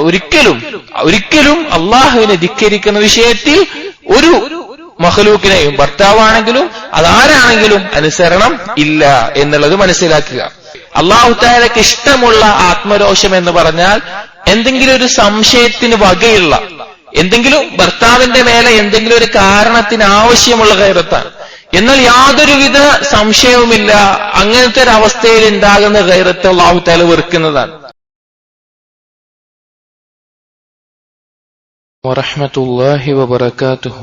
ഒരിക്കലും അള്ളാഹുവിനെ ധിക്കരിക്കുന്ന വിഷയത്തിൽ ഒരു മഖ്ലൂക്കിനെയും, ഭർത്താവാണെങ്കിലും അതാരാണെങ്കിലും അനുസരണം ഇല്ല എന്നുള്ളത് മനസ്സിലാക്കുക. അല്ലാഹു തആലയ്ക്ക് ഇഷ്ടമുള്ള ആത്മരോഷം എന്ന് പറഞ്ഞാൽ എന്തെങ്കിലും ഒരു സംശയത്തിന് വകയുള്ള, എന്തെങ്കിലും ഭർത്താവിന്റെ മേലെ എന്തെങ്കിലും ഒരു കാരണത്തിന് ആവശ്യമുള്ള ഗൈറത്താണ്. എന്നാൽ യാതൊരുവിധ സംശയവുമില്ല, അങ്ങനത്തെ ഒരു അവസ്ഥയിൽ ഉണ്ടാകുന്ന ഗൈറത്ത് അല്ലാഹു തആല വെറുക്കുന്നതാണ്. വറഹ്മത്തുള്ളാഹി വബറകാതുഹു.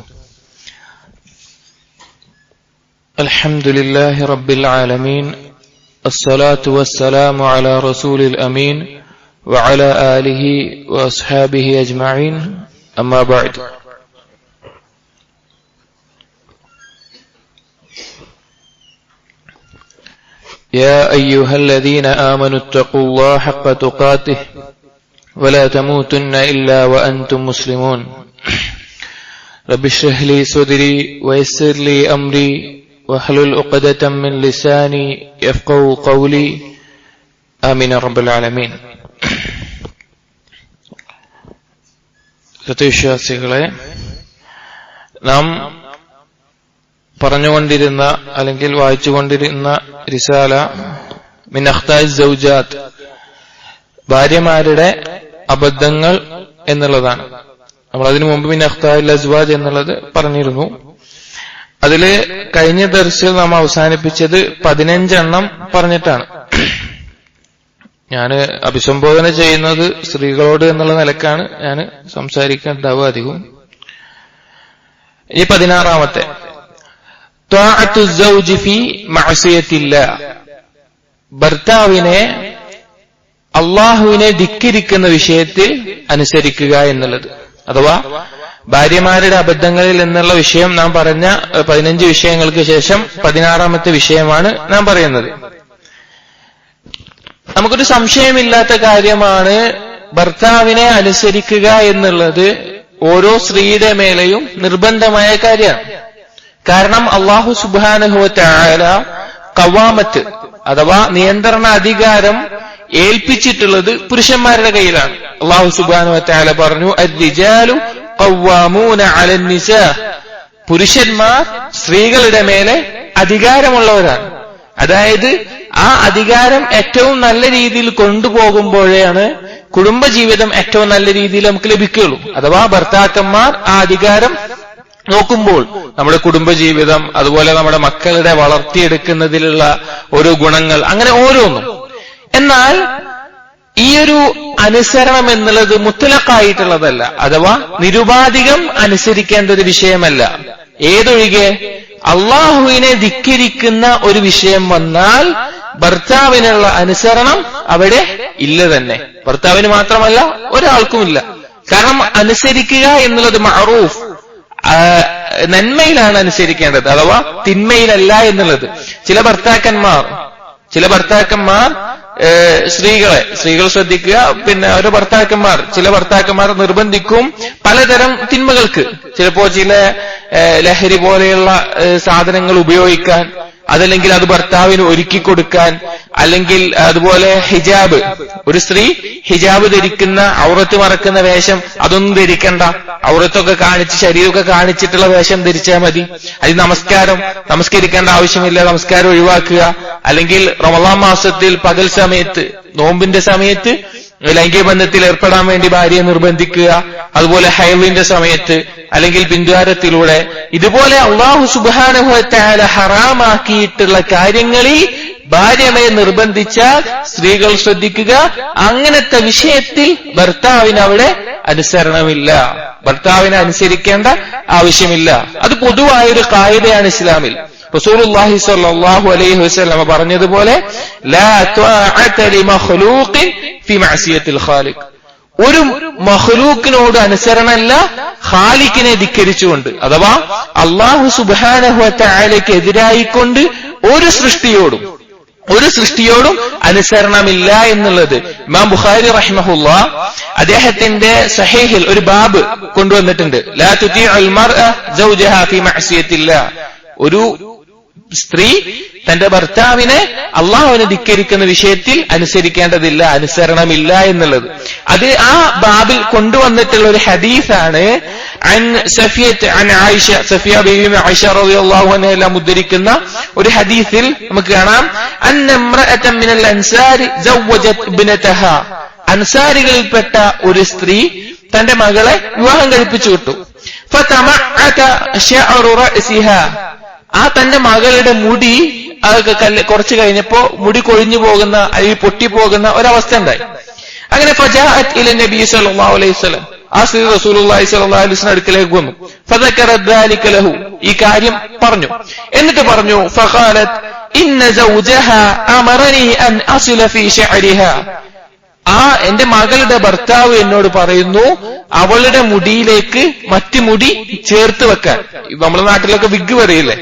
അൽഹംദുലില്ലാഹി റബ്ബിൽ ആലമീൻ. അസ്സലാത്തു വസ്സലാമു അലാ റസൂലിൽ അമീൻ വഅലാ ആലിഹി വഅസ്ഹാബിഹി അജ്മഈൻ. അമ്മാ ബഅദ്. يا أيها الذين آمنوا اتقوا الله حق تقاته ولا تموتن إلا وأنتم مسلمون. رب اشرح لي صدري ويسر لي أمري واحلل عقدة من لساني يفقهوا قولي. آمين يا رب العالمين. സത്യവിശ്വാസികളെ, നാം പറഞ്ഞുകൊണ്ടിരുന്ന അല്ലെങ്കിൽ വായിച്ചുകൊണ്ടിരുന്ന റിസാല മിൻ അഖ്താഇ സൗജാത്ത്, ഭാര്യമാരുടെ അബദ്ധങ്ങൾ എന്നുള്ളതാണ്. നമ്മൾ അതിനു മുമ്പ് മിൻ അഖ്താഇൽ അസ്വാജ് എന്നുള്ളത് പറഞ്ഞിരുന്നു. അതില് കഴിഞ്ഞ ദർസിൽ നാം അവസാനിപ്പിച്ചത് 15 പറഞ്ഞിട്ടാണ്. ഞാൻ അഭിസംബോധന ചെയ്യുന്നത് സ്ത്രീകളോട് എന്നുള്ള നിലക്കാണ് ഞാൻ സംസാരിക്കേണ്ടാവുക അധികം. ഈ 16 ത്വാഅത്തു സൗജി ഫീ മഅസിയത്തില്ലാഹ്, ഭർത്താവിനെ അള്ളാഹുവിനെ ധിക്കരിക്കുന്ന വിഷയത്തിൽ അനുസരിക്കുക എന്നുള്ളത്. അഥവാ ഭാര്യമാരുടെ അബദ്ധങ്ങളിൽ എന്നുള്ള വിഷയം നാം പറഞ്ഞ 15 വിഷയങ്ങൾക്ക് ശേഷം 16 വിഷയമാണ് നാം പറയുന്നത്. നമുക്കൊരു സംശയമില്ലാത്ത കാര്യമാണ്, ഭർത്താവിനെ അനുസരിക്കുക എന്നുള്ളത് ഓരോ സ്ത്രീയുടെ മേലെയും നിർബന്ധമായ കാര്യമാണ്. കാരണം അല്ലാഹു സുബ്ഹാനഹു വ തആല ഖവാമത്ത് അഥവാ നിയന്ത്രണ അധികാരം ഏൽപ്പിച്ചിട്ടുള്ളത് പുരുഷന്മാരുടെ കയ്യിലാണ്. അല്ലാഹു സുബ്ഹാനഹു വ തആല പറഞ്ഞു, അർ-റിജാലു ഖവ്വാമൂന അലൻ നിസാ, പുരുഷന്മാർ സ്ത്രീകളുടെ മേലെ അധികാരമുള്ളവരാണ്. അതായത് ആ അധികാരം ഏറ്റവും നല്ല രീതിയിൽ കൊണ്ടുപോകുമ്പോഴാണ് കുടുംബജീവിതം ഏറ്റവും നല്ല രീതിയിൽ നമുക്ക് ലഭിക്കുകയുള്ളൂ. അഥവാ ഭർത്താക്കന്മാർ ആ അധികാരം നോക്കുമ്പോൾ നമ്മുടെ കുടുംബജീവിതം, അതുപോലെ നമ്മുടെ മക്കളുടെ വളർത്തിയെടുക്കുന്നതിലുള്ള ഓരോ ഗുണങ്ങൾ, അങ്ങനെ ഓരോന്നും. എന്നാൽ ഈ ഒരു അനുസരണം എന്നുള്ളത് മുത്തലഖായിട്ടുള്ളതല്ല, അഥവാ നിരുപാധികം അനുസരിക്കേണ്ട ഒരു വിഷയമല്ല. ഏതൊഴികെ അള്ളാഹുവിനെ ധിക്കരിക്കുന്ന ഒരു വിഷയം വന്നാൽ ഭർത്താവിനുള്ള അനുസരണം അവിടെ ഇല്ല തന്നെ. ഭർത്താവിന് മാത്രമല്ല, ഒരാൾക്കുമില്ല. കാരണം അനുസരിക്കുക എന്നുള്ളത് മഅറൂഫ്, നന്മയിലാണ് അനുസരിക്കേണ്ടത്, അഥവാ തിന്മയിലല്ല എന്നുള്ളത്. ചില ഭർത്താക്കന്മാർ സ്ത്രീകൾ ശ്രദ്ധിക്കുക, പിന്നെ ഓരോ ചില ഭർത്താക്കന്മാർ നിർബന്ധിക്കും പലതരം തിന്മകൾക്ക്. ചിലപ്പോ ചില ലഹരി പോലെയുള്ള സാധനങ്ങൾ ഉപയോഗിക്കാൻ, അതല്ലെങ്കിൽ അത് ഭർത്താവിന് ഒരുക്കി കൊടുക്കാൻ, അല്ലെങ്കിൽ അതുപോലെ ഹിജാബ്, ഒരു സ്ത്രീ ഹിജാബ് ധരിക്കുന്ന, ഔറത്ത് മറക്കുന്ന വേഷം അതൊന്നും ധരിക്കണ്ട, ഔറത്തൊക്കെ കാണിച്ച് ശരീരമൊക്കെ കാണിച്ചിട്ടുള്ള വേഷം ധരിച്ചാൽ മതി. അത് നമസ്കരിക്കേണ്ട ആവശ്യമില്ല, നമസ്കാരം ഒഴിവാക്കുക. അല്ലെങ്കിൽ റമളാൻ മാസത്തിൽ പകൽ സമയത്ത്, നോമ്പിന്റെ സമയത്ത് ലൈംഗിക ബന്ധത്തിൽ ഏർപ്പെടാൻ വേണ്ടി ഭാര്യയെ നിർബന്ധിക്കുക. അതുപോലെ ഹൈളിന്റെ സമയത്ത് അല്ലെങ്കിൽ പിന്തുവാരത്തിലൂടെ, ഇതുപോലെ അല്ലാഹു സുബ്ഹാനഹു വ തആല ഹറാമാക്കിയിട്ടുള്ള കാര്യങ്ങളിൽ ഭാര്യയെ നിർബന്ധിച്ചാൽ സ്ത്രീകൾ ശ്രദ്ധിക്കുക, അങ്ങനത്തെ വിഷയത്തിൽ ഭർത്താവിന് അവിടെ അനുസരണമില്ല, ഭർത്താവിനെ അനുസരിക്കേണ്ട ആവശ്യമില്ല. അത് പൊതുവായൊരു ഖായിദയാണ് ഇസ്ലാമിൽ. റസൂലുള്ളാഹി സ്വല്ലല്ലാഹു അലൈഹി വസല്ലം പറഞ്ഞതുപോലെ, ലാ ത്വാഅത ലിമഖ്ലൂഖിൻ ഫി മഅസിയത്തിൽ ഖാലിഖ്, ഒരു മഖ്ലൂക്കിനോട് അനുസരണമല്ല ഖാലിഖിനെ ധിക്കരിച്ചുകൊണ്ട്, അഥവാ അല്ലാഹു സുബ്ഹാനഹു വ തആലയ്ക്ക് എതിരായിക്കൊണ്ട് ഒരു സൃഷ്ടിയോടും അനുസരണമില്ല എന്നുള്ളത് ഇമാം ബുഖാരി റഹിമഹുല്ലാ അദ്ദേഹത്തിന്റെ സഹീഹിൽ ഒരു ബാബ് കൊണ്ടുവന്നിട്ടുണ്ട്. ലാ തുതിഉൽ മർഅ സൗജഹാ ഫി മഅസിയത്തില്ലാ, ഒരു സ്ത്രീ തന്റെ ഭർത്താവിനെ അള്ളാഹുവിനെ ധിക്കരിക്കുന്ന വിഷയത്തിൽ അനുസരിക്കേണ്ടതില്ല, അനുസരണമില്ല എന്നുള്ളത്. അത് ആ ബാബിൽ കൊണ്ടുവന്നിട്ടുള്ള ഒരു ഹദീസാണ്. സഫിയ ബീവി ആയിഷ റളിയല്ലാഹു അൻഹ എല്ലാം ഉദ്ധരിക്കുന്ന ഒരു ഹദീസിൽ നമുക്ക് കാണാം, അന്ന ഇംറഅതൻ മിനൽ അൻസാരി സവ്വജത് ഇബ്നതഹാ, അൻസാരികളിൽപ്പെട്ട ഒരു സ്ത്രീ തന്റെ മകളെ വിവാഹം കഴിപ്പിച്ചു വിട്ടു. ഫതമഅത ശഅറു റഅസിഹാ, ആ തന്റെ മകളുടെ മുടി കുറച്ചു കഴിഞ്ഞപ്പോ മുടി കൊഴിഞ്ഞു പോകുന്ന അല്ലെങ്കിൽ പൊട്ടിപ്പോകുന്ന ഒരവസ്ഥ ഉണ്ടായി. അങ്ങനെ ഫജാഅത് ഇല നബി സല്ലല്ലാഹു അലൈഹി വസല്ലം, ആ സ്ത്രീ റസൂലുള്ളാഹി സ്വല്ലല്ലാഹു അലൈഹി വസല്ലം അടുക്കലേക്ക് വന്നു. ഫദക്കറ ദാലിക ലഹു, ഈ കാര്യം പറഞ്ഞു. എന്നിട്ട് പറഞ്ഞു, ഫഖാലത് ഇന്ന സൗജഹാ അമറനി അൻ അസില ഫീ ശഅരിഹാ, ആ എന്റെ മകളുടെ ഭർത്താവ് എന്നോട് പറയുന്നു അവളുടെ മുടിയിലേക്ക് മറ്റു മുടി ചേർത്ത് വെക്കാൻ. നമ്മുടെ നാട്ടിലൊക്കെ വിഗ് പറയില്ലേ,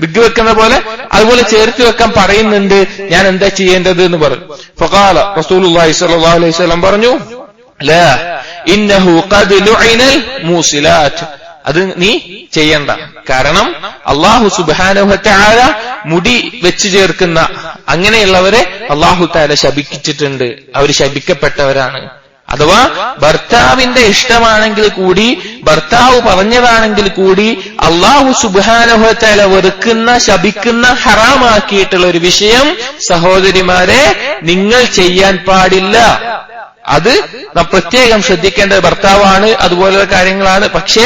വിഗ് വെക്കുന്ന പോലെ അതുപോലെ ചേർത്ത് വെക്കാൻ പറയുന്നുണ്ട്, ഞാൻ എന്താ ചെയ്യേണ്ടത് എന്ന് പറഞ്ഞു. ഫഖാല റസൂലുള്ളാഹി സ്വല്ലല്ലാഹു അലൈഹി വസല്ലം പറഞ്ഞു, ലാ ഇന്നഹു ഖദ് ലുഇനൽ മൂസിലാത്ത്, അത് നീ ചെയ്യണ്ട. കാരണം അല്ലാഹു സുബ്ഹാനഹു വ തആല മുടി വെച്ച് ചേർക്കുന്ന അങ്ങനെയുള്ളവരെ അല്ലാഹു തആല ശപിച്ചിട്ടുണ്ട്, അവർ ശപിക്കപ്പെട്ടവരാണ്. അഥവാ ഭർത്താവിന്റെ ഇഷ്ടമാണെങ്കിൽ കൂടി, ഭർത്താവ് പറഞ്ഞതാണെങ്കിൽ കൂടി അല്ലാഹു സുബ്ഹാനഹു വ തആല വെറുക്കുന്ന, ശപിക്കുന്ന, ഹറാമാക്കിയിട്ടുള്ള ഒരു വിഷയം സഹോദരിമാരെ നിങ്ങൾ ചെയ്യാൻ പാടില്ല. അത് നാം പ്രത്യേകം ശ്രദ്ധിക്കേണ്ടത് ഭർത്താവാണ്, അതുപോലുള്ള കാര്യങ്ങളാണ്. പക്ഷേ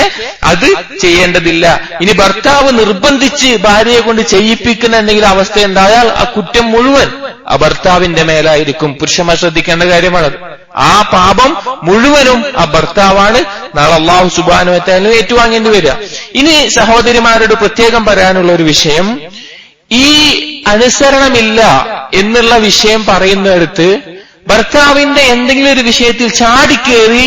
അത് ചെയ്യേണ്ടതില്ല. ഇനി ഭർത്താവ് നിർബന്ധിച്ച് ഭാര്യയെ കൊണ്ട് ചെയ്യിപ്പിക്കുന്ന എന്തെങ്കിലും അവസ്ഥ ഉണ്ടായാൽ ആ കുറ്റം മുഴുവൻ ആ ഭർത്താവിന്റെ മേലായിരിക്കും. പുരുഷന്മാർ ശ്രദ്ധിക്കേണ്ട കാര്യമാണത്. ആ പാപം മുഴുവനും ആ ഭർത്താവാണ് നാളെ അല്ലാഹു സുബ്ഹാനഹു വ തആല ഏറ്റുവാങ്ങേണ്ടി വരിക. ഇനി സഹോദരിമാരോട് പ്രത്യേകം പറയാനുള്ള ഒരു വിഷയം, ഈ അനുസരണമില്ല എന്നുള്ള വിഷയം പറയുന്നിടത്ത് ഭർത്താവിന്റെ എന്തെങ്കിലും ഒരു വിഷയത്തിൽ ചാടിക്കേറി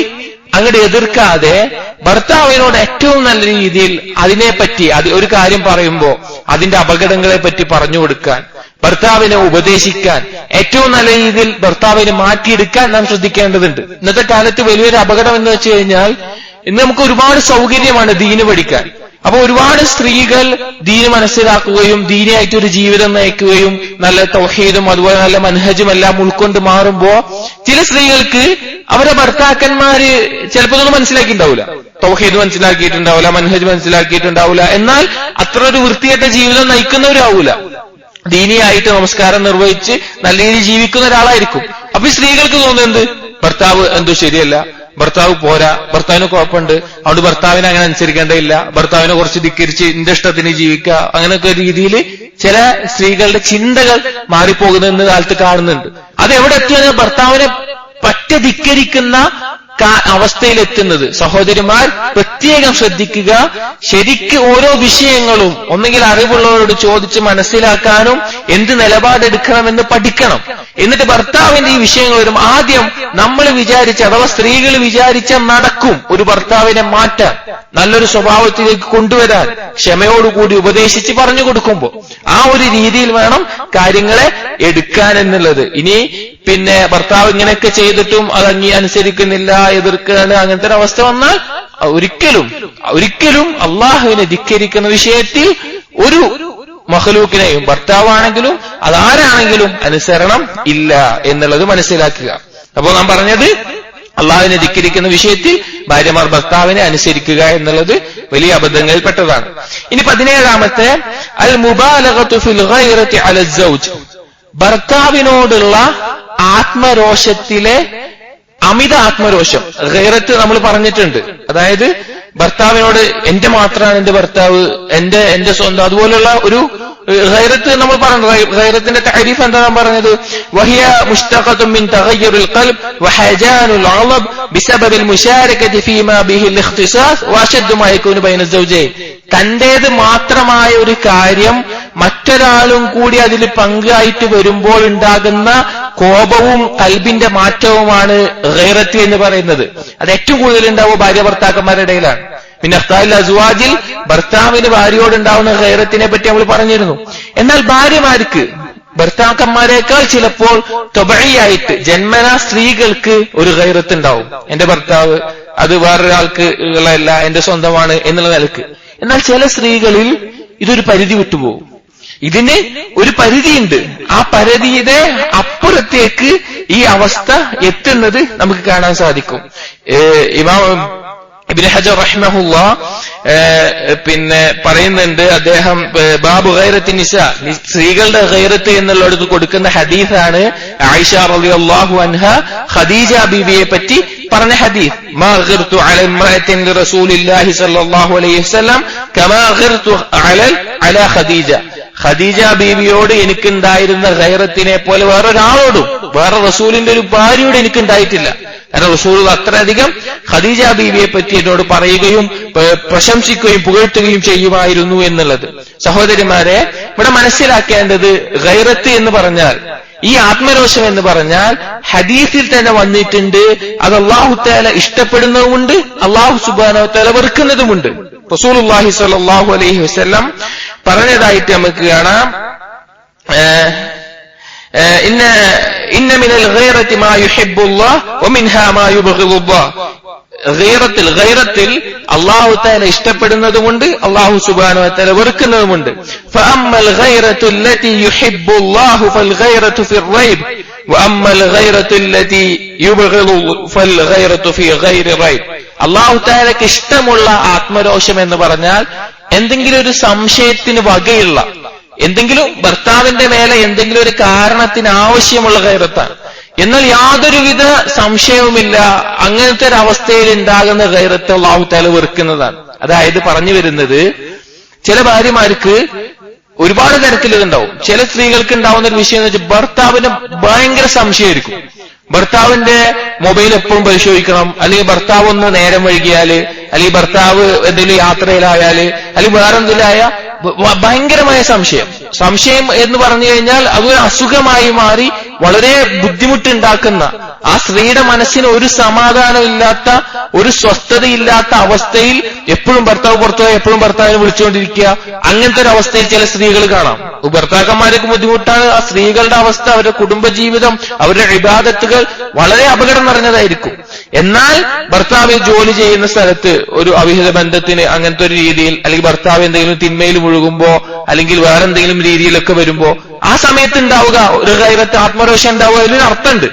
അങ്ങോട്ട് എതിർക്കാതെ ഭർത്താവിനോട് ഏറ്റവും നല്ല രീതിയിൽ അതിനെപ്പറ്റി ഒരു കാര്യം പറയുമ്പോ അതിന്റെ അപകടങ്ങളെ പറ്റി പറഞ്ഞു കൊടുക്കാൻ, ഭർത്താവിനെ ഉപദേശിക്കാൻ, ഏറ്റവും നല്ല രീതിയിൽ ഭർത്താവിനെ മാറ്റിയെടുക്കാൻ നാം ശ്രദ്ധിക്കേണ്ടതുണ്ട്. ഇന്നത്തെ കാലത്ത് വലിയൊരു അപകടം എന്ന് വെച്ച് കഴിഞ്ഞാൽ ഇന്ന് നമുക്ക് ഒരുപാട് സൗകര്യമാണ് ദീന് പഠിക്കാൻ. അപ്പൊ ഒരുപാട് സ്ത്രീകൾ ദീന് മനസ്സിലാക്കുകയും ദീനിയായിട്ടൊരു ജീവിതം നയിക്കുകയും നല്ല തൗഹീദും അതുപോലെ നല്ല മൻഹജും എല്ലാം ഉൾക്കൊണ്ട് മാറുമ്പോ ചില സ്ത്രീകൾക്ക് അവരെ ഭർത്താക്കന്മാര് ചിലപ്പോൾ ഒന്നും മനസ്സിലാക്കിയിട്ടുണ്ടാവില്ല, തൗഹീദ് മനസ്സിലാക്കിയിട്ടുണ്ടാവില്ല, മൻഹജ് മനസ്സിലാക്കിയിട്ടുണ്ടാവില്ല. എന്നാൽ അത്ര ഒരു വൃത്തികെട്ട ജീവിതം നയിക്കുന്നവരാവൂല, ദീനിയായിട്ട് നമസ്കാരം നിർവഹിച്ച് നല്ല രീതിയിൽ ജീവിക്കുന്ന ഒരാളായിരിക്കും. അപ്പൊ ഈ സ്ത്രീകൾക്ക് തോന്നുന്നത് ഭർത്താവ് എന്തോ ശരിയല്ല, ഭർത്താവ് പോരാ, ഭർത്താവിന് കുഴപ്പമുണ്ട്, അതുകൊണ്ട് ഭർത്താവിനെ അങ്ങനെ അനുസരിക്കേണ്ടതില്ല, ഭർത്താവിനെ കുറച്ച് ധിക്കരിച്ച് എന്റെ ഇഷ്ടത്തിന് ജീവിക്കുക, അങ്ങനെയൊക്കെ രീതിയിൽ ചില സ്ത്രീകളുടെ ചിന്തകൾ മാറിപ്പോകുന്ന കാലത്ത് കാണുന്നുണ്ട്. അത് എവിടെ എത്തിയാണ് ഭർത്താവിനെ പറ്റ ധിക്കരിക്കുന്ന അവസ്ഥയിലെത്തുന്നത്. സഹോദരിമാർ പ്രത്യേകം ശ്രദ്ധിക്കുക. ശരിക്ക് ഓരോ വിഷയങ്ങളും ഒന്നെങ്കിൽ അറിവുള്ളവരോട് ചോദിച്ച് മനസ്സിലാക്കാനും എന്ത് നിലപാടെടുക്കണമെന്ന് പഠിക്കണം. എന്നിട്ട് ഭർത്താവിന്റെ ഈ വിഷയങ്ങൾ വരും ആദ്യം നമ്മൾ വിചാരിച്ച അഥവാ സ്ത്രീകൾ വിചാരിച്ച നടക്കും ഒരു ഭർത്താവിനെ മാറ്റാൻ, നല്ലൊരു സ്വഭാവത്തിലേക്ക് കൊണ്ടുവരാൻ ക്ഷമയോടുകൂടി ഉപദേശിച്ച് പറഞ്ഞു കൊടുക്കുമ്പോൾ ആ ഒരു രീതിയിൽ വേണം കാര്യങ്ങളെ എടുക്കാൻ എന്നുള്ളത്. ഇനി പിന്നെ ഭർത്താവ് ഇങ്ങനെയൊക്കെ ചെയ്തിട്ടും അത് അനുസരിക്കുന്നില്ല, എതിർക്കുകയാണ്, അങ്ങനത്തെ ഒരു അവസ്ഥ വന്നാൽ ഒരിക്കലും അള്ളാഹുവിനെ ധിക്കരിക്കുന്ന വിഷയത്തിൽ ഒരു മഖ്ലൂക്കിനെയും ഭർത്താവാണെങ്കിലും അതാരാണെങ്കിലും അനുസരണം ഇല്ല എന്നുള്ളത് മനസ്സിലാക്കുക. അപ്പോൾ നാം പറഞ്ഞത് അള്ളാഹുവിനെ ധിക്കരിക്കുന്ന വിഷയത്തിൽ ഭാര്യമാർ ഭർത്താവിനെ അനുസരിക്കുക എന്നുള്ളത് വലിയ അബദ്ധങ്ങളിൽ പെട്ടതാണ്. ഇനി 17-ാമത്തെ അൽ മുബാലഗതു ഫിൽ ഗൈറതി അല സൗജ്, ഭർത്താവിനോടുള്ള ആത്മരോഷത്തിലെ അമിത ആത്മരോഷം. ഗൈറത്ത് നമ്മൾ പറഞ്ഞിട്ടുണ്ട്, അതായത് ഭർത്താവിനോട് എന്റെ മാത്രമാണ് എന്റെ ഭർത്താവ്, എന്റെ സ്വന്തം, അതുപോലുള്ള ഒരു ഗൈറത്ത് നമ്മൾ പറഞ്ഞത്. ഗൈറത്തിന്റെ തഅരീഫ് എന്താ നാം പറഞ്ഞത്? വഹിയ മുസ്തഖത്തുൻ മിൻ തഗയ്യുറിൽ ഖൽബ് വഹജാനുൽ അളബ് ബിസബബിൽ മുശാരകതി ഫീമാ ബിഹിൽ ഇഖ്തിസാസ് വഅശദ്ദു മാ യകൂനു ബൈന സൗജൈൻ. തന്റേത് മാത്രമായ ഒരു കാര്യം മറ്റൊരാളും കൂടി അതിൽ പങ്കായിട്ട് വരുമ്പോൾ ഉണ്ടാകുന്ന കോപവും കൽബിന്റെ മാറ്റവുമാണ് ഗൈറത്ത് എന്ന് പറയുന്നത്. അത് ഏറ്റവും കൂടുതൽ ഉണ്ടാവുക ഭാര്യ ഭർത്താക്കന്മാരുടെ ഇടയിലാണ്. പിന്നെ അഖ്താഇൽ അസ്വാജിൽ ഭർത്താവിന് ഭാര്യയോടുണ്ടാവുന്ന ഗൈറത്തിനെ പറ്റി നമ്മൾ പറഞ്ഞിരുന്നു. എന്നാൽ ഭാര്യമാർക്ക് ഭർത്താക്കന്മാരെക്കാൾ ചിലപ്പോൾ ത്വബഈയായിട്ട് ജന്മനാ സ്ത്രീകൾക്ക് ഒരു ഗൈറത്ത് ഉണ്ടാവും. എന്റെ ഭർത്താവ് അത് വേറൊരാൾക്ക് ഉള്ളതല്ല, എന്റെ സ്വന്തമാണ് എന്നുള്ള നിലക്ക്. എന്നാൽ ചില സ്ത്രീകളിൽ ഇതൊരു പരിധി വിട്ടുപോകും. ഇതിന് ഒരു പരിധിയുണ്ട്. ആ പരിധിയുടെ അപ്പുറത്തേക്ക് ഈ അവസ്ഥ എത്തുന്നത് നമുക്ക് കാണാൻ സാധിക്കും. ഇമാം ഇബ്നു ഹജർ റഹിമഹുല്ലാഹ് പറയുന്നുണ്ട്, അദ്ദേഹം ബാബു ഗൈറത്തി നിസാ, സ്ത്രീകളുടെ ഗൈറത്ത് എന്നുള്ളത് കൊടുക്കുന്ന ഹദീസാണ് ആയിഷ റളിയല്ലാഹു അൻഹ ഖദീജ ബീവിയെ പറ്റി പറഞ്ഞ ഹദീസ്. മാ ഗിർതു അല ഇംറഅത്തിൻ റസൂലില്ലാഹി സ്വല്ലല്ലാഹു അലൈഹി വസല്ലം കമാ ഗിർതു അലാ ഖദീജ. ഖദീജ ബീവിയോട് എനിക്കുണ്ടായിരുന്ന ഗൈറത്തിനെ പോലെ വേറൊരാളോടും, വേറെ റസൂലിന്റെ ഒരു ഭാര്യയോട് എനിക്കുണ്ടായിട്ടില്ല. കാരണം റസൂൽ അത്രയധികം ഖദീജ ബീവിയെ പറ്റി എന്നോട് പറയുകയും പ്രശംസിക്കുകയും പുകഴ്ത്തുകയും ചെയ്യുമായിരുന്നു എന്നുള്ളത്. സഹോദരിമാരെ, ഇവിടെ മനസ്സിലാക്കേണ്ടത് ഗൈറത്ത് എന്ന് പറഞ്ഞാൽ, ഈ ആത്മരോഷം എന്ന് പറഞ്ഞാൽ ഹദീസിൽ തന്നെ വന്നിട്ടുണ്ട്. അത് അല്ലാഹു തആല ഇഷ്ടപ്പെടുന്നതുമുണ്ട്, അല്ലാഹു സുബ്ഹാനഹു വ തആല വെറുക്കുന്നതുമുണ്ട്. റസൂലുള്ളാഹി സ്വല്ലല്ലാഹു അലൈഹി വസല്ലം പറഞ്ഞതായിട്ട് നമുക്ക് കാണാം, ഇന്ന മിനൽ ഗൈറത്തി മാ യുഹിബ്ബുല്ലാഹ് വമിൻഹാ മാ യുബ്ഗിദുല്ലാഹ്. ഗൈറത്തിൽ അല്ലാഹു തആല ഇഷ്ടപ്പെടുന്നതുമുണ്ട്, അല്ലാഹു സുബ്ഹാനഹു വ തആല വെറുക്കുന്നതുമുണ്ട്. ഫഅമ്മൽ ഗൈറത്തു അല്ലതി യുഹിബ്ബുല്ലാഹു ഫൽ ഗൈറത്തു ഫിർ റൈബ് വഅമ്മൽ ഗൈറത്തു അല്ലതി യുബ്ഗിദു ഫൽ ഗൈറത്തു ഫി ഗൈരി റൈബ്. അല്ലാഹു തആലക്ക് ഇഷ്ടമുള്ള ആത്മരോഷം എന്ന് പറഞ്ഞാൽ എന്തെങ്കിലും ഒരു സംശയത്തിന് വകയുള്ള, എന്തെങ്കിലും ഭർത്താവിന്റെ മേലെ എന്തെങ്കിലും ഒരു കാരണത്തിന് ആവശ്യമുള്ള ഗൈറത്താണ്. എന്നാൽ യാതൊരുവിധ സംശയവുമില്ല, അങ്ങനത്തെ ഒരു അവസ്ഥയിൽ ഉണ്ടാകുന്ന ഗൈറത്ത് അല്ലാഹു തആല വെറുക്കുന്നതാണ്. അതായത് പറഞ്ഞു വരുന്നത്, ചില ഭാര്യമാർക്ക് ഒരുപാട് തരത്തിലുണ്ടാവും. ചില സ്ത്രീകൾക്ക് ഉണ്ടാവുന്ന ഒരു വിഷയം എന്ന് വെച്ചാൽ ഭർത്താവിന് ഭയങ്കര സംശയമായിരിക്കും. ഭർത്താവിന്റെ മൊബൈൽ എപ്പോഴും പരിശോധിക്കണം, അല്ലെങ്കിൽ ഭർത്താവ് ഒന്ന് നേരം വൈകിയാല്, അല്ലെങ്കിൽ ഭർത്താവ് എന്തെങ്കിലും യാത്രയിലായാല്, അല്ലെങ്കിൽ വേറെന്തെങ്കിലായ ഭയങ്കരമായ സംശയം എന്ന് പറഞ്ഞു കഴിഞ്ഞാൽ അതൊരു അസുഖമായി മാറി വളരെ ബുദ്ധിമുട്ടുണ്ടാക്കുന്ന, ആ സ്ത്രീയുടെ മനസ്സിന് ഒരു സമാധാനമില്ലാത്ത, ഒരു സ്വസ്ഥതയില്ലാത്ത അവസ്ഥയിൽ എപ്പോഴും ഭർത്താവ് പുറത്തുപോയി എപ്പോഴും ഭർത്താവിനെ വിളിച്ചുകൊണ്ടിരിക്കുക. അങ്ങനത്തെ ഒരു അവസ്ഥയിൽ ചില സ്ത്രീകൾ കാണാം. ഭർത്താക്കന്മാർക്ക് ബുദ്ധിമുട്ടാണ്. ആ സ്ത്രീകളുടെ അവസ്ഥ, അവരുടെ കുടുംബജീവിതം, അവരുടെ ഇബാദത്തുകൾ വളരെ അപകടം നിറഞ്ഞതായിരിക്കും. എന്നാൽ ഭർത്താവ് ജോലി ചെയ്യുന്ന സ്ഥലത്ത് ഒരു അവിഹിത ബന്ധത്തിന് അങ്ങനത്തെ ഒരു രീതിയിൽ, അല്ലെങ്കിൽ ഭർത്താവ് എന്തെങ്കിലും തിന്മയിൽ മുഴുകുമ്പോ, അല്ലെങ്കിൽ വേറെ എന്തെങ്കിലും രീതിയിലൊക്കെ വരുമ്പോ ആ സമയത്ത് ഉണ്ടാവുക ഒരു ഗൈറത്ത്, ആത്മരോഷം ഉണ്ടാവുക. അതിലൊരു അർത്ഥമുണ്ട്,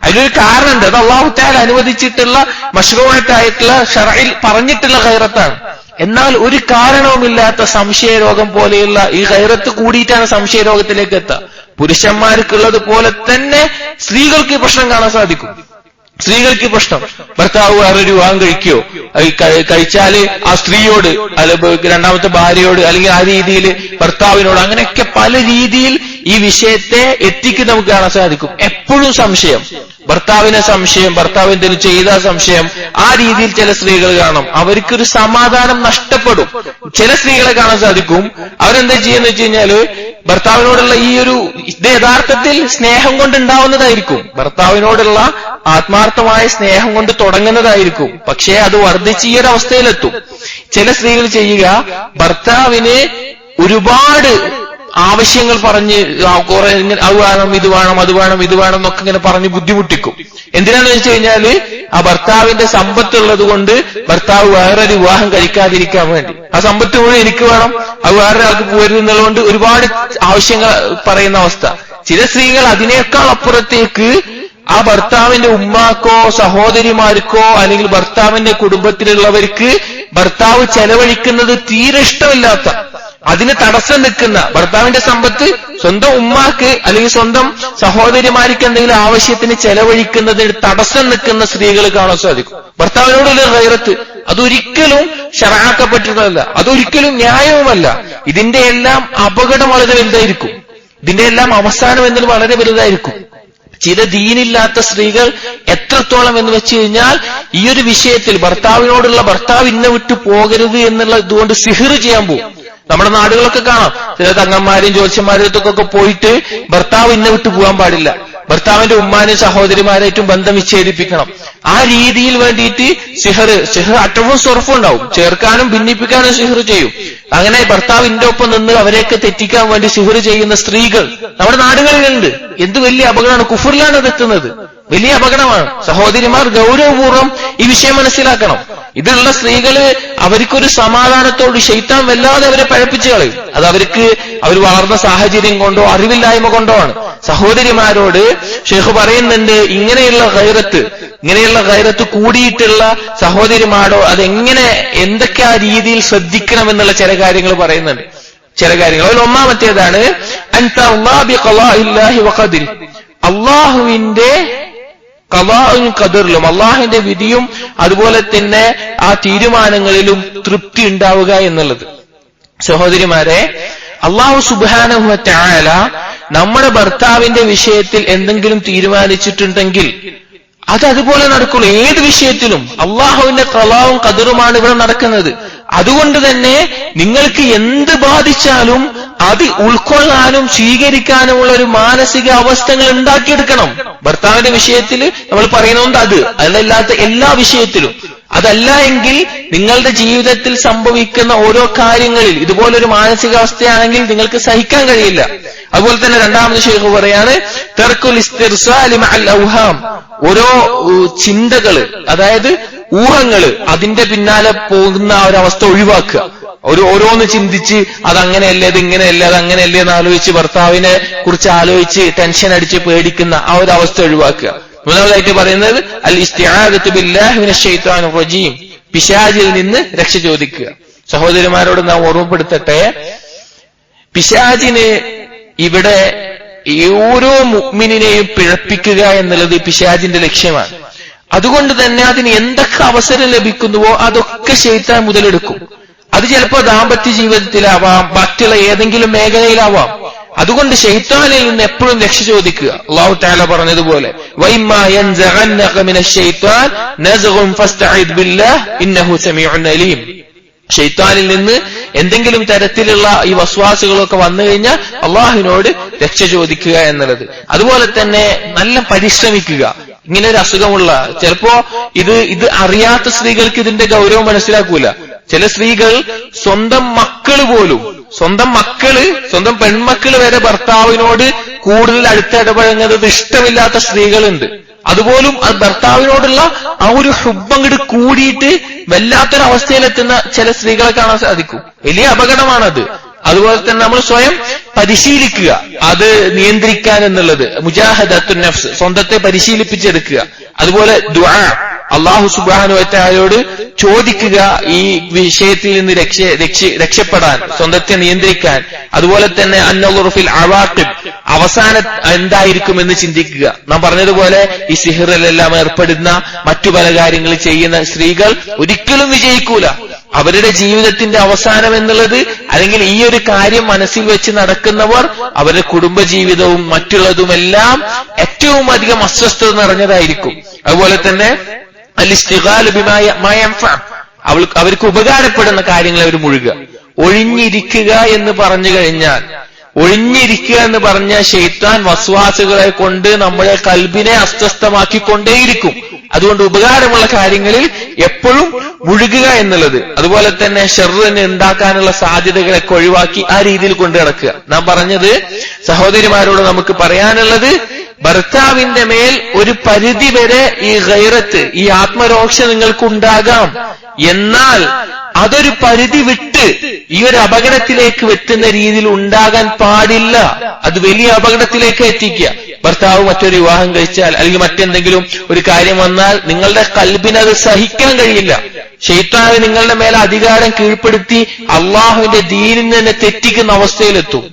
അതിലൊരു കാരണമുണ്ട്. അത് അല്ലാഹു തആല അനുവദിച്ചിട്ടുള്ള മശ്റൂഅത്തായിട്ടുള്ള ശർഇൽ പറഞ്ഞിട്ടുള്ള ഗൈറത്താണ്. എന്നാൽ ഒരു കാരണവുമില്ലാത്ത സംശയരോഗം പോലെയുള്ള ഈ ഗൈറത്ത് കൂടിയിട്ടാണ് സംശയരോഗത്തിലേക്ക് എത്തുക. പുരുഷന്മാർക്കുള്ളത് പോലെ തന്നെ സ്ത്രീകൾക്ക് ഈ പ്രശ്നം കാണാൻ സാധിക്കും. സ്ത്രീകൾക്ക് പ്രശ്നം, ഭർത്താവ് വേറൊരു വിവാഹം കഴിക്കുകയോ, കഴിച്ചാല് ആ സ്ത്രീയോട്, അല്ലെങ്കിൽ രണ്ടാമത്തെ ഭാര്യയോട്, അല്ലെങ്കിൽ ആ രീതിയിൽ ഭർത്താവിനോട്, അങ്ങനെയൊക്കെ പല രീതിയിൽ ഈ വിഷയത്തെ എത്തിക്ക് നമുക്ക് കാണാൻ സാധിക്കും. എപ്പോഴും സംശയം, ഭർത്താവിനെ സംശയം, ഭർത്താവ് എന്തെങ്കിലും ചെയ്ത സംശയം. ആ രീതിയിൽ ചില സ്ത്രീകൾ കാണും, അവർക്കൊരു സമാധാനം നഷ്ടപ്പെടും. ചില സ്ത്രീകളെ കാണാൻ സാധിക്കും, അവരെന്താ ചെയ്യുന്ന വെച്ച് കഴിഞ്ഞാല് ഭർത്താവിനോടുള്ള ഈ ഒരു ഇത് യഥാർത്ഥത്തിൽ സ്നേഹം കൊണ്ടുണ്ടാവുന്നതായിരിക്കും, ഭർത്താവിനോടുള്ള ആത്മാർത്ഥമായ സ്നേഹം കൊണ്ട് തുടങ്ങുന്നതായിരിക്കും. പക്ഷേ അത് വർദ്ധിച്ച് ഈ ഒരു അവസ്ഥയിലെത്തും. ചില സ്ത്രീകൾ ചെയ്യുക, ഭർത്താവിന് ഒരുപാട് ആവശ്യങ്ങൾ പറഞ്ഞ് കുറെ അത് വേണം, ഇത് വേണം, അത് വേണം, ഇത് വേണം എന്നൊക്കെ ഇങ്ങനെ പറഞ്ഞ് ബുദ്ധിമുട്ടിക്കും. എന്തിനാന്ന് വെച്ച് കഴിഞ്ഞാല് ആ ഭർത്താവിന്റെ സമ്പത്തുള്ളത് കൊണ്ട് ഭർത്താവ് വേറൊരു വിവാഹം കഴിക്കാതിരിക്കാൻ വേണ്ടി, ആ സമ്പത്ത് മുഴുവൻ എനിക്ക് വേണം, അത് വേറൊരാൾക്ക് പോരുത് എന്നുള്ളതുകൊണ്ട് ഒരുപാട് ആവശ്യങ്ങൾ പറയുന്ന അവസ്ഥ. ചില സ്ത്രീകൾ അതിനേക്കാൾ അപ്പുറത്തേക്ക് ആ ഭർത്താവിന്റെ ഉമ്മാക്കോ സഹോദരിമാർക്കോ അല്ലെങ്കിൽ ഭർത്താവിന്റെ കുടുംബത്തിലുള്ളവർക്ക് ഭർത്താവ് ചെലവഴിക്കുന്നത് തീരെ ഇഷ്ടമില്ലാത്ത, അതിന് തടസ്സം നിൽക്കുന്ന, ഭർത്താവിന്റെ സമ്പത്ത് സ്വന്തം ഉമ്മാക്ക് അല്ലെങ്കിൽ സ്വന്തം സഹോദരിമാർക്ക് എന്തെങ്കിലും ആവശ്യത്തിന് ചെലവഴിക്കുന്നതിന് തടസ്സം നിൽക്കുന്ന സ്ത്രീകൾ കാണാൻ സാധിക്കും. ഭർത്താവിനോടുള്ള ഗൈറത്ത് അതൊരിക്കലും ശർഅാക്കപ്പെട്ടിട്ടുള്ളതല്ല, അതൊരിക്കലും ന്യായവുമല്ല. ഇതിന്റെ എല്ലാം അപകടം വളരെ വലുതായിരിക്കും, ഇതിന്റെ എല്ലാം അവസാനം എന്നത് വളരെ വലുതായിരിക്കും. ചില ദീനില്ലാത്ത സ്ത്രീകൾ എത്രത്തോളം എന്ന് വെച്ച് കഴിഞ്ഞാൽ ഈ ഒരു വിഷയത്തിൽ ഭർത്താവിനോടുള്ള, ഭർത്താവ് ഇന്ന വിട്ടു പോകരുത് എന്നുള്ള ഇതുകൊണ്ട് സിഹിർ ചെയ്യാൻ പോകും. നമ്മുടെ നാടുകളൊക്കെ കാണാം, ചില തങ്ങന്മാരും ജ്യോത്സ്യന്മാരും അടുത്തൊക്കെ പോയിട്ട് ഭർത്താവ് ഇന്ന വിട്ടു പോകാൻ പാടില്ല, ഭർത്താവിന്റെ ഉമ്മാനും സഹോദരിമാരായിട്ടും ബന്ധം വിച്ഛേദിപ്പിക്കണം, ആ രീതിയിൽ വേണ്ടിയിട്ട് സിഹർ അറ്റവും സ്വർഫും ഉണ്ടാവും, ചേർക്കാനും ഭിന്നിപ്പിക്കാനും സിഹർ ചെയ്യും. അങ്ങനെ ഭർത്താവിന്റെ ഒപ്പം നിന്ന് അവരെയൊക്കെ തെറ്റിക്കാൻ വേണ്ടി സിഹർ ചെയ്യുന്ന സ്ത്രീകൾ നമ്മുടെ നാടുകളിലുണ്ട്. എന്ത് വലിയ അപകടമാണ്, കുഫറിലാണ് അതെത്തുന്നത്, വലിയ അപകടമാണ്. സഹോദരിമാർ ഗൗരവപൂർവ്വം ഈ വിഷയം മനസ്സിലാക്കണം. ഇതിലുള്ള സ്ത്രീകള് അവർക്കൊരു സമാധാനത്തോട് ശൈത്താൻ വല്ലാതെ അവരെ പഴപ്പിച്ചു കളയും. അത് അവർ വളർന്ന സാഹചര്യം കൊണ്ടോ അറിവില്ലായ്മ കൊണ്ടോ ആണ്. സഹോദരിമാരോട് ഷെയ്ഖ് പറയുന്നുണ്ട്, ഇങ്ങനെയുള്ള ഗൈറത്ത് കൂടിയിട്ടുള്ള സഹോദരിമാരോ അതെങ്ങനെ എന്തൊക്കെ ആ രീതിയിൽ ശ്രദ്ധിക്കണം എന്നുള്ള ചില കാര്യങ്ങൾ പറയുന്നുണ്ട്. അതിൽ ഒന്നാമത്തേതാണ് അള്ളാഹുവിന്റെ ഖദാഉം ഖദറിലും അള്ളാഹുവിന്റെ വിധിയും അതുപോലെ തന്നെ ആ തീരുമാനങ്ങളിലും തൃപ്തി ഉണ്ടാവുക എന്നുള്ളത്. സഹോദരിമാരെ, അള്ളാഹു സുബ്ഹാനഹു വ തആല നമ്മുടെ ഭർത്താവിന്റെ വിഷയത്തിൽ എന്തെങ്കിലും തീരുമാനിച്ചിട്ടുണ്ടെങ്കിൽ അതുപോലെ നടക്കുള്ളൂ. ഏത് വിഷയത്തിലും അള്ളാഹുവിന്റെ ഖദാഉം ഖദറുമാണ് ഇവിടെ നടക്കുന്നത്. അതുകൊണ്ട് തന്നെ നിങ്ങൾക്ക് എന്ത് ബാധിച്ചാലും അത് ഉൾക്കൊള്ളാനും സ്വീകരിക്കാനുമുള്ള ഒരു മാനസിക അവസ്ഥകൾ ഉണ്ടാക്കിയെടുക്കണം. ഭർത്താവിന്റെ വിഷയത്തിൽ നമ്മൾ പറയുന്നുണ്ട് അതല്ലാത്ത എല്ലാ വിഷയത്തിലും. അതല്ല എങ്കിൽ നിങ്ങളുടെ ജീവിതത്തിൽ സംഭവിക്കുന്ന ഓരോ കാര്യങ്ങളിൽ ഇതുപോലൊരു മാനസികാവസ്ഥയാണെങ്കിൽ നിങ്ങൾക്ക് സഹിക്കാൻ കഴിയില്ല. അതുപോലെ തന്നെ രണ്ടാമത് ശൈഖ് പറയാണ് തർക്കുൽ ഇസ്തിർസാലി മഅൽ ഔഹാം, ഓരോ ചിന്തകള്, അതായത് ഊഹങ്ങള്, അതിന്റെ പിന്നാലെ പോകുന്ന ആ ഒരു അവസ്ഥ ഒഴിവാക്കുക. ഓരോന്ന് ചിന്തിച്ച് അതങ്ങനെയല്ലേ ഇതിങ്ങനെയല്ലേ അതങ്ങനെയല്ലേ എന്ന് ആലോചിച്ച് ഭർത്താവിനെ കുറിച്ച് ആലോചിച്ച് ടെൻഷൻ അടിച്ച് പേടിക്കുന്ന ആ ഒരു അവസ്ഥ ഒഴിവാക്കുക. മൂന്നാമതായിട്ട് പറയുന്നത് അൽ ഇസ്തിആദതു ബില്ലാഹി മിനശ് ശൈത്വാനിർ റജീം, പിശാചിൽ നിന്ന് രക്ഷ ചോദിക്കുക. സഹോദരിമാരോട് നാം ഓർമ്മപ്പെടുത്തട്ടെ, പിശാചിന് ഇവിടെ ഓരോ മുഅ്മിനിനെയും പിഴപ്പിക്കുക എന്നുള്ളത് പിശാചിന്റെ ലക്ഷ്യമാണ്. അതുകൊണ്ട് തന്നെ അതിന് എന്തൊക്കെ അവസരം ലഭിക്കുന്നുവോ അതൊക്കെ ശൈത്താൻ മുതലെടുക്കും. അത് ചിലപ്പോൾ ദാമ്പത്യ ജീവിതത്തിലാവാം, മറ്റുള്ള ഏതെങ്കിലും മേഖലയിലാവാം. അതുകൊണ്ട് ശൈത്താനിൽ നിന്ന് എപ്പോഴും രക്ഷ ചോദിക്കുക. അല്ലാഹു തആല പറഞ്ഞതുപോലെ വഇമ്മാ യൻസഗന്നക മിനശ് ശൈത്താൻ നസ്ഗുൻ ഫസ്തഈദ് ബില്ലാഹ് ഇന്നഹു സമീഉൻ അലീം. ശൈത്താനിൽ നിന്ന് എന്തെങ്കിലും തരത്തിലുള്ള ഈ വസ്വാസുകളൊക്കെ വന്നു കഴിഞ്ഞാൽ അള്ളാഹുവിനോട് രക്ഷ ചോദിക്കുക എന്നുള്ളത്. അതുപോലെ തന്നെ നല്ല പരിശ്രമിക്കുക. ഇങ്ങനെ ഒരു അസുഖമുള്ള ചിലപ്പോ ഇത് അറിയാത്ത സ്ത്രീകൾക്ക് ഇതിന്റെ ഗൗരവം മനസ്സിലാക്കൂല. ചില സ്ത്രീകൾ സ്വന്തം പെൺമക്കള് വരെ ഭർത്താവിനോട് കൂടുതൽ അടുത്തിടപഴങ്ങുന്നത് ഇഷ്ടമില്ലാത്ത സ്ത്രീകളുണ്ട്. അതുപോലും ഭർത്താവിനോടുള്ള ആ ഒരു ഹുബ്ബങ്ങട് കൂടിയിട്ട് വല്ലാത്തൊരവസ്ഥയിലെത്തുന്ന ചില സ്ത്രീകളെ കാണാൻ സാധിക്കും. വലിയ അപകടമാണത്. അതുപോലെ തന്നെ നമ്മൾ സ്വയം പരിശീലിക്കുക, അത് നിയന്ത്രിക്കാൻ എന്നുള്ളത്. മുജാഹദത്തുൻ നഫ്സ്, സ്വന്തത്തെ പരിശീലിപ്പിച്ചെടുക്കുക. അതുപോലെ ദുആ, അല്ലാഹു സുബ്ഹാനഹു വ തആലയോട് ചോദിക്കുക ഈ വിഷയത്തിൽ നിന്ന് രക്ഷപ്പെടാൻ, സ്വന്തത്തെ നിയന്ത്രിക്കാൻ. അതുപോലെ തന്നെ അന്നളുറു ഫിൽ അവാഖിബ്, അവസാനം എന്തായിരിക്കുമെന്ന് ചിന്തിക്കുക. നാം പറഞ്ഞതുപോലെ ഈ സിഹറിലെല്ലാം ഏർപ്പെടുന്ന മറ്റു പല കാര്യങ്ങൾ ചെയ്യുന്ന സ്ത്രീകൾ ഒരിക്കലും വിജയിക്കൂല. അവരുടെ ജീവിതത്തിന്റെ അവസാനം എന്നുള്ളത്, അല്ലെങ്കിൽ ഈ ഒരു കാര്യം മനസ്സിൽ വെച്ച് നടക്കുന്നവർ, അവരുടെ കുടുംബജീവിതവും മറ്റുള്ളതുമെല്ലാം ഏറ്റവും അധികം അസ്വസ്ഥത നിറഞ്ഞതായിരിക്കും. അതുപോലെ തന്നെ അൽ-ഇസ്തിഗാലു ബിമാ യൻഫഅ, അവർക്ക് ഉപകാരപ്പെടുന്ന കാര്യങ്ങൾ അവർ മുഴുകുക. ഒഴിഞ്ഞിരിക്കുക എന്ന് പറഞ്ഞു കഴിഞ്ഞാൽ, ഒഴിഞ്ഞിരിക്കുക എന്ന് പറഞ്ഞ ശൈത്താൻ വസ്വാസുകളെ കൊണ്ട് നമ്മുടെ കൽബിനെ അസ്വസ്ഥമാക്കിക്കൊണ്ടേയിരിക്കും. അതുകൊണ്ട് ഉപകാരമുള്ള കാര്യങ്ങളിൽ എപ്പോഴും മുഴുകുക എന്നുള്ളത്. അതുപോലെ തന്നെ ഷർറിനെ ഉണ്ടാക്കാനുള്ള സാധ്യതകളൊക്കെ ഒഴിവാക്കി ആ രീതിയിൽ കൊണ്ടു നടക്കുക. നാം പറഞ്ഞത്, സഹോദരിമാരോട് നമുക്ക് പറയാനുള്ളത്, ഭർത്താവിന്റെ മേൽ ഒരു പരിധി വരെ ഈ ഗൈറത്ത്, ഈ ആത്മരോക്ഷ നിങ്ങൾക്കുണ്ടാകാം. എന്നാൽ അതൊരു പരിധി വിട്ട് ഈ ഒരു അപകടത്തിലേക്ക് എത്തുന്ന രീതിയിൽ ഉണ്ടാകാൻ പാടില്ല. അത് വലിയ അപകടത്തിലേക്ക് എത്തിക്കുക. ഭർത്താവ് മറ്റൊരു വിവാഹം കഴിച്ചാൽ അല്ലെങ്കിൽ മറ്റെന്തെങ്കിലും ഒരു കാര്യം വന്നാൽ നിങ്ങളുടെ കൽബിനത് സഹിക്കാൻ കഴിയില്ല. ശൈത്താന് നിങ്ങളുടെ മേലെ അധികാരം കീഴ്പ്പെടുത്തി അള്ളാഹുവിന്റെ ദീനിൽ തന്നെ തെറ്റിക്കുന്ന അവസ്ഥയിലെത്തും.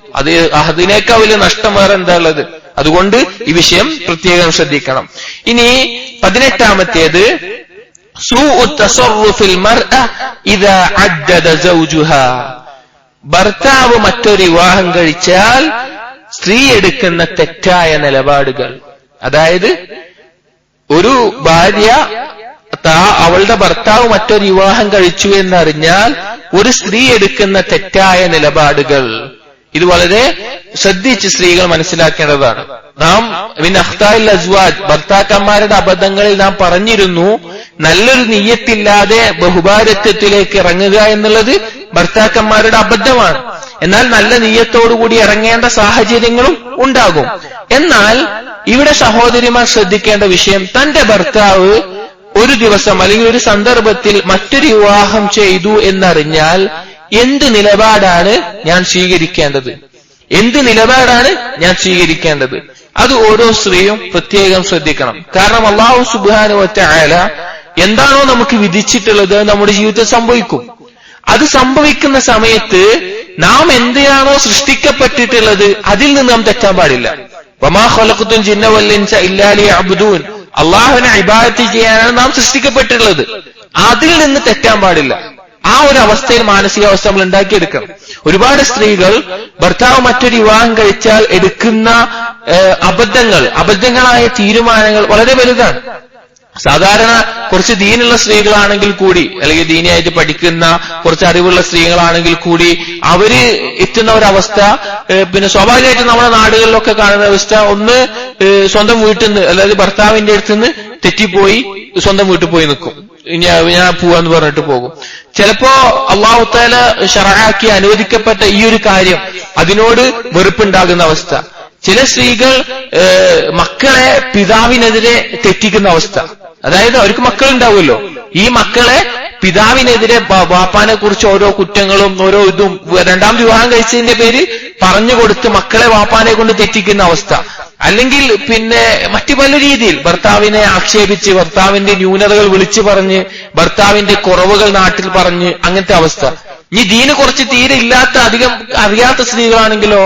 അതിനേക്കാൾ വലിയ നഷ്ടം വേറെ എന്താ ഉള്ളത്? അതുകൊണ്ട് ഈ വിഷയം പ്രത്യേകം ശ്രദ്ധിക്കണം. ഇനി 18-ാമത്തേത് സൂഉ തസറുഫിൽ മർഅ ഇദാ അദ്ദദ സൗജുഹാ, ഭർത്താവ് മറ്റൊരു വിവാഹം കഴിച്ചാൽ സ്ത്രീ എടുക്കുന്ന തെറ്റായ നിലപാടുകൾ. അതായത് ഒരു ഭാര്യ അവളുടെ ഭർത്താവ് മറ്റൊരു വിവാഹം കഴിച്ചു എന്നറിഞ്ഞാൽ ഒരു സ്ത്രീ എടുക്കുന്ന തെറ്റായ നിലപാടുകൾ, ഇത് വളരെ ശ്രദ്ധിച്ച് സ്ത്രീകൾ മനസ്സിലാക്കേണ്ടതാണ്. നാം അഖ്താഇൽ അസ്വാജ്, ഭർത്താക്കന്മാരുടെ അബദ്ധങ്ങളിൽ നാം പറഞ്ഞിരുന്നു, നല്ലൊരു നിയ്യത്തില്ലാതെ ബഹുഭാര്യത്വത്തിലേക്ക് ഇറങ്ങുക എന്നുള്ളത് ഭർത്താക്കന്മാരുടെ അബദ്ധമാണ്. എന്നാൽ നല്ല നിയ്യത്തോടുകൂടി ഇറങ്ങേണ്ട സാഹചര്യങ്ങളും ഉണ്ടാകും. എന്നാൽ ഇവിടെ സഹോദരിമാർ ശ്രദ്ധിക്കേണ്ട വിഷയം, തന്റെ ഭർത്താവ് ഒരു ദിവസം അല്ലെങ്കിൽ ഒരു സന്ദർഭത്തിൽ മറ്റൊരു വിവാഹം ചെയ്തു എന്നറിഞ്ഞാൽ എന്ത് നിലപാടാണ് ഞാൻ സ്വീകരിക്കേണ്ടത്? എന്ത് നിലപാടാണ് ഞാൻ സ്വീകരിക്കേണ്ടത്? അത് ഓരോ സ്ത്രീയും പ്രത്യേകം ശ്രദ്ധിക്കണം. കാരണം അല്ലാഹു സുബ്ഹാനഹു വ തആല എന്താണോ നമുക്ക് വിധിച്ചിട്ടുള്ളത് നമ്മുടെ ജീവിതത്തിൽ സംഭവിക്കും. അത് സംഭവിക്കുന്ന സമയത്ത് നാം എന്തിനാണോ സൃഷ്ടിക്കപ്പെട്ടിട്ടുള്ളത് അതിൽ നിന്ന് നാം തെറ്റാൻ പാടില്ല. വമാ ഖലഖതുൽ ജിന്ന വൽ ഇൻസ ഇല്ലാ ലിയഅ്ബുദൂൻ, അല്ലാഹുവിനെ ഇബാദത്ത് ചെയ്യാനാണ് നാം സൃഷ്ടിക്കപ്പെട്ടിട്ടുള്ളത്. അതിൽ നിന്ന് തെറ്റാൻ പാടില്ല. ആ ഒരു അവസ്ഥയിൽ മാനസികാവസ്ഥ നമ്മൾ ഉണ്ടാക്കിയെടുക്കണം. ഒരുപാട് സ്ത്രീകൾ ഭർത്താവ് മറ്റൊരു വിവാഹം കഴിച്ചാൽ എടുക്കുന്ന അബദ്ധങ്ങളായ തീരുമാനങ്ങൾ വളരെ വലുതാണ്. സാധാരണ കുറച്ച് ദീനുള്ള സ്ത്രീകളാണെങ്കിൽ കൂടി, അല്ലെങ്കിൽ ദീനിയായിട്ട് പഠിക്കുന്ന കുറച്ച് അറിവുള്ള സ്ത്രീകളാണെങ്കിൽ കൂടി അവര് എത്തുന്ന ഒരവസ്ഥ പിന്നെ സ്വാഭാവികമായിട്ടും നമ്മുടെ നാടുകളിലൊക്കെ കാണുന്ന അവസ്ഥ, ഒന്ന് സ്വന്തം വീട്ടിൽ നിന്ന്, അതായത് ഭർത്താവിന്റെ അടുത്ത് നിന്ന് തെറ്റിപ്പോയി സ്വന്തം വീട്ടിൽ പോയി നിൽക്കും. ഞാൻ പോവാന്ന് പറഞ്ഞിട്ട് പോകും. ചിലപ്പോ അല്ലാഹു തആല ശറഅാക്കി അനുവദിക്കപ്പെട്ട ഈ ഒരു കാര്യം അതിനോട് വെറുപ്പുണ്ടാകുന്ന അവസ്ഥ. ചില സ്ത്രീകൾ മക്കളെ പിതാവിനെതിരെ തെറ്റിക്കുന്ന അവസ്ഥ. അതായത് അവർക്ക് മക്കളുണ്ടാവുമല്ലോ, ഈ മക്കളെ പിതാവിനെതിരെ ബാപ്പാനെ കുറിച്ച് ഓരോ കുറ്റങ്ങളും ഓരോ ഇതും രണ്ടാം വിവാഹം കഴിച്ചതിന്റെ പേര് പറഞ്ഞു കൊടുത്ത് മക്കളെ ബാപ്പാനെ കൊണ്ട് തെറ്റിക്കുന്ന അവസ്ഥ. അല്ലെങ്കിൽ പിന്നെ മറ്റു പല രീതിയിൽ ഭർത്താവിനെ ആക്ഷേപിച്ച്, ഭർത്താവിന്റെ ന്യൂനതകൾ വിളിച്ചു പറഞ്ഞ്, ഭർത്താവിന്റെ കുറവുകൾ നാട്ടിൽ പറഞ്ഞ്, അങ്ങനത്തെ അവസ്ഥ. ഈ ദീന് കുറച്ച് തീരെ ഇല്ലാത്ത, അധികം അറിയാത്ത സ്ത്രീകളാണെങ്കിലോ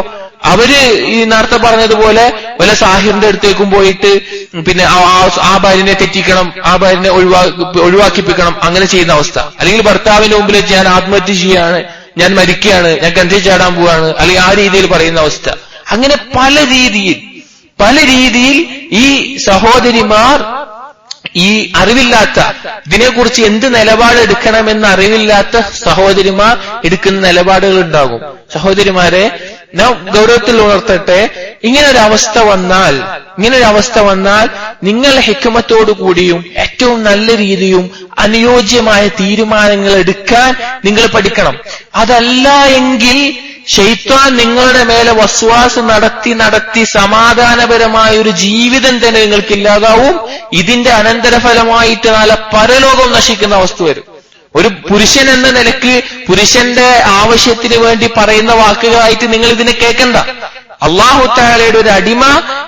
അവര് ഈ നേരത്തെ പറഞ്ഞതുപോലെ വല്ല സാഹിറിന്റെ അടുത്തേക്കും പോയിട്ട് പിന്നെ ആ ഭാര്യനെ തെറ്റിക്കണം, ആ ഭാര്യനെ ഒഴിവാക്കിപ്പിക്കണം, അങ്ങനെ ചെയ്യുന്ന അവസ്ഥ. അല്ലെങ്കിൽ ഭർത്താവിന്റെ മുമ്പിൽ ഞാൻ ആത്മഹത്യ ചെയ്യാണ്, ഞാൻ മരിക്കുകയാണ്, ഞാൻ കിണറ്റിൽ ചാടാൻ പോവാണ്, അല്ലെങ്കിൽ ആ രീതിയിൽ പറയുന്ന അവസ്ഥ. അങ്ങനെ പല രീതിയിൽ ഈ സഹോദരിമാർ ഈ അറിവില്ലാത്ത, ഇതിനെക്കുറിച്ച് എന്ത് നിലപാട് എടുക്കണമെന്ന് അറിവില്ലാത്ത സഹോദരിമാർ എടുക്കുന്ന നിലപാടുകൾ ഉണ്ടാകും. സഹോദരിമാരെ നാം ഗൗരവത്തിൽ ഉണർത്തട്ടെ, ഇങ്ങനൊരവസ്ഥ വന്നാൽ നിങ്ങൾ ഹിക്മത്തോടു കൂടിയും ഏറ്റവും നല്ല രീതിയും അനുയോജ്യമായ തീരുമാനങ്ങൾ എടുക്കാൻ നിങ്ങൾ പഠിക്കണം. അതല്ല എങ്കിൽ ശൈത്താൻ നിങ്ങളുടെ മേലെ വസ്വാസ് നടത്തി സമാധാനപരമായ ഒരു ജീവിതം തന്നെ നിങ്ങൾക്കില്ലാതാവും. ഇതിന്റെ അനന്തരഫലമായിട്ട് നാളെ പരലോകം നശിക്കുന്ന അവസ്ഥ വരും. ഒരു പുരുഷൻ എന്ന നിലക്ക് പുരുഷന്റെ ആവശ്യത്തിന് വേണ്ടി പറയുന്ന വാക്കുകളായിട്ട് നിങ്ങൾ ഇതിനെ കേൾക്കണ്ട. അല്ലാഹു തആലയുടെ ഒരു അടിമ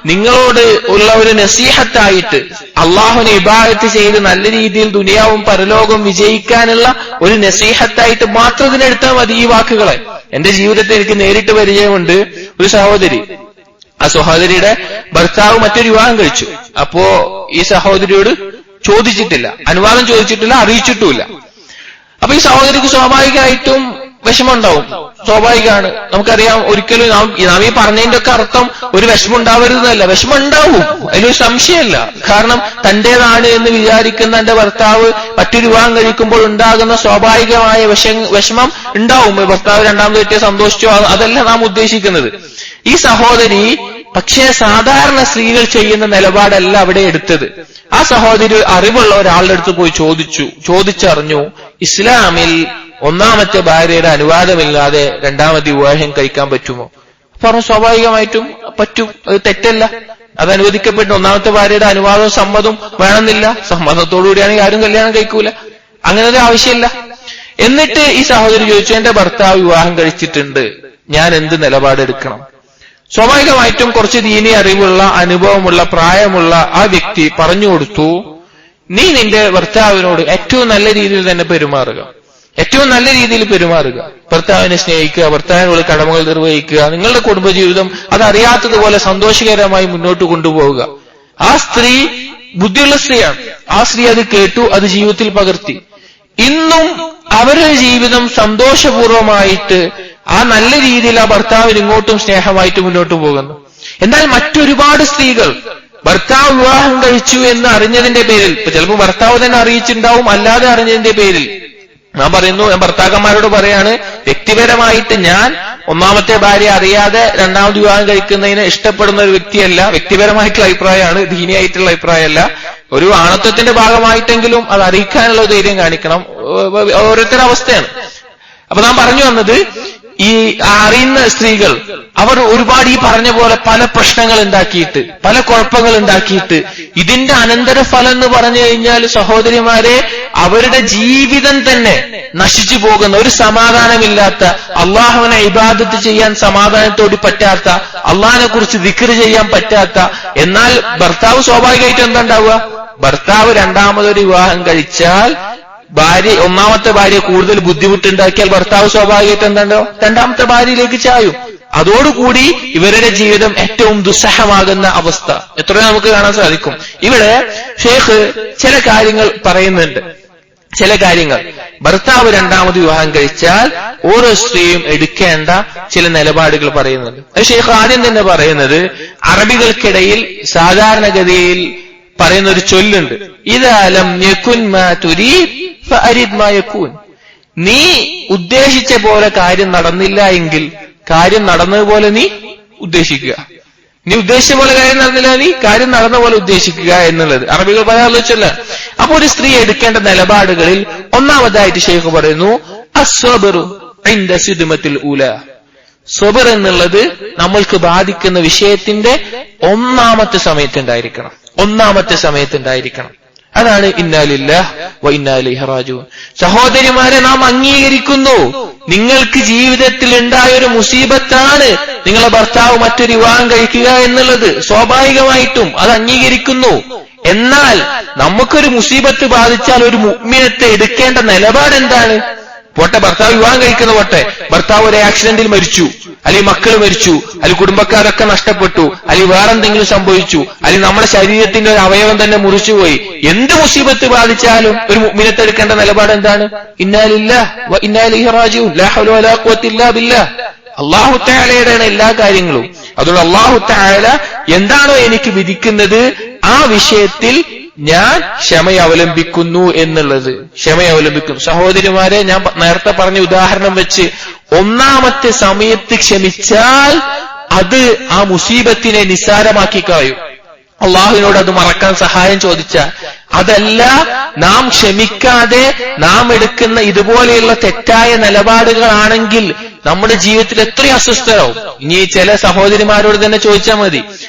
നിങ്ങളോട് ഉള്ള ഒരു നസീഹത്തായിട്ട്, അല്ലാഹുവിനെ ഇബാദത്ത് ചെയ്ത് നല്ല രീതിയിൽ ദുനിയാവും പരലോകവും വിജയിക്കാനുള്ള ഒരു നസീഹത്തായിട്ട് മാത്രം ഇതിനെടുത്താൽ മതി ഈ വാക്കുകളെ. എന്റെ ജീവിതത്തിൽ എനിക്ക് നേരിട്ട് പരിചയമുണ്ട്. ഒരു സഹോദരി, ആ സഹോദരിയുടെ ഭർത്താവ് മറ്റൊരു വിവാഹം കഴിച്ചു. അപ്പോ ഈ സഹോദരിയോട് ചോദിച്ചിട്ടില്ല, അനുവാദം ചോദിച്ചിട്ടില്ല, അറിയിച്ചിട്ടുമില്ല. അപ്പൊ ഈ സഹോദരിക്ക് സ്വാഭാവികമായിട്ടും വിഷമമുണ്ടാവും, സ്വാഭാവികമാണ്. നമുക്കറിയാം, ഒരിക്കലും നാം ഈ പറഞ്ഞതിന്റെ ഒക്കെ അർത്ഥം ഒരു വിഷമം ഉണ്ടാവരുതെന്നല്ല, വിഷമം ഉണ്ടാവും, അതിലൊരു സംശയമല്ല. കാരണം തന്റേതാണ് എന്ന് വിചാരിക്കുന്ന എന്റെ ഭർത്താവ് മറ്റൊരു വിവാഹം കഴിക്കുമ്പോൾ ഉണ്ടാകുന്ന സ്വാഭാവികമായ വിഷമം ഉണ്ടാവും. ഭർത്താവ് രണ്ടാമത് കിട്ടിയ സന്തോഷിച്ചോ, അതല്ല നാം ഉദ്ദേശിക്കുന്നത്. ഈ സഹോദരി പക്ഷേ സാധാരണ സ്ത്രീകൾ ചെയ്യുന്ന നിലപാടല്ല അവിടെ എടുത്തത്. ആ സഹോദരി അറിവുള്ള ഒരാളുടെ അടുത്ത് പോയി ചോദിച്ചറിഞ്ഞു, ഇസ്ലാമിൽ ഒന്നാമത്തെ ഭാര്യയുടെ അനുവാദമില്ലാതെ രണ്ടാമത്തെ വിവാഹം കഴിക്കാൻ പറ്റുമോ? പറഞ്ഞു, സ്വാഭാവികമായിട്ടും പറ്റും, അത് തെറ്റല്ല, അത് അനുവദിക്കപ്പെട്ടു. ഒന്നാമത്തെ ഭാര്യയുടെ അനുവാദവും സമ്മതവും വേണമെന്നില്ല. സമ്മതത്തോടുകൂടിയാണെങ്കിൽ ആരും കല്യാണം കഴിക്കൂല, അങ്ങനെ ഒരു ആവശ്യമില്ല. എന്നിട്ട് ഈ സഹോദരി ചോദിച്ചു, എന്റെ ഭർത്താവ് വിവാഹം കഴിച്ചിട്ടുണ്ട്, ഞാൻ എന്ത് നിലപാടെടുക്കണം? സ്വാഭാവികമായിട്ടും കുറച്ച് ദീനി അറിവുള്ള, അനുഭവമുള്ള, പ്രായമുള്ള ആ വ്യക്തി പറഞ്ഞു കൊടുത്തു, നീ നിന്റെ ഭർത്താവിനോട് ഏറ്റവും നല്ല രീതിയിൽ തന്നെ പെരുമാറുക, ഏറ്റവും നല്ല രീതിയിൽ പെരുമാറുക, ഭർത്താവിനെ സ്നേഹിക്കുക, ഭർത്താവിനുള്ള കടമകൾ നിർവഹിക്കുക, നിങ്ങളുടെ കുടുംബജീവിതം അതറിയാത്തതുപോലെ സന്തോഷകരമായി മുന്നോട്ട് കൊണ്ടുപോവുക. ആ സ്ത്രീ ബുദ്ധിയുള്ള സ്ത്രീയാണ്. ആ സ്ത്രീ അത് കേട്ടു, അത് ജീവിതത്തിൽ പകർത്തി. ഇന്നും അവരുടെ ജീവിതം സന്തോഷപൂർവമായിട്ട് ആ നല്ല രീതിയിൽ ആ ഭർത്താവിന് ഇങ്ങോട്ടും സ്നേഹമായിട്ട് മുന്നോട്ട് പോകുന്നു. എന്നാൽ മറ്റൊരുപാട് സ്ത്രീകൾ ഭർത്താവ് വിവാഹം കഴിച്ചു എന്ന് അറിഞ്ഞതിന്റെ പേരിൽ, ഇപ്പൊ ചിലപ്പോൾ ഭർത്താവ് തന്നെ അറിയിച്ചിട്ടുണ്ടാവും, അല്ലാതെ അറിഞ്ഞതിന്റെ പേരിൽ ഞാൻ ഭർത്താക്കന്മാരോട് പറയാണ്, വ്യക്തിപരമായിട്ട് ഞാൻ ഒന്നാമത്തെ ഭാര്യ അറിയാതെ രണ്ടാമത് വിവാഹം കഴിക്കുന്നതിന് ഇഷ്ടപ്പെടുന്ന ഒരു വ്യക്തിയല്ല. വ്യക്തിപരമായിട്ടുള്ള അഭിപ്രായമാണ്, ദീനിയായിട്ടുള്ള അഭിപ്രായമല്ല. ഒരു ആണത്വത്തിന്റെ ഭാഗമായിട്ടെങ്കിലും അത് അറിയിക്കാനുള്ള ധൈര്യം കാണിക്കണം. ഓരോരുത്തരുടെ അവസ്ഥയാണ്. അപ്പൊ നാം പറഞ്ഞു വന്നത്, ഈ അറിയുന്ന സ്ത്രീകൾ അവർ ഒരുപാട് ഈ പറഞ്ഞ പോലെ പല പ്രശ്നങ്ങൾ ഉണ്ടാക്കിയിട്ട്, പല കുഴപ്പങ്ങൾ ഉണ്ടാക്കിയിട്ട്, ഇതിന്റെ അനന്തരഫലം എന്ന് പറഞ്ഞു കഴിഞ്ഞാൽ സഹോദരിമാരെ അവരുടെ ജീവിതം തന്നെ നശിച്ചു പോകുന്ന, ഒരു സമാധാനമില്ലാത്ത, അള്ളാഹുവിനെ ഇബാദത്ത് ചെയ്യാൻ സമാധാനത്തോടി പറ്റാത്ത, അള്ളാഹിനെ കുറിച്ച് ദിക്ർ ചെയ്യാൻ പറ്റാത്ത. എന്നാൽ ഭർത്താവ് സ്വാഭാവികമായിട്ട് എന്താ ഉണ്ടാവുക? ഭർത്താവ് രണ്ടാമതൊരു വിവാഹം കഴിച്ചാൽ ഒന്നാമത്തെ ഭാര്യ കൂടുതൽ ബുദ്ധിമുട്ടുണ്ടാക്കിയാൽ ഭർത്താവ് സ്വാഭാവികമായിട്ട് എന്താണ്ടോ രണ്ടാമത്തെ ഭാര്യയിലേക്ക് ചായും. അതോടുകൂടി ഇവരുടെ ജീവിതം ഏറ്റവും ദുസ്സഹമാകുന്ന അവസ്ഥ എത്രയോ നമുക്ക് കാണാൻ സാധിക്കും. ഇവിടെ ഷേഖ് ചില കാര്യങ്ങൾ പറയുന്നുണ്ട്. ചില കാര്യങ്ങൾ ഭർത്താവ് രണ്ടാമത് വിവാഹം കഴിച്ചാൽ ഓരോ സ്ത്രീയും എടുക്കേണ്ട ചില നിലപാടുകൾ പറയുന്നുണ്ട്. ഷേഖ് ആദ്യം തന്നെ പറയുന്നത് അറബികൾക്കിടയിൽ സാധാരണഗതിയിൽ പറയുന്ന ഒരു ചൊല്ലുണ്ട്, ഇദാ ലം യകുൻ മാ തുരീദ് ഫഅരിദ് മാ യകൂൻ. നീ ഉദ്ദേശിച്ച പോലെ കാര്യം നടന്നില്ല എങ്കിൽ കാര്യം നടന്നതുപോലെ നീ ഉദ്ദേശിക്കുക. നീ ഉദ്ദേശിച്ച പോലെ കാര്യം നടന്നില്ല, നീ കാര്യം നടന്ന പോലെ ഉദ്ദേശിക്കുക എന്നുള്ളത് അറബികൾ പറയാറുള്ള ചൊല്ല. അപ്പൊ ഒരു സ്ത്രീ എടുക്കേണ്ട നിലപാടുകളിൽ ഒന്നാമതായിട്ട് ഷെയ്ഖ് പറയുന്നു അസ്സബ്റു ഇൻദ സിദ്മത്തിൽ ഊല. സ്വബർ എന്നുള്ളത് നമ്മൾക്ക് ബാധിക്കുന്ന വിഷയത്തിന്റെ ഒന്നാമത്തെ സമയത്തുണ്ടായിരിക്കണം. അതാണ് ഇന്നാ ലില്ലാഹി വ ഇന്നാ ഇലൈഹി റാജിഊൻ. സഹോദരിമാരെ, നാം അംഗീകരിക്കുന്നു നിങ്ങൾക്ക് ജീവിതത്തിൽ ഉണ്ടായ ഒരു മുസീബത്താണ് നിങ്ങളെ ഭർത്താവ് മറ്റൊരു വിവാഹം കഴിക്കുക എന്നുള്ളത്. സ്വാഭാവികമായിട്ടും അത് അംഗീകരിക്കുന്നു. എന്നാൽ നമുക്കൊരു മുസീബത്ത് ബാധിച്ചാൽ ഒരു മുഅ്മിനത്തെ എടുക്കേണ്ട നിലപാട് എന്താണ്? പോട്ടെ, ഭർത്താവ് വിവാഹം കഴിക്കുന്ന പോട്ടെ, ഭർത്താവ് ഒരു ആക്സിഡന്റിൽ മരിച്ചു, അല്ലെങ്കിൽ മക്കൾ മരിച്ചു, അല്ലെങ്കിൽ കുടുംബക്കാരൊക്കെ നഷ്ടപ്പെട്ടു, അല്ലെങ്കിൽ വേറെന്തെങ്കിലും സംഭവിച്ചു, അല്ലെങ്കിൽ നമ്മുടെ ശരീരത്തിന്റെ ഒരു അവയവം തന്നെ മുറിച്ചുപോയി, എന്ത് മുസീബത്ത് ബാധിച്ചാലും ഒരു മുഅ്മിനത്തെ എടുക്കേണ്ട നിലപാട് എന്താണ്? ഇന്നാ ലില്ലാഹി വ ഇന്നാ ഇലൈഹി റാജിഊൻ, ലാ ഹൗല വലാ ഖുവത ഇല്ലാ ബില്ലാഹ്. അല്ലാഹു തആലയുടെയാണ് എല്ലാ കാര്യങ്ങളും. അതുകൊണ്ട് അല്ലാഹു തആല എന്താണോ എനിക്ക് വിധിക്കുന്നത് ആ വിഷയത്തിൽ ഞാൻ ക്ഷമയവലംബിക്കുന്നു എന്നുള്ളത്. ക്ഷമയവലംബിക്കുന്നു. സഹോദരിമാരെ, ഞാൻ നേരത്തെ പറഞ്ഞ ഉദാഹരണം വെച്ച് ഒന്നാമത്തെ സമയത്ത് ക്ഷമിച്ചാൽ അത് ആ മുസീബത്തിനെ നിസ്സാരമാക്കി കളയും. അള്ളാഹുവിനോട് അത് മറക്കാൻ സഹായം ചോദിച്ചാൽ. അതല്ല, നാം ക്ഷമിക്കാതെ നാം എടുക്കുന്ന ഇതുപോലെയുള്ള തെറ്റായ നിലപാടുകളാണെങ്കിൽ നമ്മുടെ ജീവിതത്തിൽ എത്രയും അസ്വസ്ഥരാവും. ഇനി ചില സഹോദരിമാരോട് തന്നെ ചോദിച്ചാൽ മതി.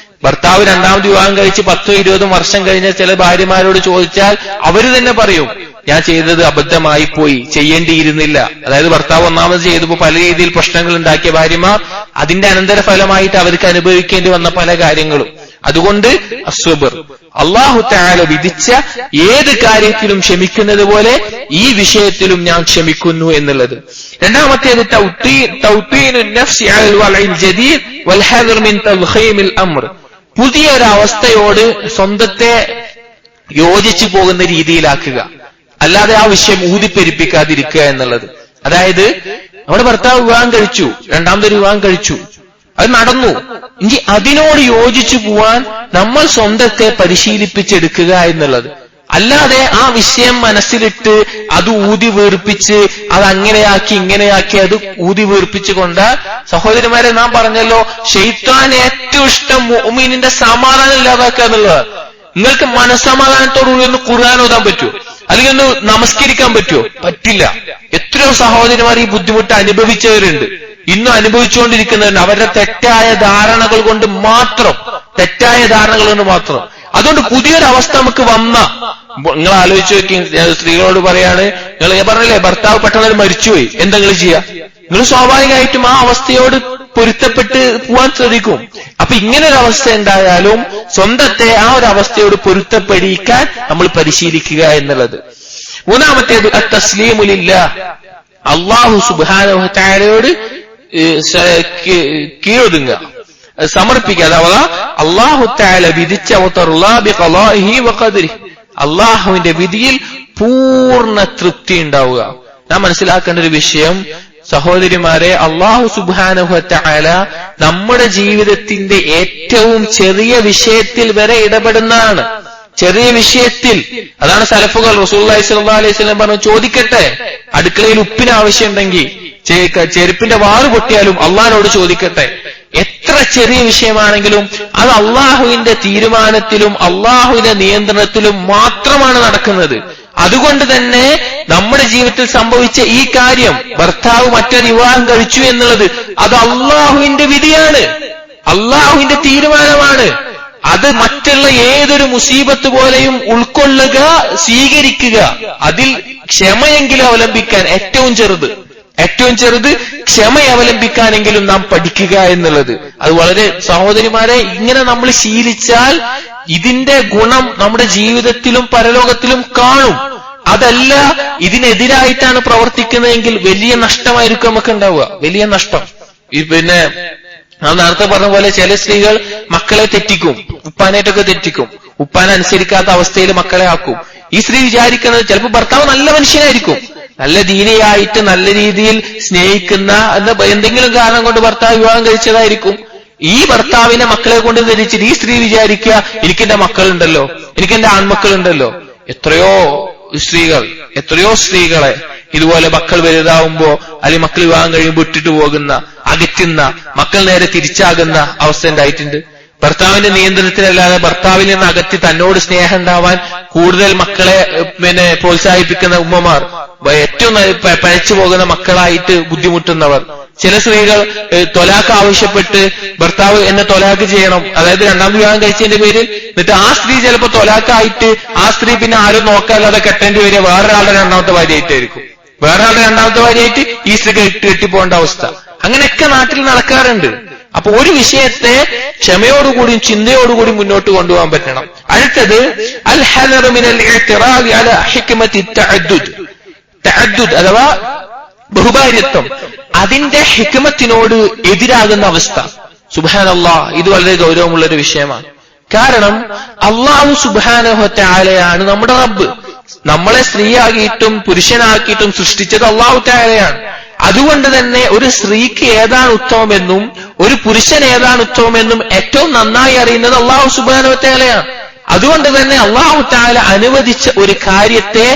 ഭർത്താവ് രണ്ടാമത് വിവാഹം കഴിച്ച് 10-20 വർഷം കഴിഞ്ഞ ചില ഭാര്യമാരോട് ചോദിച്ചാൽ അവര് തന്നെ പറയും, ഞാൻ ചെയ്തത് അബദ്ധമായി പോയി, ചെയ്യേണ്ടിയിരുന്നില്ല. അതായത് ഭർത്താവ് ഒന്നാമത് ചെയ്തപ്പോൾ പല രീതിയിൽ പ്രശ്നങ്ങൾ ഉണ്ടാക്കിയ ഭാര്യമാർ അതിന്റെ അനന്തരഫലമായിട്ട് അവർക്ക് അനുഭവിക്കേണ്ടി വന്ന പല കാര്യങ്ങളും. അതുകൊണ്ട് അസ്വബർ, അല്ലാഹു തആല വിധിച്ച ഏത് കാര്യത്തിലും ക്ഷമിക്കുന്നത് പോലെ ഈ വിഷയത്തിലും ഞാൻ ക്ഷമിക്കുന്നു എന്നുള്ളത്. രണ്ടാമത്തേത് തൗതീനുൻ നഫ്സി അലൽ വൽഇൽ ജദീദ് വൽ ഹദർ മിൻ തൽഖീമിൽ അംർ. പുതിയൊരവസ്ഥയോട് സ്വന്തത്തെ യോജിച്ചു പോകുന്ന രീതിയിലാക്കുക, അല്ലാതെ ആ വിഷയം ഊതിപ്പെരിപ്പിക്കാതിരിക്കുക എന്നുള്ളത്. അതായത് നമ്മുടെ ഭർത്താവ് വിവാഹം കഴിച്ചു, രണ്ടാമതൊരു വിവാഹം കഴിച്ചു, അത് നടന്നു. ഇനി അതിനോട് യോജിച്ചു പോവാൻ നമ്മൾ സ്വന്തത്തെ പരിശീലിപ്പിച്ചെടുക്കുക എന്നുള്ളത്. അല്ലാതെ ആ വിഷയം മനസ്സിലിട്ട് അത് ഊതി വീർപ്പിച്ച് അത് അങ്ങനെയാക്കി ഇങ്ങനെയാക്കി അത് ഊതി വീർപ്പിച്ചു കൊണ്ട്, സഹോദരിമാരെ, നാം പറഞ്ഞല്ലോ ശൈത്താൻ ഏറ്റവും ഇഷ്ടം മുഅ്മിനിന്റെ സമാധാനം ഇല്ലാതാക്കുക എന്നുള്ളത്. നിങ്ങൾക്ക് മനസ്സമാധാനത്തോടുകൂടി ഒന്ന് ഖുർആൻ ഓതാൻ പറ്റുമോ? അല്ലെങ്കിൽ ഒന്ന് നമസ്കരിക്കാൻ പറ്റുമോ? പറ്റില്ല. എത്രയോ സഹോദരിമാർ ഈ ബുദ്ധിമുട്ട് അനുഭവിച്ചവരുണ്ട്, ഇന്നും അനുഭവിച്ചുകൊണ്ടിരിക്കുന്നവരുണ്ട്. അവരുടെ തെറ്റായ ധാരണകൾ കൊണ്ട് മാത്രം. അതുകൊണ്ട് പുതിയൊരവസ്ഥ നമുക്ക് വന്ന, നിങ്ങൾ ആലോചിച്ച് നോക്കി. സ്ത്രീകളോട് പറയാണ്, നിങ്ങൾ പറഞ്ഞില്ലേ ഭർത്താവ് പെട്ടെന്ന് മരിച്ചുപോയി, എന്താ നിങ്ങൾ ചെയ്യുക? നിങ്ങൾ സ്വാഭാവികമായിട്ടും ആ അവസ്ഥയോട് പൊരുത്തപ്പെട്ട് പോവാൻ ശ്രമിക്കും. അപ്പൊ ഇങ്ങനൊരു അവസ്ഥ ഉണ്ടായാലും സ്വന്തത്തെ ആ ഒരു അവസ്ഥയോട് പൊരുത്തപ്പെടിക്കാൻ നമ്മൾ പരിശീലിക്കുക എന്നുള്ളത്. മൂന്നാമത്തേത് അത്തസ്ലീമു ലില്ലാഹ്, അല്ലാഹു സുബ്ഹാനഹു വ തആലയോട് കീഴൊതുങ്ങുക, സമർപ്പിക്കുക. അഥവാ അല്ലാഹു തആല വിധിച്ച അള്ളാഹുവിന്റെ വിധിയിൽ പൂർണ്ണ തൃപ്തി ഉണ്ടാവുക. നാം മനസ്സിലാക്കേണ്ട ഒരു വിഷയം, സഹോദരിമാരെ, അല്ലാഹു സുബ്ഹാനഹു വ തആല നമ്മുടെ ജീവിതത്തിന്റെ ഏറ്റവും ചെറിയ വിഷയത്തിൽ വരെ ഇടപെടുന്നതാണ്. ചെറിയ വിഷയത്തിൽ. അതാണ് സലഫുകൾ റസൂലുള്ളാഹി സ്വല്ലല്ലാഹു അലൈഹി വസല്ലം പറഞ്ഞു, ചോദിക്കട്ടെ, അടുക്കളയിൽ ഉപ്പിന് ആവശ്യമുണ്ടെങ്കിൽ, ചെരുപ്പിന്റെ വാറ് പൊട്ടിയാലും അള്ളാഹിനോട് ചോദിക്കട്ടെ. എത്ര ചെറിയ വിഷയമാണെങ്കിലും അത് അള്ളാഹുവിന്റെ തീരുമാനത്തിലും അള്ളാഹുവിന്റെ നിയന്ത്രണത്തിലും മാത്രമാണ് നടക്കുന്നത്. അതുകൊണ്ട് തന്നെ നമ്മുടെ ജീവിതത്തിൽ ജീവിതത്തിൽ സംഭവിച്ച ഈ കാര്യം, ഭർത്താവ് മറ്റൊരു വിവാഹം കഴിച്ചു എന്നുള്ളത്, അത് അള്ളാഹുവിന്റെ വിധിയാണ്, അള്ളാഹുവിന്റെ തീരുമാനമാണ്. അത് മറ്റുള്ള ഏതൊരു മുസീബത്ത് പോലെയും ഉൾക്കൊള്ളുക, സ്വീകരിക്കുക. അതിൽ ക്ഷമയെങ്കിലും അവലംബിക്കാൻ ഏറ്റവും ചെറുത് ക്ഷമ അവലംബിക്കാനെങ്കിലും നാം പഠിക്കുക എന്നുള്ളത്. അത് വളരെ, സഹോദരിമാരെ, ഇങ്ങനെ നമ്മൾ ശീലിച്ചാൽ ഇതിന്റെ ഗുണം നമ്മുടെ ജീവിതത്തിലും പരലോകത്തിലും കാണും. അതല്ല ഇതിനെതിരായിട്ടാണ് പ്രവർത്തിക്കുന്നതെങ്കിൽ വലിയ നഷ്ടമായിരിക്കും നമുക്ക് ഉണ്ടാവുക, വലിയ നഷ്ടം. പിന്നെ നാം നേരത്തെ പറഞ്ഞ പോലെ ചില സ്ത്രീകൾ മക്കളെ തെറ്റിക്കും, ഉപ്പാനായിട്ടൊക്കെ തെറ്റിക്കും, ഉപ്പാനെ അനുസരിക്കാത്ത അവസ്ഥയിൽ മക്കളെ ആക്കും. ഈ സ്ത്രീ വിചാരിക്കുന്നത് ചിലപ്പോൾ ഭർത്താവ് നല്ല മനുഷ്യനായിരിക്കും, നല്ല ദീനിയായിട്ട് നല്ല രീതിയിൽ സ്നേഹിക്കുന്ന എന്തെങ്കിലും കാരണം കൊണ്ട് ഭർത്താവ് വിവാഹം കഴിച്ചതായിരിക്കും. ഈ ഭർത്താവിനെ മക്കളെ കൊണ്ട് ധരിച്ചിട്ട് ഈ സ്ത്രീ വിചാരിക്കുക, എനിക്കെന്റെ മക്കളുണ്ടല്ലോ, എനിക്കെന്റെ ആൺമക്കളുണ്ടല്ലോ. എത്രയോ സ്ത്രീകളെ ഇതുപോലെ മക്കൾ വലുതാവുമ്പോ അല്ലെങ്കിൽ മക്കൾ വിവാഹം കഴിയുമ്പോൾ ഇട്ടിട്ട് പോകുന്ന, അകറ്റുന്ന, മക്കൾ നേരെ തിരിച്ചാകുന്ന അവസ്ഥ ഉണ്ടായിട്ടുണ്ട്. ഭർത്താവിന്റെ നിയന്ത്രണത്തിലല്ലാതെ ഭർത്താവിൽ നിന്ന് അകറ്റി തന്നോട് സ്നേഹം ഉണ്ടാവാൻ കൂടുതൽ മക്കളെ പ്രോത്സാഹിപ്പിക്കുന്ന ഉമ്മമാർ, ഏറ്റവും പഴച്ചു പോകുന്ന മക്കളായിട്ട് ബുദ്ധിമുട്ടുന്നവർ. ചില സ്ത്രീകൾ തൊലാക്ക് ആവശ്യപ്പെട്ട് ഭർത്താവ് എന്നെ തൊലാക്ക് ചെയ്യണം, അതായത് രണ്ടാം വിവാഹം കഴിച്ചതിന്റെ പേരിൽ, എന്നിട്ട് ആ സ്ത്രീ ചിലപ്പോ തൊലാക്കായിട്ട് ആ സ്ത്രീ പിന്നെ ആരും നോക്കാല്ലാതെ കെട്ടേണ്ടി വരിക വേറൊരാളുടെ രണ്ടാമത്തെ ഭാര്യയായിട്ടായിരിക്കും. വേറൊരാളുടെ രണ്ടാമത്തെ ഭാര്യയായിട്ട് ഈ സ്ത്രീ കെട്ടിപ്പോകേണ്ട അവസ്ഥ. അങ്ങനെയൊക്കെ നാട്ടിൽ നടക്കാറുണ്ട്. അപ്പൊ ഒരു വിഷയത്തെ ക്ഷമയോടുകൂടിയും ചിന്തയോടുകൂടി മുന്നോട്ട് കൊണ്ടുപോകാൻ പറ്റണം. അടുത്തത് അൽ ഹദറു മിനൽ ഇഅ്തിറാദി അലാ ഹിക്മത്തി തഅദ്ദുദ് അഥവാ ബഹുഭാര്യത്വം, അതിന്റെ ഹിക്മത്തിനോട് എതിരാകുന്ന അവസ്ഥ. സുബ്ഹാനല്ലാഹ്, ഇത് വളരെ ഗൗരവമുള്ളൊരു വിഷയമാണ്. കാരണം അല്ലാഹു സുബ്ഹാനഹു വ തആലയാണ് നമ്മുടെ റബ്ബ്. നമ്മളെ സ്ത്രീയാക്കിയിട്ടും പുരുഷനാക്കിയിട്ടും സൃഷ്ടിച്ചത് അല്ലാഹു തആലയാണ്. അതുകൊണ്ട് തന്നെ ഒരു സ്ത്രീക്ക് ഏതാണ് ഉത്തമമെന്നും ഒരു പുരുഷൻ ഏതാണ് ഉത്തമമെന്നും ഏറ്റവും നന്നായി അറിയുന്നത് അല്ലാഹു സുബ്ഹാനഹു വ തആലയാണ്. അതുകൊണ്ട് തന്നെ അല്ലാഹു തആല അനുവദിച്ച ഒരു കാര്യത്തെ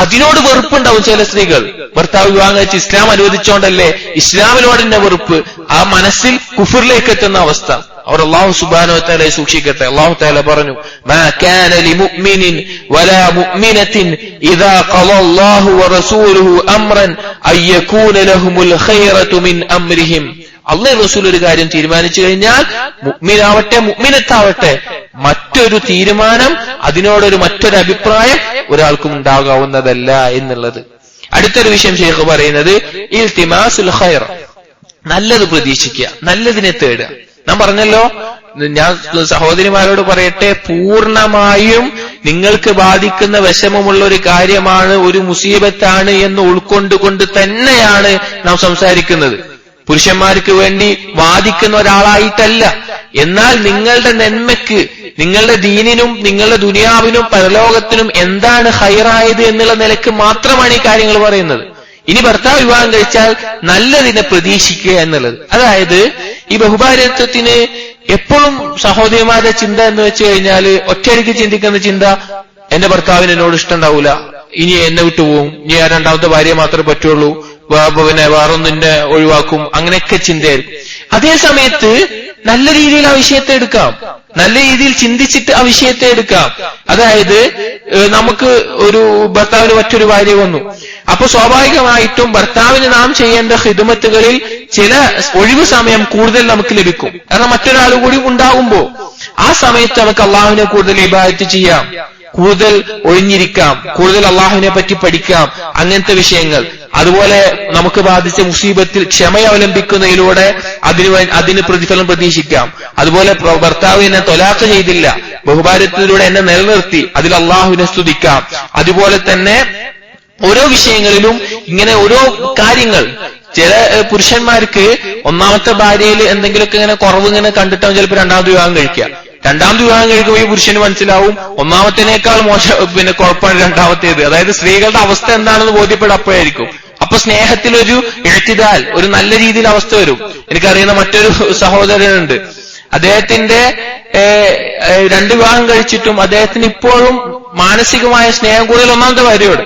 അതിനോട് വെറുപ്പുണ്ടാവും ചില സ്ത്രീകൾ. ഭർത്താവ് വിവാഹം കഴിച്ച് ഇസ്ലാം അനുവദിച്ചോണ്ടല്ലേ ഇസ്ലാമിനോട് തന്നെ വെറുപ്പ്, ആ മനസ്സിൽ കുഫറിലേക്ക് എത്തുന്ന അവസ്ഥ. അവർ അല്ലാഹു സുബ്ഹാനഹു വ തആലയെ സൂക്ഷിക്കട്ടെ. അല്ലാഹു തആല പറഞ്ഞു, മാ കാന ലിമുഅ്മിനിൻ വലാ മുഅ്മിനത്തിൻ ഇദാ ഖളല്ലാഹു വറസൂലുഹു അംറൻ അയ്യകൂന ലഹുമുൽ ഖൈറതു മിൻ അംരിഹിം. അല്ലാഹു റസൂൽ ഒരു കാര്യം തീരുമാനിച്ചു കഴിഞ്ഞാൽ മുഅ്മിനാവട്ടെ മുഅ്മിനത്താവട്ടെ മറ്റൊരു തീരുമാനം, അതിനോടൊരു മറ്റൊരു അഭിപ്രായം ഒരാൾക്കും ഉണ്ടാകാവുന്നതല്ല എന്നുള്ളത്. അടുത്തൊരു വിഷയം ശൈഖ് പറയുന്നത് ഇൽതിമാസുൽ ഖൈർ, നല്ലത് പ്രതീക്ഷിക്കുക, നല്ലതിനെ തേടുക. ഞാൻ പറഞ്ഞല്ലോ, ഞാൻ സഹോദരിമാരോട് പറയട്ടെ, പൂർണ്ണമായും നിങ്ങൾക്ക് ബാധിക്കുന്ന വിഷമമുള്ള ഒരു കാര്യമാണ്, ഒരു മുസീബത്താണ് എന്ന് ഉൾക്കൊണ്ടുകൊണ്ട് തന്നെയാണ് നാം സംസാരിക്കുന്നത്. പുരുഷന്മാർക്ക് വേണ്ടി വാദിക്കുന്ന ഒരാളായിട്ടല്ല. എന്നാൽ നിങ്ങളുടെ നന്മയ്ക്ക്, നിങ്ങളുടെ ദീനിനും നിങ്ങളുടെ ദുനിയാവിനും പരലോകത്തിനും എന്താണ് ഖൈറായത് എന്നുള്ള നിലക്ക് മാത്രമാണ് ഈ കാര്യങ്ങൾ പറയുന്നത്. ഇനി ഭർത്താവ് വിവാഹം കഴിച്ചാൽ നല്ലതിനെ പ്രതീക്ഷിക്കുക എന്നുള്ളത്. അതായത് ഈ ബഹുഭാര്യത്വത്തിന് എപ്പോഴും സഹോദരിമാരുടെ ചിന്ത എന്ന് വെച്ച് കഴിഞ്ഞാൽ ഒറ്റയടിക്ക് ചിന്തിക്കുന്ന ചിന്ത, എന്റെ ഭർത്താവിന് എന്നോട് ഇഷ്ടം ഉണ്ടാവൂല, ഇനി എന്നെ വിട്ടുപോകും, ഇനി ആ രണ്ടാമത്തെ ഭാര്യ മാത്രമേ പറ്റുള്ളൂ, പിന്നെ വേറൊന്നിന്റെ ഒഴിവാക്കും, അങ്ങനെയൊക്കെ ചിന്തയായിരിക്കും. അതേ സമയത്ത് നല്ല രീതിയിൽ ആ വിഷയത്തെ എടുക്കാം, നല്ല രീതിയിൽ ചിന്തിച്ചിട്ട് ആ വിഷയത്തെ എടുക്കാം. അതായത് നമുക്ക് ഒരു ഭർത്താവിന് മറ്റൊരു ഭാര്യ വന്നു, അപ്പൊ സ്വാഭാവികമായിട്ടും ഭർത്താവിന് നാം ചെയ്യേണ്ട ഖിദ്മത്തുകളിൽ ചില ഒഴിവ് സമയം കൂടുതൽ നമുക്ക് ലഭിക്കും. കാരണം മറ്റൊരാൾ കൂടി ഉണ്ടാകുമ്പോ ആ സമയത്ത് നമുക്ക് അള്ളാഹുവിനെ കൂടുതൽ ഇബാദത്ത് ചെയ്യാം, കൂടുതൽ ഒഴിഞ്ഞിരിക്കാം, കൂടുതൽ അള്ളാഹുവിനെ പറ്റി പഠിക്കാം, അങ്ങനത്തെ വിഷയങ്ങൾ. അതുപോലെ നമുക്ക് ബാധിച്ച മുസീബത്തിൽ ക്ഷമ അവലംബിക്കുന്നതിലൂടെ അതിന് പ്രതിഫലം പ്രതീക്ഷിക്കാം. അതുപോലെ ഭർത്താവ് എന്നെ തൊലാഖ് ചെയ്തില്ല, ബഹുഭാര്യത്തിലൂടെ എന്നെ നിലനിർത്തി, അതിൽ അള്ളാഹുവിനെ സ്തുതിക്കാം. അതുപോലെ തന്നെ ഓരോ വിഷയങ്ങളിലും ഇങ്ങനെ ഓരോ കാര്യങ്ങൾ. ചില പുരുഷന്മാർക്ക് ഒന്നാമത്തെ ഭാര്യയിൽ എന്തെങ്കിലുമൊക്കെ ഇങ്ങനെ കുറവ് ഇങ്ങനെ കണ്ടിട്ടാവും ചിലപ്പോൾ രണ്ടാമത് വിവാഹം കഴിക്കുക. രണ്ടാമത് വിവാഹം കഴിക്കുമ്പോൾ ഈ പുരുഷന് മനസ്സിലാവും ഒന്നാമത്തേനേക്കാൾ പിന്നെ കുഴപ്പമാണ് രണ്ടാമത്തേത്. അതായത് സ്ത്രീകളുടെ അവസ്ഥ എന്താണെന്ന് ബോധ്യപ്പെടുക അപ്പോഴായിരിക്കും. അപ്പൊ സ്നേഹത്തിലൊരു ഇഴ്തിദാൽ, ഒരു നല്ല രീതിയിൽ അവസ്ഥ വരും. എനിക്കറിയുന്ന മറ്റൊരു സഹോദരനുണ്ട്, അദ്ദേഹത്തിന്റെ 2 വിവാഹം കഴിച്ചിട്ടും അദ്ദേഹത്തിന് ഇപ്പോഴും മാനസികമായ സ്നേഹം കൂടുതൽ ഒന്നാമത്തെ ഭാര്യയോട്.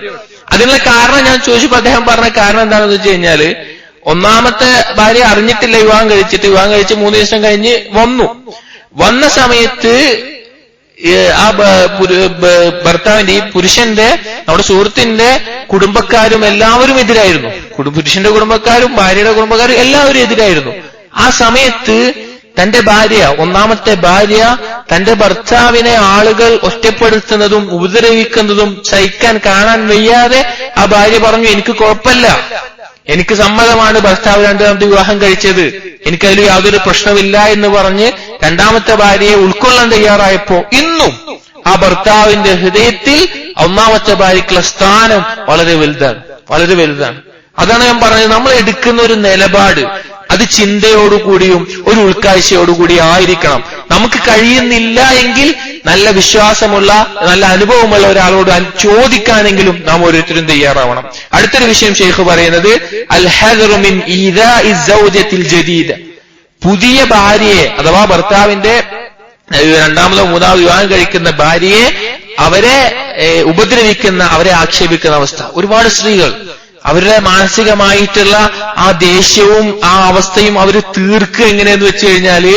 അതിനുള്ള കാരണം ഞാൻ ചോദിച്ചപ്പോൾ അദ്ദേഹം പറഞ്ഞ കാരണം എന്താണെന്ന് വെച്ച് കഴിഞ്ഞാല്, ഒന്നാമത്തെ ഭാര്യ അറിഞ്ഞിട്ടില്ല വിവാഹം കഴിച്ച് 3 ദിവസം കഴിഞ്ഞ് വന്ന സമയത്ത് ആ ഭർത്താവിന്റെ ഈ പുരുഷന്റെ നമ്മുടെ സുഹൃത്തിന്റെ കുടുംബക്കാരും എല്ലാവരും എതിരായിരുന്നു. പുരുഷന്റെ കുടുംബക്കാരും ഭാര്യയുടെ കുടുംബക്കാരും എല്ലാവരും എതിരായിരുന്നു. ആ സമയത്ത് തന്റെ ഭാര്യ, ഒന്നാമത്തെ ഭാര്യ, തന്റെ ഭർത്താവിനെ ആളുകൾ ഒറ്റപ്പെടുത്തുന്നതും ഉപദ്രവിക്കുന്നതും സഹിക്കാൻ കാണാൻ വയ്യാതെ ആ ഭാര്യ പറഞ്ഞു, എനിക്ക് കുഴപ്പമില്ല, എനിക്ക് സമ്മതമാണ് ഭർത്താവ് രണ്ടാമത്തെ വിവാഹം കഴിച്ചത്, എനിക്കതിൽ യാതൊരു പ്രശ്നമില്ല എന്ന് പറഞ്ഞ് രണ്ടാമത്തെ ഭാര്യയെ ഉൾക്കൊള്ളാൻ തയ്യാറായപ്പോ ഇന്നും ആ ഭർത്താവിന്റെ ഹൃദയത്തിൽ ഒന്നാമത്തെ ഭാര്യയ്ക്കുള്ള സ്ഥാനം വളരെ വലുതാണ്, വളരെ വലുതാണ്. അതാണ് ഞാൻ പറഞ്ഞത്, നമ്മൾ എടുക്കുന്ന ഒരു നിലപാട് അത് ചിന്തയോടുകൂടിയും ഒരു ഉൾക്കാഴ്ചയോടുകൂടി ആയിരിക്കണം. നമുക്ക് കഴിയുന്നില്ല എങ്കിൽ നല്ല വിശ്വാസമുള്ള നല്ല അനുഭവമുള്ള ഒരാളോട് ചോദിക്കാനെങ്കിലും നാം ഓരോരുത്തരും തയ്യാറാവണം. അടുത്തൊരു വിഷയം ഷെയ്ഖ് പറയുന്നത് അൽ ഹദറു മിൻ ഈദാഇ സൗജത്തിൽ ജദീദ. പുതിയ ഭാര്യയെ അഥവാ ഭർത്താവിന്റെ രണ്ടാമതോ മൂന്നാമതോ വിവാഹം കഴിക്കുന്ന ഭാര്യയെ അവരെ ഉപദ്രവിക്കുന്ന, അവരെ ആക്ഷേപിക്കുന്ന അവസ്ഥ. ഒരുപാട് സ്ത്രീകൾ അവരുടെ മാനസികമായിട്ടുള്ള ആ ദേഷ്യവും ആ അവസ്ഥയും അവർ തീർക്കുക എങ്ങനെയെന്ന് വെച്ച് കഴിഞ്ഞാല്,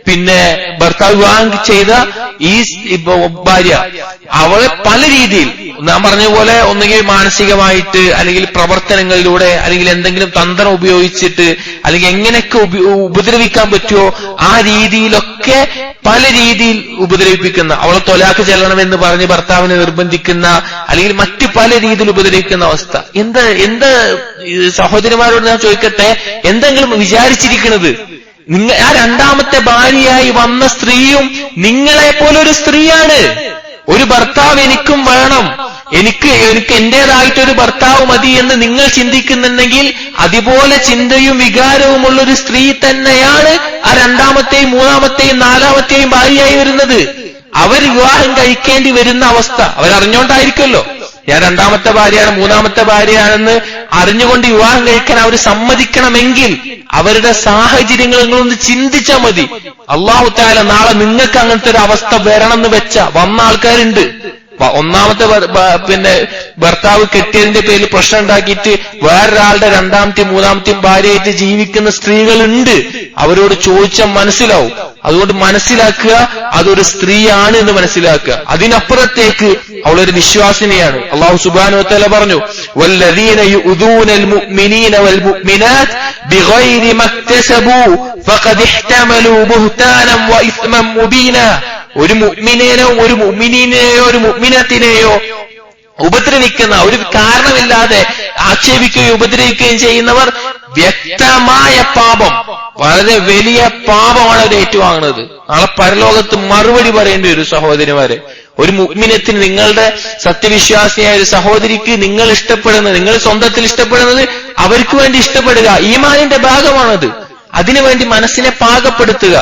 പിന്നെ ഭർത്താവ് വിവാഹം ചെയ്ത ഈ ഭാര്യ അവളെ പല രീതിയിൽ നാം പറഞ്ഞ പോലെ ഒന്നുകിൽ മാനസികമായിട്ട്, അല്ലെങ്കിൽ പ്രവർത്തനങ്ങളിലൂടെ, അല്ലെങ്കിൽ എന്തെങ്കിലും തന്ത്രം ഉപയോഗിച്ചിട്ട്, അല്ലെങ്കിൽ എങ്ങനെയൊക്കെ ഉപദ്രവിക്കാൻ പറ്റുമോ ആ രീതിയിലൊക്കെ പല രീതിയിൽ ഉപദ്രവിപ്പിക്കുന്ന, അവളെ തൊലാക്ക് ചെല്ലണമെന്ന് പറഞ്ഞ് ഭർത്താവിനെ നിർബന്ധിക്കുന്ന, അല്ലെങ്കിൽ മറ്റു പല രീതിയിൽ ഉപദ്രവിക്കുന്ന അവസ്ഥ. എന്താ സഹോദരിമാരോട് ഞാൻ ചോദിക്കട്ടെ, എന്തെങ്കിലും വിചാരിച്ചിരിക്കുന്നത്? ആ രണ്ടാമത്തെ ഭാര്യയായി വന്ന സ്ത്രീയും നിങ്ങളെ പോലൊരു സ്ത്രീയാണ്. ഒരു ഭർത്താവ് എനിക്കും വേണം, എനിക്ക് എന്റേതായിട്ടൊരു ഭർത്താവ് മതി എന്ന് നിങ്ങൾ ചിന്തിക്കുന്നുണ്ടെങ്കിൽ അതുപോലെ ചിന്തയും വികാരവുമുള്ള ഒരു സ്ത്രീ തന്നെയാണ് ആ രണ്ടാമത്തെയും മൂന്നാമത്തെയും നാലാമത്തെയും ഭാര്യയായി വരുന്നത്. അവർ വിവാഹം കഴിക്കേണ്ടി വരുന്ന അവസ്ഥ അവരറിഞ്ഞോണ്ടായിരിക്കുമല്ലോ. ഞാൻ രണ്ടാമത്തെ ഭാര്യയാണ് മൂന്നാമത്തെ ഭാര്യയാണെന്ന് അറിഞ്ഞുകൊണ്ട് വിവാഹം കഴിക്കാൻ അവർ സമ്മതിക്കണമെങ്കിൽ അവരുടെ സാഹചര്യങ്ങൾ നിങ്ങളൊന്ന് ചിന്തിച്ചാൽ മതി. അല്ലാഹു തആല നാളെ നിങ്ങൾക്ക് അങ്ങനത്തെ ഒരു അവസ്ഥ വരണമെന്ന് വെച്ച വന്ന ആൾക്കാരുണ്ട്. ഒന്നാമത്തെ പിന്നെ ഭർത്താവ് കെട്ടിയതിന്റെ പേരിൽ പ്രശ്നം ഉണ്ടാക്കിയിട്ട് വേറൊരാളുടെ രണ്ടാമത്തെയും മൂന്നാമത്തെയും ഭാര്യയായിട്ട് ജീവിക്കുന്ന സ്ത്രീകളുണ്ട്. അവരോട് ചോദിച്ചാൽ മനസ്സിലാവും. അതുകൊണ്ട് മനസ്സിലാക്കുക, അതൊരു സ്ത്രീയാണ് എന്ന് മനസ്സിലാക്കുക. അതിനപ്പുറത്തേക്ക് അവളൊരു വിശ്വാസിനിയാണ്. അല്ലാഹു സുബ്ഹാനഹു വ തആല പറഞ്ഞു, വല്ലദീന യുദൂനൽ മുഅ്മിനീന വൽ മുഅ്മിനാത്ത് ബിഗൈരി മക്തസബൂ ഫഖദ് ഇഹ്തമലൂ ബുഹ്താനം വ ഇസ്മൻ മുബീന. ഒരു മുഅ്മിനേനോ ഒരു മുഅ്മിനീനെയോ ഒരു മുഅ്മിനത്തിനെയോ ഉപദ്രവിക്കുന്ന, ഒരു കാരണമില്ലാതെ ആക്ഷേപിക്കുകയും ഉപദ്രവിക്കുകയും ചെയ്യുന്നവർ വ്യക്തമായ പാപം, വളരെ വലിയ പാപമാണ് അവർ ഏറ്റുവാങ്ങുന്നത്. നാളെ പരലോകത്ത് മറുപടി പറയേണ്ടി വരും. സഹോദരിമാരെ, ഒരു മുഅ്മിനത്തിന്, നിങ്ങളുടെ സത്യവിശ്വാസിയായ ഒരു സഹോദരിക്ക് നിങ്ങൾ ഇഷ്ടപ്പെടുന്നത്, നിങ്ങൾ സ്വന്തത്തിൽ ഇഷ്ടപ്പെടുന്നത് അവർക്ക് വേണ്ടി ഇഷ്ടപ്പെടുക ഈമാനിന്റെ ഭാഗമാണത്. അതിനുവേണ്ടി മനസ്സിനെ പാകപ്പെടുത്തുക.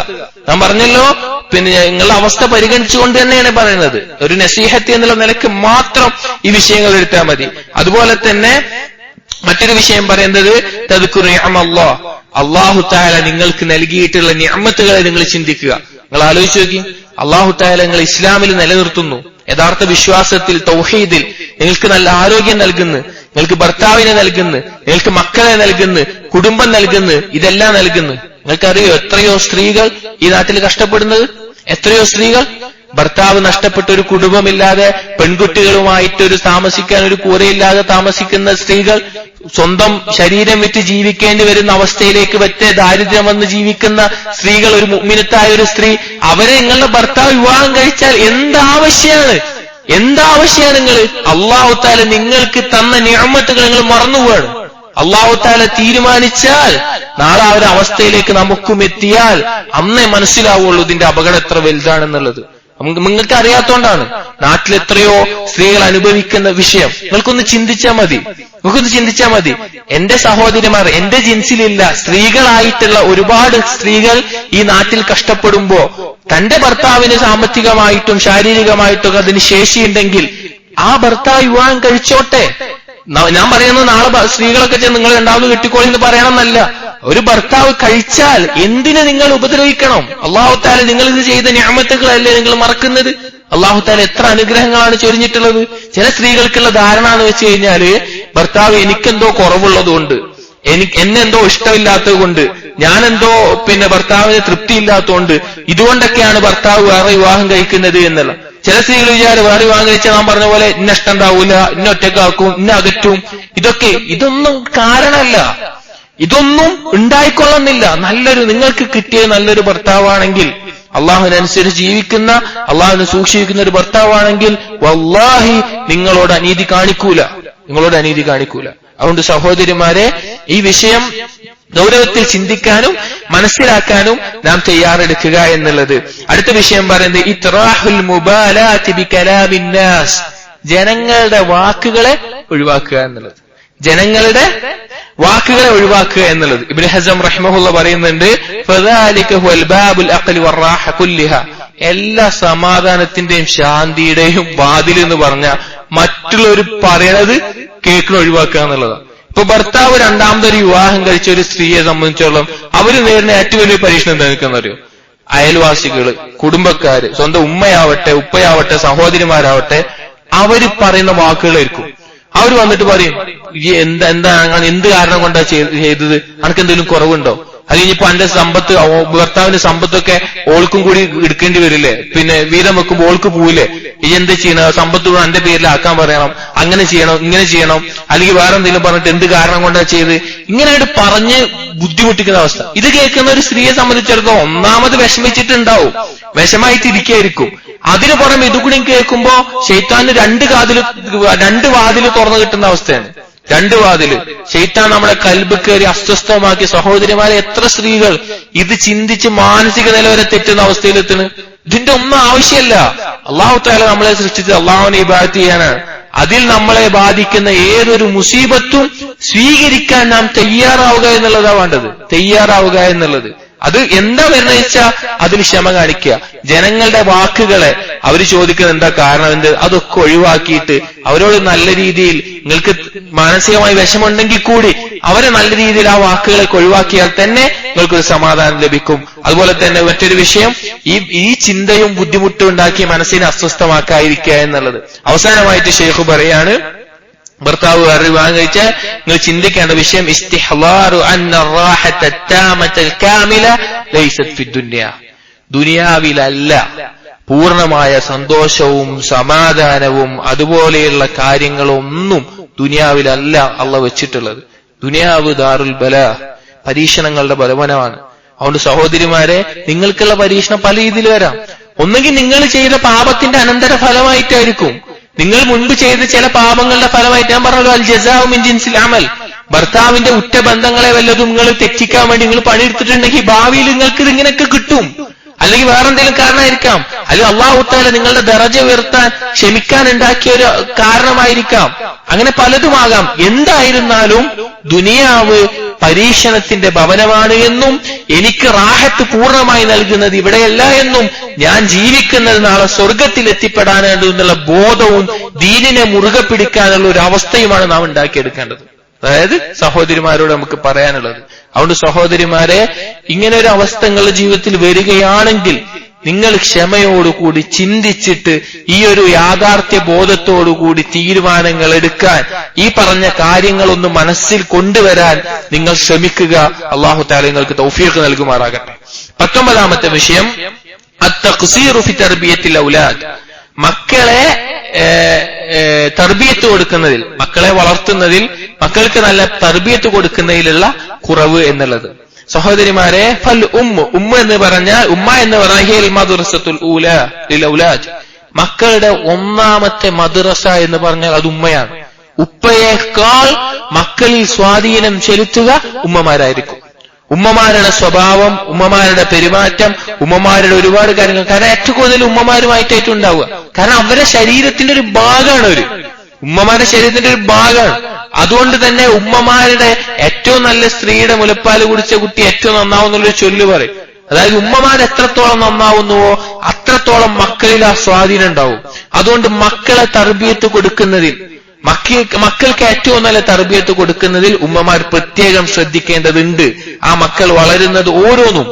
ഞാൻ പറഞ്ഞല്ലോ, പിന്നെ നിങ്ങളുടെ അവസ്ഥ പരിഗണിച്ചുകൊണ്ട് തന്നെയാണ് പറയുന്നത്. ഒരു നസീഹത്ത് എന്നുള്ള നിലക്ക് മാത്രം ഈ വിഷയങ്ങൾ എടുത്താൽ മതി. അതുപോലെ തന്നെ മറ്റൊരു വിഷയം പറയുന്നത് തദ്കുറു നിഅമല്ലാഹ്, അല്ലാഹു തആല നിങ്ങൾക്ക് നൽകിയിട്ടുള്ള നിഅമത്തുകളെ നിങ്ങൾ ചിന്തിക്കുക. നിങ്ങൾ ആലോചിച്ച് നോക്കി, അല്ലാഹു തആല നിങ്ങൾ ഇസ്ലാമിൽ നിലനിർത്തുന്നു, യഥാർത്ഥ വിശ്വാസത്തിൽ തൗഹീദിൽ നിങ്ങൾക്ക് നല്ല ആരോഗ്യം നൽകുന്നു, നിങ്ങൾക്ക് ഭർത്താവിനെ നൽകുന്നു, നിങ്ങൾക്ക് മക്കളെ നൽകുന്നു, കുടുംബം നൽകുന്നു, ഇതെല്ലാം നൽകുന്നു. നിങ്ങൾക്കറിയോ എത്രയോ സ്ത്രീകൾ ഈ നാട്ടിൽ കഷ്ടപ്പെടുന്നത്? എത്രയോ സ്ത്രീകൾ ഭർത്താവ് നഷ്ടപ്പെട്ട ഒരു കുടുംബമില്ലാതെ പെൺകുട്ടികളുമായിട്ടൊരു താമസിക്കാൻ ഒരു കൂരയില്ലാതെ താമസിക്കുന്ന സ്ത്രീകൾ, സ്വന്തം ശരീരം വിറ്റ് ജീവിക്കേണ്ടി വരുന്ന അവസ്ഥയിലേക്ക് വെച്ച് ദാരിദ്ര്യം വന്ന് ജീവിക്കുന്ന സ്ത്രീകൾ, ഒരു മുഅ്മിനത്തായ ഒരു സ്ത്രീ, അവരെ നിങ്ങളുടെ ഭർത്താവ് വിവാഹം കഴിച്ചാൽ എന്താവശ്യമാണ് നിങ്ങൾ? അല്ലാഹു തആല നിങ്ങൾക്ക് തന്ന നിഅമത്തുകൾ നിങ്ങൾ മറന്നുപോവാണ്. അല്ലാഹു തആല തീരുമാനിച്ചാൽ നാളെ ആ ഒരു അവസ്ഥയിലേക്ക് നമുക്കും എത്തിയാൽ അന്നേ മനസ്സിലാവുള്ളൂ ഇതിന്റെ അപകടം എത്ര വലുതാണെന്നുള്ളത്. നിങ്ങൾക്ക് അറിയാത്തോണ്ടാണ്. നാട്ടിൽ എത്രയോ സ്ത്രീകൾ അനുഭവിക്കുന്ന വിഷയം നിങ്ങൾക്കൊന്ന് ചിന്തിച്ചാൽ മതി. എന്റെ സഹോദരിമാർ, എന്റെ ജിൻസിലില്ല സ്ത്രീകളായിട്ടുള്ള ഒരുപാട് സ്ത്രീകൾ ഈ നാട്ടിൽ കഷ്ടപ്പെടുമ്പോ തന്റെ ഭർത്താവിന് സാമ്പത്തികമായിട്ടും ശാരീരികമായിട്ടും അതിന് ശേഷിയുണ്ടെങ്കിൽ ആ ഭർത്താവ് വിവാഹം കഴിച്ചോട്ടെ. ഞാൻ പറയുന്നത് നാളെ സ്ത്രീകളൊക്കെ നിങ്ങൾ രണ്ടാമത് കെട്ടിക്കോളി എന്ന് പറയണമെന്നല്ല. ഒരു ഭർത്താവ് കഴിച്ചാൽ എന്തിന് നിങ്ങൾ ഉപദ്രവിക്കണം? അല്ലാഹു തആല നിങ്ങൾ ഇത് ചെയ്ത നിഅമത്തുകളല്ലേ നിങ്ങൾ മറക്കുന്നത്? അല്ലാഹു തആല എത്ര അനുഗ്രഹങ്ങളാണ് ചൊരിഞ്ഞിട്ടുള്ളത്. ചില സ്ത്രീകൾക്കുള്ള ധാരണ എന്ന് വെച്ച് കഴിഞ്ഞാല്, ഭർത്താവ് എനിക്കെന്തോ കുറവുള്ളതുകൊണ്ട്, എന്നെന്തോ ഇഷ്ടമില്ലാത്തത് കൊണ്ട് ഞാനെന്തോ ഭർത്താവിന് തൃപ്തിയില്ലാത്തതുകൊണ്ട് ഇതുകൊണ്ടൊക്കെയാണ് ഭർത്താവ് വേറെ വിവാഹം കഴിക്കുന്നത് എന്നുള്ള. ചില സ്ത്രീകൾ വിചാരം വേറെ വിവാഹം കഴിച്ചാൽ നാം പറഞ്ഞ പോലെ ഇന്ന ഇഷ്ടം ഉണ്ടാവൂല, ഇന്ന ഒറ്റക്കാക്കും, ഇന്ന അകറ്റും. ഇതൊന്നും കാരണമല്ല, ഇതൊന്നും ഉണ്ടായിക്കൊള്ളുന്നില്ല. നിങ്ങൾക്ക് കിട്ടിയ നല്ലൊരു ഭർത്താവാണെങ്കിൽ, അള്ളാഹുവിനനുസരിച്ച് ജീവിക്കുന്ന, അള്ളാഹുവിനെ സൂക്ഷിക്കുന്ന ഒരു ഭർത്താവാണെങ്കിൽ വല്ലാഹി നിങ്ങളോട് അനീതി കാണിക്കൂല. അതുകൊണ്ട് സഹോദരിമാരെ, ഈ വിഷയം ഗൗരവത്തിൽ ചിന്തിക്കാനും മനസ്സിലാക്കാനും നാം തയ്യാറെടുക്കുക എന്നുള്ളത്. അടുത്ത വിഷയം പറയുന്നത് ഇത്റാഹുൽ മുബാലാതി ബികലാമിൻ നാസ്, ജനങ്ങളുടെ വാക്കുകളെ ഒഴിവാക്കുക എന്നുള്ളത്. ഇബ്നു ഹസം റഹിമഹുള്ള പറയുന്നുണ്ട്, ഫദാലിക ഹുവൽ ബാബുൽ അഖ്ലി വറാഹ കുല്ലിഹ, എല്ലാ സമാധാനത്തിന്റെയും ശാന്തിയുടെയും വാതിൽ എന്ന് പറഞ്ഞ മറ്റുള്ളവർ പറയണത് കേൾക്കുന്ന ഒഴിവാക്കുക എന്നുള്ളതാണ്. ഇപ്പൊ ഭർത്താവ് രണ്ടാമതൊരു വിവാഹം കഴിച്ച ഒരു സ്ത്രീയെ സംബന്ധിച്ചോളം അവര് നേരിടുന്ന ഏറ്റവും വലിയ പരീക്ഷണം എന്താ നിൽക്കുന്നറിയോ? അയൽവാസികള്, കുടുംബക്കാര്, സ്വന്തം ഉമ്മയാവട്ടെ ഉപ്പയാവട്ടെ സഹോദരിമാരാവട്ടെ, അവര് പറയുന്ന വാക്കുകളായിരിക്കും. അവർ വന്നിട്ട് പറയും, എന്ത് കാരണം കൊണ്ടാ ചെയ്തത്, അനക്ക് എന്തെങ്കിലും കുറവുണ്ടോ? അത് കഴിഞ്ഞിപ്പോ എന്റെ സമ്പത്ത്, ഭർത്താവിന്റെ സമ്പത്തൊക്കെ ഓൾക്കും കൂടി എടുക്കേണ്ടി വരില്ലേ? വീതം വെക്കുമ്പോ ഓൾക്ക് പോവില്ലേ? ഈ എന്ത് ചെയ്യണം, സമ്പത്ത് കൂടെ എന്റെ പേരിലാക്കാൻ പറയണം, അങ്ങനെ ചെയ്യണം, ഇങ്ങനെ ചെയ്യണം, അല്ലെങ്കിൽ വേറെ എന്തെങ്കിലും പറഞ്ഞിട്ട് എന്ത് കാരണം കൊണ്ടാ ചെയ്ത്, ഇങ്ങനെയായിട്ട് പറഞ്ഞ് ബുദ്ധിമുട്ടിക്കുന്ന അവസ്ഥ. ഇത് കേൾക്കുന്ന ഒരു സ്ത്രീയെ സംബന്ധിച്ചിടത്തോളം ഒന്നാമത് വിഷമിച്ചിട്ടുണ്ടാവും, വിഷമായിട്ടിരിക്കായിരിക്കും. അതിന് പുറമെ ഇതുകൂടി കേൾക്കുമ്പോ ശൈത്താന് രണ്ട് വാതില് തുറന്നു കിട്ടുന്ന അവസ്ഥയാണ്. ശൈത്താൻ നമ്മുടെ കൽബ് കയറി അസ്വസ്ഥമാക്കി. സഹോദരിമാരെ, എത്ര സ്ത്രീകൾ ഇത് ചിന്തിച്ച് മാനസിക നില വരെ തെറ്റുന്ന അവസ്ഥയിലെത്തുന്നു. ഇതിന്റെ ഒന്നും ആവശ്യമല്ല. അള്ളാഹു തആല നമ്മളെ സൃഷ്ടിച്ചത് അള്ളാഹുവിനെ ഇബാദത്ത് ചെയ്യാനാണ്. അതിൽ നമ്മളെ ബാധിക്കുന്ന ഏതൊരു മുസീബത്തും സ്വീകരിക്കാൻ നാം തയ്യാറാവുക എന്നുള്ളത്. അത് എന്താ നിർണയിച്ചാൽ അതിന് ക്ഷമ കാണിക്കുക. ജനങ്ങളുടെ വാക്കുകളെ അവർ ചോദിക്കുന്നത് എന്താ കാരണം, അതൊക്കെ ഒഴിവാക്കിയിട്ട് അവരോട് നല്ല രീതിയിൽ, നിങ്ങൾക്ക് മാനസികമായി വിഷമുണ്ടെങ്കിൽ കൂടി അവരെ നല്ല രീതിയിൽ ആ വാക്കുകളൊക്കെ ഒഴിവാക്കിയാൽ തന്നെ നിങ്ങൾക്കൊരു സമാധാനം ലഭിക്കും. അതുപോലെ തന്നെ മറ്റൊരു വിഷയം, ഈ ചിന്തയും ബുദ്ധിമുട്ടും ഉണ്ടാക്കി മനസ്സിനെ അസ്വസ്ഥമാക്കാതിരിക്കുക എന്നുള്ളത്. അവസാനമായിട്ട് ഷെയ്ഖ് പറയാണ്, ഭർത്താവ് വേറെ വിവാഹം കഴിച്ചാൽ നിങ്ങൾ ചിന്തിക്കേണ്ട വിഷയം ഇസ്തിഹ്ലാറു അന്ന റാഹത താമതൽ കാമില ലൈസത് ഫി ദുനിയ, ദുനിയാവിലല്ല പൂർണ്ണമായ സന്തോഷവും സമാധാനവും അതുപോലെയുള്ള കാര്യങ്ങളൊന്നും ദുനിയാവിലല്ല അള്ളാഹ് വെച്ചിട്ടുള്ളത്. ദുനിയാവ് ദാറുൽ ബലാ, പരീക്ഷണങ്ങളുടെ ബലവനമാണ്. അതുകൊണ്ട് സഹോദരിമാരെ, നിങ്ങൾക്കുള്ള പരീക്ഷണം പല രീതിയിൽ വരാം. ഒന്നുകിൽ നിങ്ങൾ ചെയ്ത പാപത്തിന്റെ അനന്തര ഫലമായിട്ടായിരിക്കും, നിങ്ങൾ മുൻപ് ചെയ്ത ചില പാപങ്ങളുടെ ഫലമായിട്ട്. ഞാൻ പറഞ്ഞല്ലോ, അൽ ജസാഉ മിൻ ജിൻസിൽ അമൽ. ഭർത്താവിന്റെ ഉറ്റ ബന്ധങ്ങളെ വല്ലതും നിങ്ങൾ തെറ്റിക്കാൻ വേണ്ടി നിങ്ങൾ പണിയെടുത്തിട്ടുണ്ടെങ്കിൽ ഭാവിയിൽ നിങ്ങൾക്ക് ഇതിങ്ങനെയൊക്കെ കിട്ടും. അല്ലെങ്കിൽ വേറെന്തെങ്കിലും കാരണമായിരിക്കാം, അല്ലെങ്കിൽ അല്ലാഹു തആല നിങ്ങളുടെ ദറജ ഉയർത്താൻ ക്ഷമിക്കാൻ ഉണ്ടാക്കിയ ഒരു കാരണമായിരിക്കാം. അങ്ങനെ പലതുമാകാം. എന്തായിരുന്നാലും ദുനിയാവ് പരീക്ഷണത്തിന്റെ ഭവനമാണ് എന്നും എനിക്ക് റാഹത്ത് പൂർണ്ണമായി നൽകുന്നത് ഇവിടെയല്ല എന്നും ഞാൻ ജീവിക്കുന്നത് നാളെ സ്വർഗത്തിൽ എത്തിപ്പെടാനെന്നുള്ള ബോധവും ദീനിനെ മുറുകെ പിടിക്കാനുള്ള ഒരു അവസ്ഥയുമാണ് നാം ഉണ്ടാക്കിയെടുക്കേണ്ടത്. അതായത് സഹോദരിമാരോട് നമുക്ക് പറയാനുള്ളത്. അതുകൊണ്ട് സഹോദരിമാരെ, ഇങ്ങനെ ഒരു അവസ്ഥ നിങ്ങളുടെ ജീവിതത്തിൽ വരികയാണെങ്കിൽ നിങ്ങൾ ക്ഷമയോടുകൂടി ചിന്തിച്ചിട്ട് ഈ ഒരു യാഥാർത്ഥ്യ ബോധത്തോടുകൂടി തീരുമാനങ്ങൾ എടുക്കാൻ, ഈ പറഞ്ഞ കാര്യങ്ങളൊന്ന് മനസ്സിൽ കൊണ്ടുവരാൻ നിങ്ങൾ ശ്രമിക്കുക. അല്ലാഹു തആല നിങ്ങൾക്ക് തൗഫീഖ് നൽകുമാറാകട്ടെ. 19ാമത്തെ വിഷയം അത്തഖ്സീറു ഫി തർബിയത്തിൽ ഔലാദ്, മക്കളെ തർബിയത്ത് കൊടുക്കുന്നതിൽ, മക്കളെ വളർത്തുന്നതിൽ, മക്കൾക്ക് നല്ല തർബിയത്ത് കൊടുക്കുന്നതിലുള്ള കുറവ് എന്നുള്ളത്. സഹോദരിമാരെ, ഫൽ ഉമ്മ എന്ന് പറഞ്ഞാൽ ഹിയൽ മദ്റസത്തുൽ ഊലാ ലിൽ ഔലാദ്, മക്കളുടെ ഒന്നാമത്തെ മദ്രസ എന്ന് പറഞ്ഞാൽ അത് ഉമ്മയാണ്. ഉപ്പയേക്കാൾ മക്കളിൽ സ്വാധീനം ചെലുത്തുക ഉമ്മമാരായിരിക്കും. ഉമ്മമാരുടെ സ്വഭാവം, ഉമ്മമാരുടെ പെരുമാറ്റം, ഉമ്മമാരുടെ ഒരുപാട് കാര്യങ്ങൾ. കാരണം ഏറ്റവും കൂടുതൽ ഉമ്മമാരുമായിട്ടായിട്ടും ഉണ്ടാവുക. കാരണം അവരുടെ ശരീരത്തിന്റെ ഒരു ഭാഗമാണ് ഉമ്മമാരുടെ ശരീരത്തിന്റെ ഒരു ഭാഗമാണ്. അതുകൊണ്ട് തന്നെ ഉമ്മമാരുടെ ഏറ്റവും നല്ല സ്ത്രീയുടെ മുലപ്പാല് കുടിച്ച കുട്ടി ഏറ്റവും നന്നാവുന്നുള്ളൊരു ചൊല്ല് പറയും. അതായത് ഉമ്മമാർ എത്രത്തോളം നന്നാവുന്നുവോ അത്രത്തോളം മക്കളിൽ ആ സ്വാധീനം ഉണ്ടാവും. അതുകൊണ്ട് മക്കളെ തർബിയത്ത് കൊടുക്കുന്നതിൽ, മക്കൾക്ക് ഏറ്റവും നല്ല തർബിയത്ത് കൊടുക്കുന്നതിൽ ഉമ്മമാർ പ്രത്യേകം ശ്രദ്ധിക്കേണ്ടതുണ്ട്. ആ മക്കൾ വളരുന്നത് ഓരോന്നും,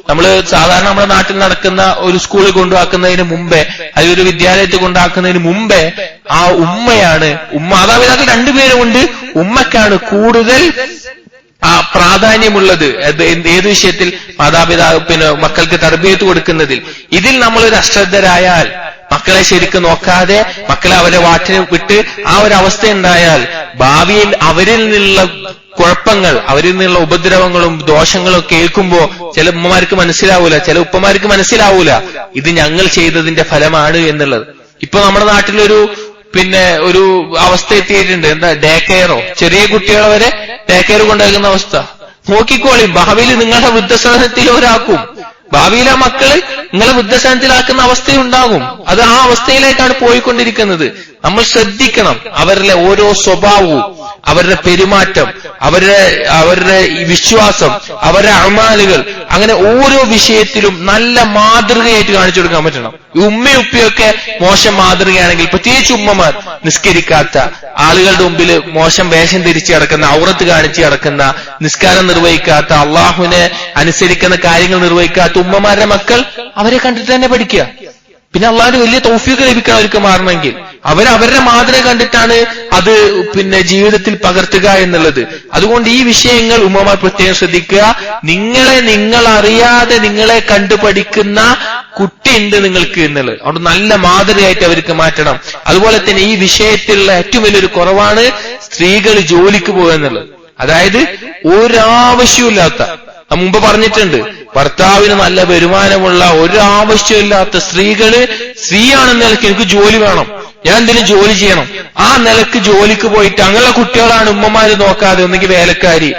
നമ്മള് സാധാരണ നമ്മുടെ നാട്ടിൽ നടക്കുന്ന ഒരു സ്കൂളിൽ കൊണ്ടുവാക്കുന്നതിന് മുമ്പേ, അല്ലെങ്കിൽ ഒരു വിദ്യാലയത്തിൽ കൊണ്ടാക്കുന്നതിന് മുമ്പേ ആ ഉമ്മയാണ്, മാതാപിതാക്കൾ രണ്ടുപേരും ഉണ്ട്, ഉമ്മക്കാണ് കൂടുതൽ ആ പ്രാധാന്യമുള്ളത് ഏത് വിഷയത്തിൽ? മക്കൾക്ക് തർബിയത്ത് കൊടുക്കുന്നതിൽ. ഇതിൽ നമ്മളൊരു അശ്രദ്ധരായാൽ, മക്കളെ ശരിക്കും നോക്കാതെ മക്കളെ അവരെ വാറ്റിന് വിട്ട് ആ ഒരു അവസ്ഥ ഉണ്ടായാൽ ഭാവിയിൽ അവരിൽ നിന്നുള്ള കുഴപ്പങ്ങൾ, അവരിൽ നിന്നുള്ള ഉപദ്രവങ്ങളും ദോഷങ്ങളും കേൾക്കുമ്പോ ചില ഉമ്മമാർക്ക് മനസ്സിലാവൂല, ചില ഉപ്പമാർക്ക് മനസ്സിലാവൂല ഇത് ഞങ്ങൾ ചെയ്തതിന്റെ ഫലമാണ് എന്നുള്ളത്. ഇപ്പൊ നമ്മുടെ നാട്ടിലൊരു ഒരു അവസ്ഥ എത്തിയിട്ടുണ്ട്. എന്താ? ഡേ കെയറോ, ചെറിയ കുട്ടികളെ വരെ ഡേ കെയർ കൊണ്ടുവയ്ക്കുന്ന അവസ്ഥ. നോക്കിക്കോളി, ഭാവിയിൽ നിങ്ങളുടെ വൃദ്ധസദനത്തിൽ ഒരാക്കും, ഭാവിയിലെ മക്കള് നിങ്ങളെ വൃദ്ധസദനത്തിലാക്കുന്ന അവസ്ഥയുണ്ടാകും. അത് ആ അവസ്ഥയിലേക്കാണ് പോയിക്കൊണ്ടിരിക്കുന്നത്. നമ്മൾ ശ്രദ്ധിക്കണം. അവരുടെ ഓരോ സ്വഭാവവും, അവരുടെ പെരുമാറ്റം, അവരുടെ വിശ്വാസം, അവരുടെ അമാലുകൾ, അങ്ങനെ ഓരോ വിഷയത്തിലും നല്ല മാതൃകയായിട്ട് കാണിച്ചു കൊടുക്കാൻ പറ്റണം. ഈ ഉമ്മയും ഉപ്പയൊക്കെ മോശം മാതൃകയാണെങ്കിൽ, പ്രത്യേകിച്ച് ഉമ്മമാർ, നിസ്കരിക്കാത്ത, ആളുകളുടെ മുമ്പിൽ മോശം വേഷം ധരിച്ച് കിടക്കുന്ന, ഔറത്ത് കാണിച്ച് കിടക്കുന്ന, നിസ്കാരം നിർവഹിക്കാത്ത, അള്ളാഹുവിനെ അനുസരിക്കുന്ന കാര്യങ്ങൾ നിർവഹിക്കാത്ത ഉമ്മമാരുടെ മക്കൾ അവരെ കണ്ടിട്ട് തന്നെ പഠിക്കുക. പിന്നെ അള്ളാഹുവിന് വലിയ തൗഫീഖ് ലഭിക്കണം അവർക്ക് മാറണമെങ്കിൽ. അവരുടെ മാതൃക കണ്ടിട്ടാണ് അത് ജീവിതത്തിൽ പകർത്തുക എന്നുള്ളത്. അതുകൊണ്ട് ഈ വിഷയങ്ങൾ ഉമ്മമാർ പ്രത്യേകം ശ്രദ്ധിക്കുക. നിങ്ങൾ അറിയാതെ നിങ്ങളെ കണ്ടുപഠിക്കുന്ന കുട്ടിയുണ്ട് നിങ്ങൾക്ക് എന്നുള്ളത്. അതുകൊണ്ട് നല്ല മാതൃകയായിട്ട് അവർക്ക് മാറ്റണം. അതുപോലെ തന്നെ ഈ വിഷയത്തിലുള്ള ഏറ്റവും വലിയൊരു കുറവാണ് സ്ത്രീകൾ ജോലിക്ക് പോകുക എന്നുള്ളത്. അതായത് ഒരാവശ്യമില്ലാത്ത, മുമ്പ് പറഞ്ഞിട്ടുണ്ട്, ഭർത്താവിന് നല്ല വരുമാനമുള്ള ഒരാവശ്യമില്ലാത്ത സ്ത്രീയാണെന്ന നിലയ്ക്ക് എനിക്ക് ജോലി വേണം, ഞാൻ എന്തെങ്കിലും ജോലി ചെയ്യണം, ആ നിലക്ക് ജോലിക്ക് പോയിട്ട് അങ്ങനെ കുട്ടികളാണ് ഉമ്മമാര് നോക്കാതെ ഒന്നെങ്കിൽ വേലക്കാരി,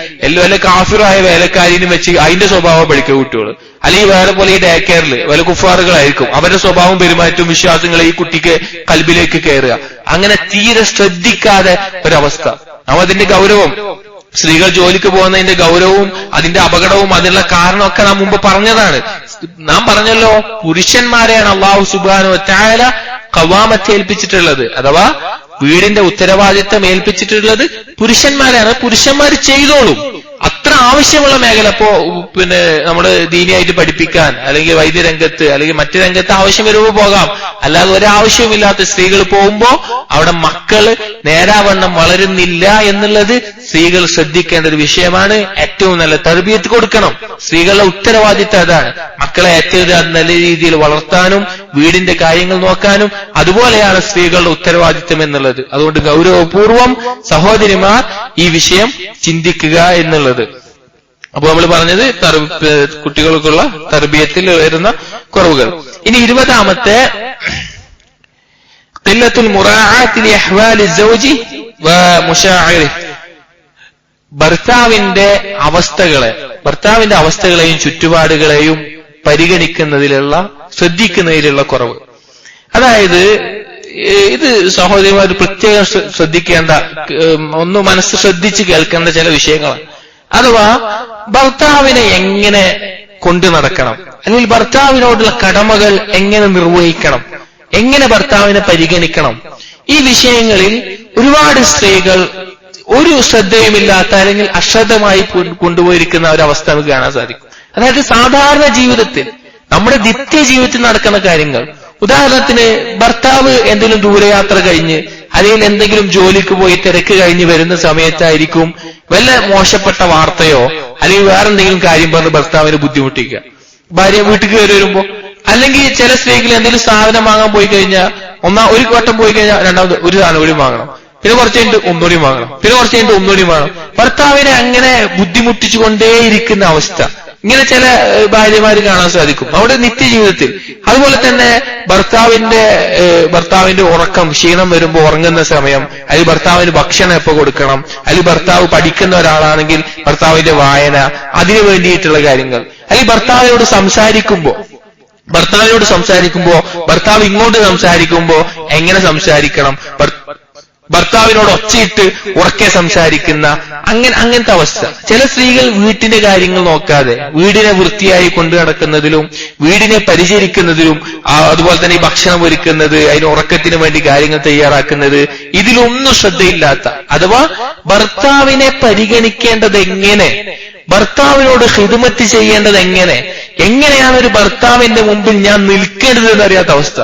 വല്ല കാഫിറായ വേലക്കാരിനും വെച്ച് അതിന്റെ സ്വഭാവം പഠിക്കുക കുട്ടികൾ. അല്ലെങ്കിൽ വേറെ പോലെ ഈ ഡേ കെയറിൽ വല്ല കുഫാറുകളായിരിക്കും, അവരുടെ സ്വഭാവം പെരുമാറ്റവും വിശ്വാസങ്ങൾ ഈ കുട്ടിക്ക് കൽബിലേക്ക് കയറുക. അങ്ങനെ തീരെ ശ്രദ്ധിക്കാതെ ഒരവസ്ഥ. നാം അതിന്റെ ഗൗരവം, സ്ത്രീകൾ ജോലിക്ക് പോകുന്നതിന്റെ ഗൗരവവും അതിന്റെ അപകടവും അതിനുള്ള കാരണമൊക്കെ നാം മുമ്പ് പറഞ്ഞതാണ്. നാം പറഞ്ഞല്ലോ, പുരുഷന്മാരെയാണ് അല്ലാഹു സുബ്ഹാനഹു വ തആല ഖവാമത്ത് ഏൽപ്പിച്ചിട്ടുള്ളത്, അഥവാ വീടിന്റെ ഉത്തരവാദിത്തം ഏൽപ്പിച്ചിട്ടുള്ളത് പുരുഷന്മാരാണ്. പുരുഷന്മാർ ചെയ്തോളും. അത്ര ആവശ്യമുള്ള മേഖല ഇപ്പോ നമ്മുടെ ദീനിയായിട്ട് പഠിപ്പിക്കാൻ, അല്ലെങ്കിൽ വൈദ്യരംഗത്ത്, അല്ലെങ്കിൽ മറ്റു രംഗത്ത് ആവശ്യം വരുമ്പോൾ പോകാം. അല്ലാതെ ഒരാവശ്യമില്ലാത്ത സ്ത്രീകൾ പോകുമ്പോ അവിടെ മക്കള് നേരാവണ്ണം വളരുന്നില്ല എന്നുള്ളത് സ്ത്രീകൾ ശ്രദ്ധിക്കേണ്ട ഒരു വിഷയമാണ്. ഏറ്റവും നല്ല തർബിയത്ത് കൊടുക്കണം. സ്ത്രീകളുടെ ഉത്തരവാദിത്തം അതാണ്. മക്കളെ ഏറ്റവും നല്ല രീതിയിൽ വളർത്താനും വീടിന്റെ കാര്യങ്ങൾ നോക്കാനും അതുപോലെയാണ് സ്ത്രീകളുടെ ഉത്തരവാദിത്തം എന്നുള്ളത്. അതുകൊണ്ട് ഗൗരവപൂർവം സഹോദരിമാർ ഈ വിഷയം ചിന്തിക്കുക എന്നുള്ളത്. അപ്പൊ നമ്മൾ പറഞ്ഞത് കുട്ടികൾക്കുള്ള തർബിയത്തിൽ വരുന്ന കുറവുകൾ. ഇനി 20-ാമത്തെ ഖില്ലത്തുൽ മുറാഅത്തി ലി അഹ്വാലി സൗജി വ മുശാഇരി, ഭർത്താവിന്റെ അവസ്ഥകളെയും ചുറ്റുപാടുകളെയും പരിഗണിക്കുന്നതിലുള്ള, ശ്രദ്ധിക്കുന്നതിലുള്ള കുറവ്. അതായത് ഇത് സഹോദരിമാർ പ്രത്യേകം ശ്രദ്ധിക്കേണ്ട, ഒന്ന് മനസ്സ് ശ്രദ്ധിച്ച് കേൾക്കേണ്ട ചില വിഷയങ്ങളാണ്. അഥവാ ഭർത്താവിനെ എങ്ങനെ കൊണ്ടു നടക്കണം, അല്ലെങ്കിൽ ഭർത്താവിനോടുള്ള കടമകൾ എങ്ങനെ നിർവഹിക്കണം, എങ്ങനെ ഭർത്താവിനെ പരിഗണിക്കണം, ഈ വിഷയങ്ങളിൽ ഒരുപാട് സ്ത്രീകൾ ഒരു ശ്രദ്ധയുമില്ലാത്ത അല്ലെങ്കിൽ അശ്രദ്ധമായി കൊണ്ടുപോയിരിക്കുന്ന ഒരവസ്ഥ നമുക്ക് കാണാൻ സാധിക്കും. അതായത് സാധാരണ ജീവിതത്തിൽ, നമ്മുടെ നിത്യ ജീവിതത്തിൽ നടക്കുന്ന കാര്യങ്ങൾ, ഉദാഹരണത്തിന് ഭർത്താവ് എന്തെങ്കിലും ദൂരയാത്ര കഴിഞ്ഞ് അല്ലെങ്കിൽ എന്തെങ്കിലും ജോലിക്ക് പോയി തിരക്ക് കഴിഞ്ഞ് വരുന്ന സമയത്തായിരിക്കും വല്ല മോശപ്പെട്ട വാർത്തയോ അല്ലെങ്കിൽ വേറെ എന്തെങ്കിലും കാര്യം പറഞ്ഞ് ഭർത്താവിനെ ബുദ്ധിമുട്ടിക്കുക. ഭാര്യ വീട്ടിൽ കയറി വരുമ്പോ, അല്ലെങ്കിൽ ചില സ്ത്രീകൾ എന്തെങ്കിലും സാധനം വാങ്ങാൻ പോയി കഴിഞ്ഞാൽ ഒരു വട്ടം പോയി കഴിഞ്ഞാൽ രണ്ടാമത് ഒരു സാധനം കൂടി വാങ്ങണം, പിന്നെ കുറച്ച് കഴിഞ്ഞിട്ട് ഒന്നുകൂടി വാങ്ങണം, പിന്നെ കുറച്ച് കഴിഞ്ഞിട്ട് ഒന്നുകൂടി വാങ്ങണം. ഭർത്താവിനെ അങ്ങനെ ബുദ്ധിമുട്ടിച്ചുകൊണ്ടേയിരിക്കുന്ന അവസ്ഥ ഇങ്ങനെ ചില ഭാര്യമാര് കാണാൻ സാധിക്കും അവിടെ നിത്യജീവിതത്തിൽ. അതുപോലെ തന്നെ ഭർത്താവിന്റെ ഉറക്കം, ക്ഷീണം വരുമ്പോൾ ഉറങ്ങുന്ന സമയം, അല്ലെങ്കിൽ ഭർത്താവിന് ഭക്ഷണം എപ്പോ കൊടുക്കണം, അല്ലെങ്കിൽ ഭർത്താവ് പഠിക്കുന്ന ഒരാളാണെങ്കിൽ ഭർത്താവിന്റെ വായന, അതിനു വേണ്ടിയിട്ടുള്ള കാര്യങ്ങൾ, അല്ലെങ്കിൽ ഭർത്താവിനോട് സംസാരിക്കുമ്പോ ഭർത്താവ് ഇങ്ങോട്ട് സംസാരിക്കുമ്പോ എങ്ങനെ സംസാരിക്കണം, ഭർത്താവിനോട് ഒച്ചയിട്ട് ഉറക്കെ സംസാരിക്കുന്ന അങ്ങനത്തെ അവസ്ഥ. ചില സ്ത്രീകൾ വീട്ടിന്റെ കാര്യങ്ങൾ നോക്കാതെ വീടിനെ വൃത്തിയായി കൊണ്ടു നടക്കുന്നതിലും വീടിനെ പരിചരിക്കുന്നതിലും അതുപോലെ തന്നെ ഈ ഭക്ഷണം ഒരുക്കുന്നത്, അതിന് ഉറക്കത്തിന് വേണ്ടി കാര്യങ്ങൾ തയ്യാറാക്കുന്നത്, ഇതിലൊന്നും ശ്രദ്ധയില്ലാത്ത, അഥവാ ഭർത്താവിനെ പരിഗണിക്കേണ്ടത് എങ്ങനെ, ഭർത്താവിനോട് ഖിദ്മത്ത് ചെയ്യേണ്ടത് എങ്ങനെയാണ് ഒരു ഭർത്താവിന്റെ മുമ്പിൽ ഞാൻ നിൽക്കേണ്ടതെന്ന് അറിയാത്ത അവസ്ഥ.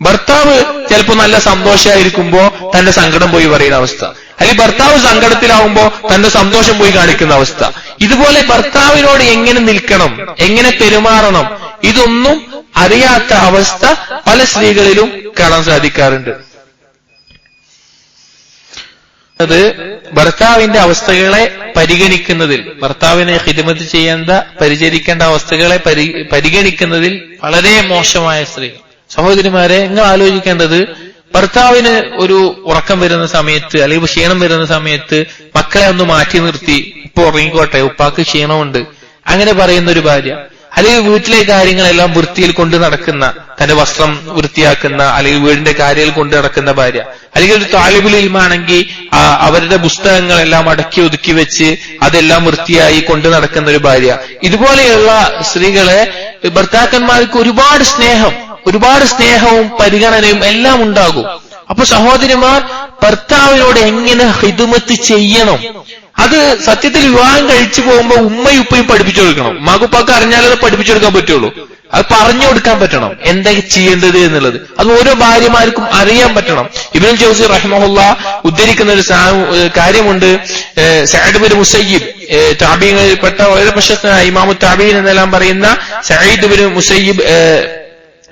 ഭർത്താവ് ചിലപ്പോ നല്ല സന്തോഷമായിരിക്കുമ്പോ തന്റെ സങ്കടം പോയി പറയുന്ന അവസ്ഥ, അല്ലെങ്കിൽ ഭർത്താവ് സങ്കടത്തിലാവുമ്പോ തന്റെ സന്തോഷം പോയി കാണിക്കുന്ന അവസ്ഥ. ഇതുപോലെ ഭർത്താവിനോട് എങ്ങനെ നിൽക്കണം, എങ്ങനെ പെരുമാറണം, ഇതൊന്നും അറിയാത്ത അവസ്ഥ പല സ്ത്രീകളിലും കാണാൻ സാധിക്കാറുണ്ട്. അത് ഭർത്താവിന്റെ അവസ്ഥകളെ പരിഗണിക്കുന്നതിൽ, ഭർത്താവിനെ ഖിദ്മത്ത് ചെയ്യേണ്ട പരിചരിക്കേണ്ട അവസ്ഥകളെ പരിഗണിക്കുന്നതിൽ വളരെ മോശമായ സ്ത്രീ. സഹോദരിമാരെ, നിങ്ങൾ ആലോചിക്കേണ്ടത്, ഭർത്താവിന് ഒരു ഉറക്കം വരുന്ന സമയത്ത് അല്ലെങ്കിൽ ക്ഷീണം വരുന്ന സമയത്ത് മക്കളെ ഒന്ന് മാറ്റി നിർത്തി, ഇപ്പൊ ഉറങ്ങിക്കോട്ടെ, ഉപ്പാക്ക് ക്ഷീണമുണ്ട്, അങ്ങനെ പറയുന്ന ഒരു ഭാര്യ, അല്ലെങ്കിൽ വീട്ടിലെ കാര്യങ്ങളെല്ലാം വൃത്തിയിൽ കൊണ്ട് നടക്കുന്ന, തന്റെ വസ്ത്രം വൃത്തിയാക്കുന്ന, അല്ലെങ്കിൽ വീടിന്റെ കാര്യങ്ങൾ കൊണ്ട് നടക്കുന്ന ഭാര്യ, അല്ലെങ്കിൽ ഒരു താലിബുൽ ഇൽമാണെങ്കിൽ അവരുടെ പുസ്തകങ്ങളെല്ലാം അടക്കി ഒതുക്കി വെച്ച് അതെല്ലാം വൃത്തിയായി കൊണ്ട് നടക്കുന്ന ഒരു ഭാര്യ. ഇതുപോലെയുള്ള സ്ത്രീകളെ ഭർത്താക്കന്മാർക്ക് ഒരുപാട് സ്നേഹവും പരിഗണനയും എല്ലാം ഉണ്ടാകും. അപ്പൊ സഹോദരിമാർ ഭർത്താവിനോട് എങ്ങനെ ഖിദ്മത്ത് ചെയ്യണം, അത് സത്യത്തിൽ വിവാഹം കഴിച്ചു പോകുമ്പോ ഉമ്മയും ഉപ്പയും പഠിപ്പിച്ചു കൊടുക്കണം. മകുപ്പാക്ക് അറിഞ്ഞാലത് പഠിപ്പിച്ചു കൊടുക്കാൻ പറ്റുള്ളൂ. അത് പറഞ്ഞു കൊടുക്കാൻ പറ്റണം എന്തൊക്കെ ചെയ്യേണ്ടത് എന്നുള്ളത്. അത് ഓരോ ഭാര്യമാർക്കും അറിയാൻ പറ്റണം. ഇബ്നുൽ ജൗസി റഹിമഹുള്ള ഉദ്ധരിക്കുന്ന ഒരു കാര്യമുണ്ട്. സഅദ് ബിൻ മുസയ്യിബ്, താബീങ്ങളിൽപ്പെട്ട വളരെ പ്രശസ്തനായ ഇമാമു താബീൻ എന്നെല്ലാം പറയുന്ന സഈദ് ബിൻ മുസയ്യിബ്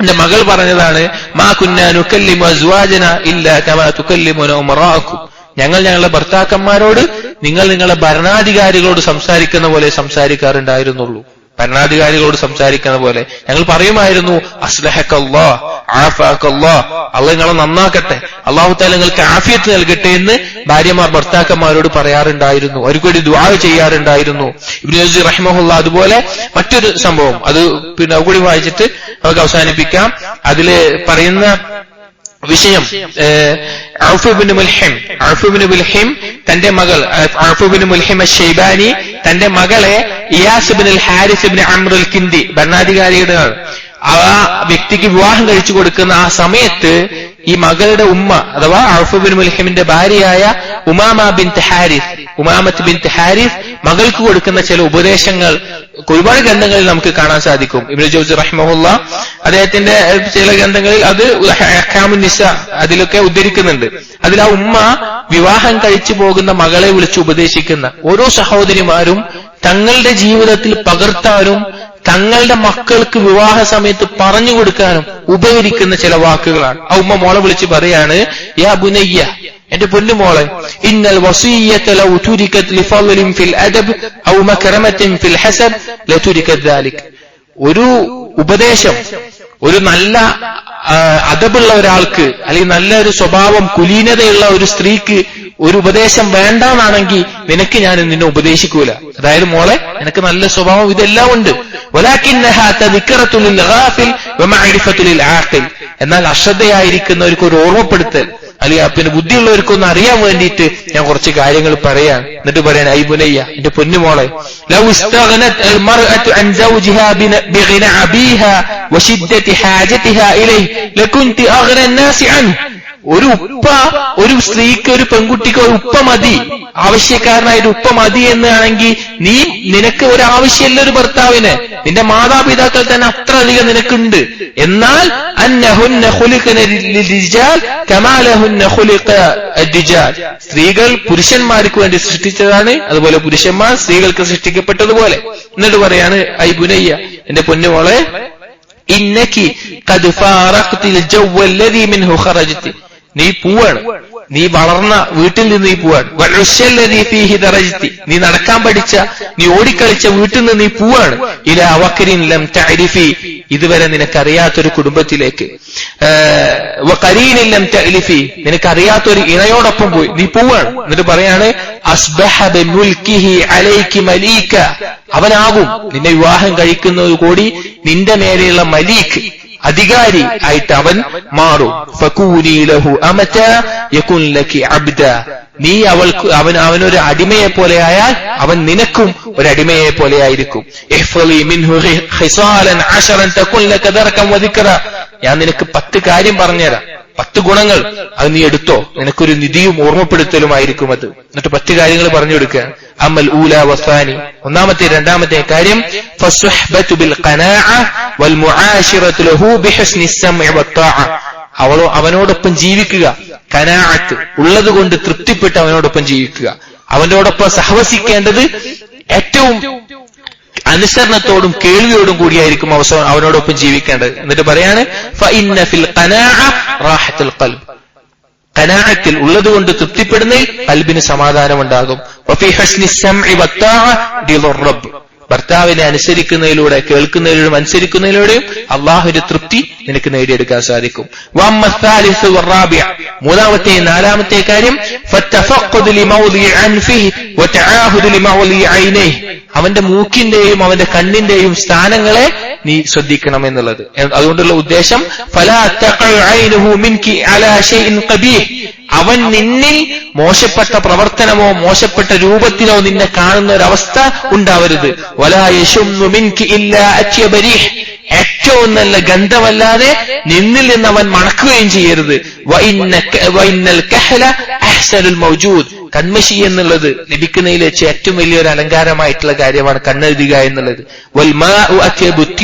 എന്റെ മകൾ പറഞ്ഞതാണ്, മാ കുന്നാ നുകല്ലിമു അസ്വാജന ഇല്ലാ കമാ തുകല്ലിമുന ഉമറാഅക്കും. ഞങ്ങളുടെ ഭർത്താക്കന്മാരോട് നിങ്ങൾ നിങ്ങളുടെ ഭരണാധികാരികളോട് സംസാരിക്കുന്ന പോലെ സംസാരിക്കാറുണ്ടായിരുന്നുള്ളൂ. ഭരണാധികാരികളോട് സംസാരിക്കുന്ന പോലെ ഞങ്ങൾ പറയുമായിരുന്നു, അസ്ലഹക്കല്ലാഹ് ആഫാക്കല്ലാഹ്, അള്ളാഹ് നിങ്ങളെ നന്നാക്കട്ടെ, അല്ലാഹു തആല നിങ്ങൾക്ക് ആഫിയത്ത് നൽകട്ടെ എന്ന് ഭാര്യമാർ ഭർത്താക്കന്മാരോട് പറയാറുണ്ടായിരുന്നു. അവർക്ക് വേണ്ടി ദുആ ചെയ്യാറുണ്ടായിരുന്നു. ഇബ്നു ജൗസി റഹിമഹുള്ള അതുപോലെ മറ്റൊരു സംഭവം, അത് പിന്നെ കൂടി വായിച്ചിട്ട് നമുക്ക് അവസാനിപ്പിക്കാം. അതില് പറയുന്ന വിഷയം, ഔഫ് ഇബ്നു മുൽഹിം തന്റെ മകൾ ഔഫ് ഇബ്നു മുൽഹിം അശ്ശൈബാനി തന്റെ മകളെ ഇയാസ് ഇബ്നു അൽ ഹാരിസ് ഇബ്നു അംർ അൽ കിന്ദി, ഭരണാധികാരിയുടെ ആ വ്യക്തിക്ക് വിവാഹം കഴിച്ചു കൊടുക്കുന്ന ആ സമയത്ത് ഈ മകളുടെ ഉമ്മ അഥവാ ഔഫ് ഇബ്നു മുൽഹിമിന്റെ ഭാര്യയായ ഉമാമത്ത് ബിൻത് ഹാരിസ് മകൾക്ക് കൊടുക്കുന്ന ചില ഉപദേശങ്ങൾ ഒരുപാട് ഗ്രന്ഥങ്ങളിൽ നമുക്ക് കാണാൻ സാധിക്കും. ഇബ്നു ജൗസി റഹിമഹുള്ള അദ്ദേഹത്തിന്റെ ചില ഗ്രന്ഥങ്ങളിൽ അത് അഹ്കാമുൻ നിസാ അതിലൊക്കെ ഉദ്ധരിക്കുന്നുണ്ട്. അതിൽ ആ ഉമ്മ വിവാഹം കഴിച്ചു പോകുന്ന മകളെ വിളിച്ച് ഉപദേശിക്കുന്ന, ഓരോ സഹോദരിമാരും തങ്ങളുടെ ജീവിതത്തിൽ പകർത്താനും തങ്ങളുടെ മക്കൾക്ക് വിവാഹ സമയത്ത് പറഞ്ഞു കൊടുക്കാനും ഉപകരിക്കുന്ന ചില വാക്കുകളാണ്. ആ ഉമ്മ മോളെ വിളിച്ച് പറയാണ്, യാ ബുനയ്യ, എന്റെ പൊന്നുമോളെ, ഇന്നൽ വസിയ്യത ലൗ തുരികത് ലിഫളലിൻ ഫിൽ അദബ് ഔ മക്റമത്തിൻ ഫിൽ ഹസബ് ലതുരികത് ദാലിക്. ഒരു ഉപദേശം ഒരു നല്ല അദബുള്ള ഒരാൾക്ക് അല്ലെങ്കിൽ നല്ലൊരു സ്വഭാവം കുലീനതയുള്ള ഒരു സ്ത്രീക്ക് ഒരു ഉപദേശം വേണ്ടാന്നാണെങ്കിൽ നിനക്ക് ഞാൻ നിന്നെ ഉപദേശിക്കൂല. അതായത് മോളെ, നിനക്ക് നല്ല സ്വഭാവം ഇതെല്ലാം ഉണ്ട്, വലാകിന്നഹാ തദ്കിറത്തുൽ ലിൽ ഗാഫിൽ വമഅരിഫത്തുൽ ലിൽ ആഖിൽ. എന്നാൽ അശ്രദ്ധയായിരിക്കുന്നവർക്ക് ഒരു ഓർമ്മപ്പെടുത്തൽ, അല്ലെങ്കിൽ പിന്നെ ബുദ്ധിയുള്ളവർക്കൊന്ന് അറിയാൻ വേണ്ടിയിട്ട് ഞാൻ കുറച്ച് കാര്യങ്ങൾ പറയാൻ. എന്നിട്ട് പറയാൻ, ഐ ബുനയ്യ, എന്റെ പൊന്നുമോളെ, ലൗ ഇസ്തഗ്നത് അൽ മർഅതു അൻ സൗജിഹാ ബിഗിന അബീഹാ വശിദ്ദതി ഹാജതിഹാ ഇലൈഹി ലകുൻതി അഗ്ന അന്നാസി അൻഹു. ഒരു ഉപ്പ, ഒരു സ്ത്രീക്ക്, ഒരു പെൺകുട്ടിക്ക് ഒരു ഉപ്പ മതി, ആവശ്യക്കാരനായ ഒരു ഉപ്പ മതി എന്നാണെങ്കിൽ നിനക്ക് ഒരു ആവശ്യമില്ല ഒരു ഭർത്താവിന്, നിന്റെ മാതാപിതാക്കൾ തന്നെ അത്ര അധികം നിനക്കുണ്ട്. എന്നാൽ അന്നഹുന്ന ഖുലിഖന ലിർരിജാൽ കമാ ലഹുന്ന ഖുലിഖ അദ്ദിജാൽ, സ്ത്രീകൾ പുരുഷന്മാർക്ക് വേണ്ടി സൃഷ്ടിച്ചതാണ്, അതുപോലെ പുരുഷന്മാർ സ്ത്രീകൾക്ക് സൃഷ്ടിക്കപ്പെട്ടതുപോലെ. എന്നിട്ട് പറയാണ്, ഐ ബുനയ്യ, എന്റെ പൊന്നുമോളെ, ഇന്നകി ഖദ് ഫാറഖ്തിൽ ജവ്വല്ലദീ മിൻഹു ഖറജ്തി, നീ പോവാണ്, നീ വളർന്ന വീട്ടിൽ നിന്ന് നീ പോവാണ്. വൽഉശ്ശല്ലദീ ഫീഹി ദറജ്തി, നീ നടക്കാൻ പഠിച്ച, നീ ഓടിക്കളിച്ച വീട്ടിൽ നിന്ന് നീ പോവാണ്. ഇലാ വക്രിൻ ലം തഅരിഫി, ഇതുവരെ നിനക്കറിയാത്തൊരു കുടുംബത്തിലേക്ക്. വഖരീനിൻ ലം തഅലിഫി, നിനക്കറിയാത്തൊരു ഇണയോടൊപ്പം പോയി നീ പോവാണ്. എന്നിട്ട് പറയാണ്, അസ്ബഹ ബിമുൽകിഹി അലൈകി മലീക, അവനാകും നിന്നെ വിവാഹം കഴിക്കുന്നത് കൂടി നിന്റെ മേലെയുള്ള മലീക്ക്, അധികാരി ആയിട്ട് അവൻ മാറും. ഫകൂനി ലഹു അമത യകുൻ ലകി അബ്ദ, നീ അവനൊരു അടിമയെ പോലെ ആയാൽ അവൻ നിനക്കും ഒരു അടിമയെ പോലെ ആയിരിക്കും. ഇഹ്ഫളി മിൻഹു ഖിസാലൻ 10 തകുൻ ലക ദർകം വദിക്ര, ഞാൻ നിനക്ക് 10 കാര്യം പറഞ്ഞുതരാം, 10 ഗുണങ്ങൾ, അത് നീ എടുത്തോ, നിനക്കൊരു നിധിയും ഓർമ്മപ്പെടുത്തലുമായിരിക്കും അത്. എന്നിട്ട് 10 കാര്യങ്ങൾ പറഞ്ഞു കൊടുക്കുക. അമൽ ഊല വസാനി, ഒന്നാമത്തെ രണ്ടാമത്തെ കാര്യം, ഫസ്സുഹ്ബതു ബിൽ ഖനാഅ വൽ മുആശിറതു ലഹു ബിഹുസ്നി സ്സംഇ വത്താഅ, അവനോടൊപ്പം ജീവിക്കുക, ഖനാഅത്ത്, ഉള്ളത് കൊണ്ട് തൃപ്തിപ്പെട്ട് അവനോടൊപ്പം ജീവിക്കുക. അവനോടൊപ്പം സഹവസിക്കേണ്ടത് ഏറ്റവും അനുസരണത്തോടും കേൾവിയോടും കൂടിയായിരിക്കും അവനോടൊപ്പം ജീവിക്കേണ്ടത്. എന്നിട്ട് പറയാണ് ഫഇന്ന ഫിൽ ഖനാഅ റാഹത്തുൽ ഖൽബ്, ഖനാഅത്തിൽ ഉള്ളതുകൊണ്ട് തൃപ്തിപ്പെടുന്നതിൽ ഖൽബിന് സമാധാനമുണ്ടാകും. വഫി ഹസ്നി സമഇ വത്താഅ റിദുർ റബ്ബ്, ഭർത്താവിനെ അനുസരിക്കുന്നതിലൂടെ, കേൾക്കുന്നതിലൂടെ, അനുസരിക്കുന്നതിലൂടെയും അള്ളാഹുവിന്റെ തൃപ്തി നിനക്ക് നേടിയെടുക്കാൻ സാധിക്കും. മൂന്നാമത്തെയും നാലാമത്തെ കാര്യം അവന്റെ മൂക്കിന്റെയും അവന്റെ കണ്ണിന്റെയും സ്ഥാനങ്ങളെ നീ ശ്രദ്ധിക്കണം എന്നുള്ളത്. അതുകൊണ്ടുള്ള ഉദ്ദേശം അവൻ നിന്നിൽ മോശപ്പെട്ട പ്രവർത്തനമോ മോശപ്പെട്ട രൂപത്തിലോ നിന്നെ കാണുന്ന ഒരവസ്ഥ ഉണ്ടാവരുത്. ഏറ്റവും നല്ല ഗന്ധമല്ലാതെ നിന്നിൽ നിന്ന് അവൻ മണക്കുകയും ചെയ്യരുത്. കൺമഷി എന്നുള്ളത് ലഭിക്കുന്നതിൽ വെച്ച് ഏറ്റവും വലിയൊരു അലങ്കാരമായിട്ടുള്ള കാര്യമാണ് കണ്ണെഴുതുക എന്നുള്ളത്.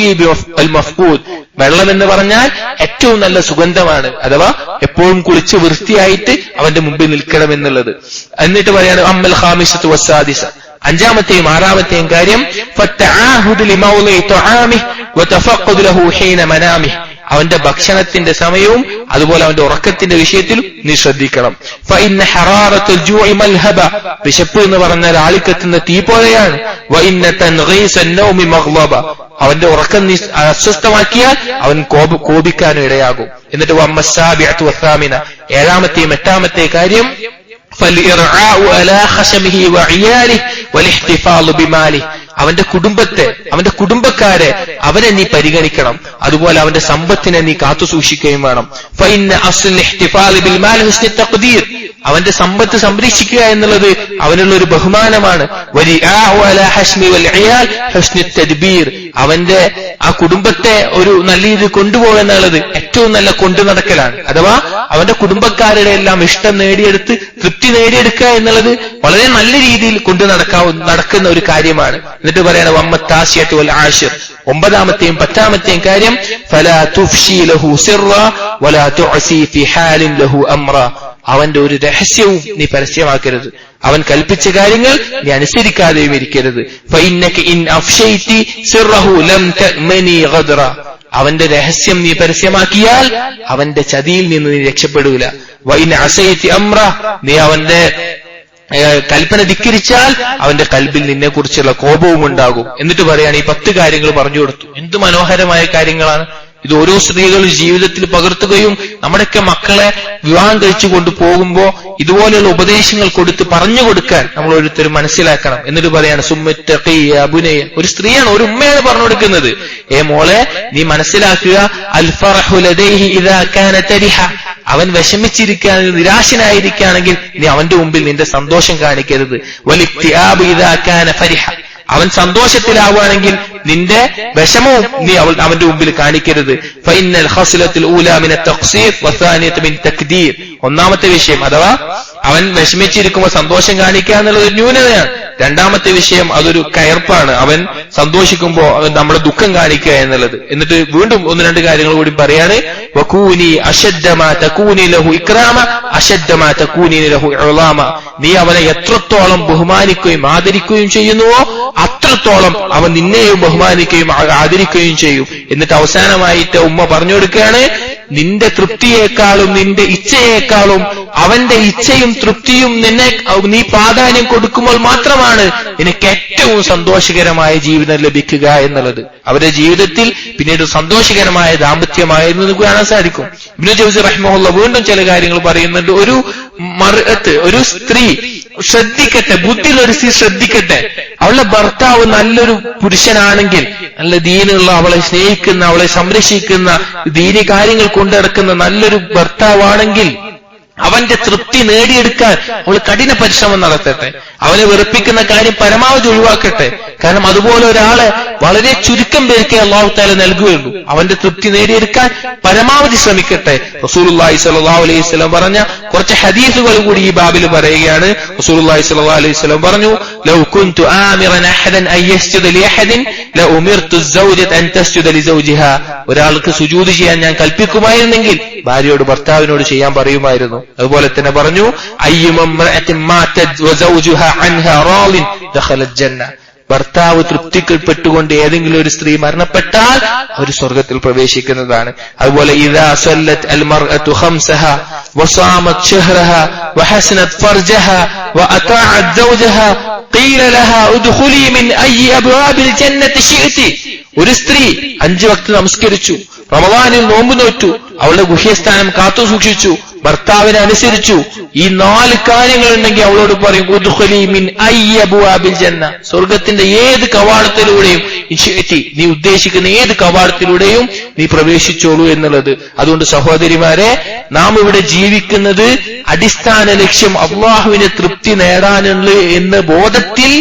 വെള്ളം എന്ന് പറഞ്ഞാൽ ഏറ്റവും നല്ല സുഗന്ധമാണ്, അഥവാ എപ്പോഴും കുളിച്ച് വൃത്തിയായിട്ട് അവന്റെ മുമ്പിൽ നിൽക്കണം എന്നുള്ളത്. എന്നിട്ട് പറയാണ് അമ്മൽ ഖാമിസത്തു വസ്സാദിസ, അഞ്ചാമത്തെയും ആറാമത്തെയും കാര്യം അവന്റെ ഭക്ഷണത്തിന്റെ സമയവും അതുപോലെ അവന്റെ ഉറക്കത്തിന്റെ വിഷയത്തിൽ നീ ശ്രദ്ധിക്കണം. വിശപ്പ് എന്ന് പറഞ്ഞാൽ ആളിക്കത്തുന്ന തീ പോലെയാണ്. അവന്റെ ഉറക്കം നീ അസ്വസ്ഥമാക്കിയാൽ അവൻ കോപിക്കാനും ഇടയാകും. എന്നിട്ട് ഏഴാമത്തെയും എട്ടാമത്തെ കാര്യം അവന്റെ കുടുംബത്തെ, അവന്റെ കുടുംബക്കാരെ, അവനെ നീ പരിഗണിക്കണം. അതുപോലെ അവന്റെ സമ്പത്തിനെ നീ കാത്തു സൂക്ഷിക്കുകയും വേണം. അവന്റെ സമ്പത്ത് സംരക്ഷിക്കുക എന്നുള്ളത് അവനുള്ള ഒരു ബഹുമാനമാണ്. അവന്റെ ആ കുടുംബത്തെ ഒരു നല്ല രീതിയിൽ കൊണ്ടുപോകുക എന്നുള്ളത് ഏറ്റവും നല്ല കൊണ്ടു നടക്കലാണ്. അഥവാ അവന്റെ കുടുംബക്കാരുടെ എല്ലാം ഇഷ്ടം നേടിയെടുത്ത് തൃപ്തി നേടിയെടുക്കുക എന്നുള്ളത് വളരെ നല്ല രീതിയിൽ കൊണ്ടു നടക്കുന്ന ഒരു കാര്യമാണ്. എന്നിട്ട് പറയണം വമ്മത്താസിയത്തു വൽ ആശിർ, ഒമ്പതാമത്തെയും പത്താമത്തെയും കാര്യം ഫലാ തുഫ്ശി ലഹു സിർറ വലാ തുഅസി ഫി ഹാലിൻ ലഹു അംറ, അവന്റെ ഒരു രഹസ്യവും നീ പരസ്യമാക്കരുത്. അവൻ കൽപ്പിച്ച കാര്യങ്ങൾ നീ അനുസരിക്കാതെയും ഇരിക്കരുത്. ഫഇന്നക ഇൻ അഫ്ശൈതി സിർറഹു ലം തഅ്മനി ഗദ്റ, അവന്റെ രഹസ്യം നീ പരസ്യമാക്കിയാൽ അവന്റെ ചതിയിൽ നിന്ന് നീ രക്ഷപ്പെടൂല. വഇൻ അസൈതി അംറ, നീ അവന്റെ കൽപ്പന ധിക്കരിച്ചാൽ അവന്റെ കൽബിൽ നിന്നെ കുറിച്ചുള്ള കോപവും ഉണ്ടാകും. എന്നിട്ട് പറയാണ് ഈ 10 കാര്യങ്ങൾ പറഞ്ഞു കൊടുത്തു. എന്ത് മനോഹരമായ കാര്യങ്ങളാണ് ഇത്! ഓരോ സ്ത്രീകളും ജീവിതത്തിൽ പകർത്തുകയും നമ്മുടെയൊക്കെ മക്കളെ വിവാഹം കഴിച്ചു കൊണ്ടുപോകുമ്പോ ഇതുപോലെയുള്ള ഉപദേശങ്ങൾ കൊടുത്ത് പറഞ്ഞു കൊടുക്കാൻ നമ്മൾ ഓരോരുത്തരും മനസ്സിലാക്കണം. എന്നിട്ട് പറയാണ് അബുനയ, ഒരു സ്ത്രീയാണ്, ഒരു ഉമ്മയാണ് പറഞ്ഞു കൊടുക്കുന്നത്. മോളെ, നീ മനസ്സിലാക്കുക, അൽഫറഹു ലദൈഹി ഇദാ കാന തരിഹ, അവൻ വിഷമിച്ചിരിക്കുകയാണെങ്കിൽ, നിരാശനായിരിക്കുകയാണെങ്കിൽ നീ അവന്റെ മുമ്പിൽ നിന്റെ സന്തോഷം കാണിക്കരുത്. വലിക്തിആബു ഇദാ കാന ഫരിഹ, അവൻ സന്തോഷത്തിലാവുകയാണെങ്കിൽ നിന്റെ വിഷമവും നീ അവന്റെ മുമ്പിൽ കാണിക്കരുത്. ഫഇന്നൽ ഖസ്ലത്തുൽ ഊലാ മിന തഖ്സീർ വസാനിയതു മിൻ തക്ദീർ, ഒന്നാമത്തെ വിഷയം അഥവാ അവൻ വിഷമിച്ചിരിക്കുമ്പോൾ സന്തോഷം കാണിക്കുക എന്നുള്ളത് ഒരു ന്യൂനതയാണ്. രണ്ടാമത്തെ വിഷയം അതൊരു കയർപ്പാണ്, അവൻ സന്തോഷിക്കുമ്പോൾ അവൻ നമ്മുടെ ദുഃഖം കാണിക്കുക എന്നുള്ളത്. എന്നിട്ട് വീണ്ടും 1-2 കാര്യങ്ങൾ കൂടി പറയാണ്. വകൂനി അശദ്ദമാ തകൂനി ലഹു ഇക്റാമ അശദ്ദമാ തകൂനി ലഹു ഇളാമ, നീ അവനെ എത്രത്തോളം ബഹുമാനിക്കുകയും ആദരിക്കുകയും ചെയ്യുന്നുവോ അത്രത്തോളം അവൻ നിന്നെയും ബഹുമാനിക്കുകയും ആദരിക്കുകയും ചെയ്യും. എന്നിട്ട് അവസാനമായിട്ട് ഉമ്മ പറഞ്ഞു കൊടുക്കുകയാണ്, നിന്റെ തൃപ്തിയേക്കാളും നിന്റെ ഇച്ഛയേക്കാളും അവന്റെ ഇച്ഛയും തൃപ്തിയും നീ പ്രാധാന്യം കൊടുക്കുമ്പോൾ മാത്രമാണ് നിനക്ക് ഏറ്റവും സന്തോഷകരമായ ജീവിതം ലഭിക്കുക എന്നുള്ളത്. അവരുടെ ജീവിതത്തിൽ പിന്നീട് സന്തോഷകരമായ ദാമ്പത്യമായിരുന്നു കാണാൻ സാധിക്കും. ഇബ്നു ജൗസി റഹിമഹുല്ലാ വീണ്ടും ചില കാര്യങ്ങൾ പറയുന്നുണ്ട്. ഒരു സ്ത്രീ ശ്രദ്ധിക്കട്ടെ, ബുദ്ധിയിൽ ഒരു സ്ത്രീ ശ്രദ്ധിക്കട്ടെ, അവളുടെ ഭർത്താവ് നല്ലൊരു പുരുഷനാണെങ്കിൽ, നല്ല ദീനുള്ള, അവളെ സ്നേഹിക്കുന്ന, അവളെ സംരക്ഷിക്കുന്ന, ദീനി കാര്യങ്ങൾ കൊണ്ടുനടക്കുന്ന നല്ലൊരു ഭർത്താവാണെങ്കിൽ അവന്റെ തൃപ്തി നേടിയെടുക്കാൻ അവൾ കഠിന പരിശ്രമം നടത്തട്ടെ. അവനെ വെറുപ്പിക്കുന്ന കാര്യം പരമാവധി ഒഴിവാക്കട്ടെ. കാരണം അതുപോലെ ഒരാളെ വളരെ ചുരുക്കം പേർക്കേ അല്ലാഹു തആല നൽകുകയുള്ളൂ. അവന്റെ തൃപ്തി നേടിയെടുക്കാൻ പരമാവധി ശ്രമിക്കട്ടെ. റസൂലുള്ളാഹി സ്വല്ലല്ലാഹു അലൈഹി വസല്ലം പറഞ്ഞ കുറച്ച് ഹദീസുകൾ കൂടി ഈ ബാബിൽ പറയുകയാണ്. റസൂലുള്ളാഹി സ്വല്ലല്ലാഹു അലൈഹി വസല്ലം പറഞ്ഞു, ലൗ കുൻതു ആമിറൻ അഹദൻ അൻ യസ്ജുദ ലിഅഹദിൻ ലഉമിർതു الزوجة അൻ തസ്ജുദ ലിസൗജിഹാ. ഒരാൾക്ക് സുജൂദ് ചെയ്യാൻ ഞാൻ കൽപ്പിക്കുമായിരുന്നെങ്കിൽ ഭാര്യയോട് ഭർത്താവിനോട് ചെയ്യാൻ പറയുമായിരുന്നു. അതുപോലെ തന്നെ പറഞ്ഞു, അയ്യുമംറഅത്തിൻ മാതത് വസൗജുഹാ അൻഹാ റാളിൻ ദഖലത് ജന്ന. ഭർത്താവ് തൃപ്തിപ്പെട്ടുകൊണ്ട് ഏതെങ്കിലും ഒരു സ്ത്രീ മരണപ്പെട്ടാൽ അവർ സ്വർഗത്തിൽ പ്രവേശിക്കുന്നതാണ്. അതുപോലെ ഇദാ സല്ലത് അൽ മർഅതു ഖംസഹാ വസാമത് ശഹ്റഹാ വഹസനത് ഫർജഹാ വഅതാഅത് സൗജഹാ ഖീല ലഹാ ഉദ്ഖുലി മിൻ അയ്യി അബ്വാബിൽ ജന്നത്തി ശിഅതി. ഒരു സ്ത്രീ 5 വക്ത് നമസ്കരിച്ചു, റമദാനിൽ നോമ്പ് നോറ്റു, അവളുടെ ഗുഹ്യസ്ഥാനം കാത്തു സൂക്ഷിച്ചു, ഭർത്താവിനെ അനുസരിച്ചു, ഈ 4 കാര്യങ്ങളുണ്ടെങ്കിൽ അവളോട് പറയും, ഉദ്ഖുലി മിൻ അയ്യി അബ്വാബിൽ ജന്ന. സ്വർഗത്തിന്റെ ഏത് കവാടത്തിലൂടെയും നീ ഉദ്ദേശിക്കുന്ന ഏത് കവാടത്തിലൂടെയും നീ പ്രവേശിച്ചോളൂ എന്നുള്ളത്. അതുകൊണ്ട് സഹോദരിമാരെ, നാം ഇവിടെ ജീവിക്കുന്നത് അടിസ്ഥാന ലക്ഷ്യം അല്ലാഹുവിനെ തൃപ്തി നേടാനുള്ള എന്ന ബോധത്തിൽ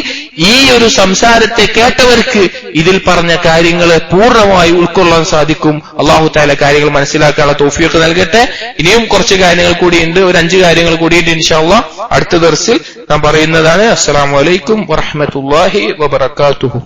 ഈ ഒരു സംസാരത്തെ കേട്ടവർക്ക് ഇതിൽ പറഞ്ഞ കാര്യങ്ങളെ പൂർണ്ണമായി ഉൾക്കൊള്ളാൻ സാധിക്കും. അല്ലാഹു തആല കാര്യങ്ങൾ മനസ്സിലാക്കാനുള്ള തൗഫീഖ് നൽകട്ടെ. ഇനിയും കുറച്ച് കാര്യങ്ങൾ കൂടിയുണ്ട്, ഒരു 5 കാര്യങ്ങൾ കൂടിയിട്ട് ഇൻഷാ അല്ലാഹ് അടുത്ത ദർസിൽ നാം പറയുന്നതാണ്. അസ്സലാമു അലൈക്കും വറഹ്മത്തുള്ളാഹി വബറകാതുഹു.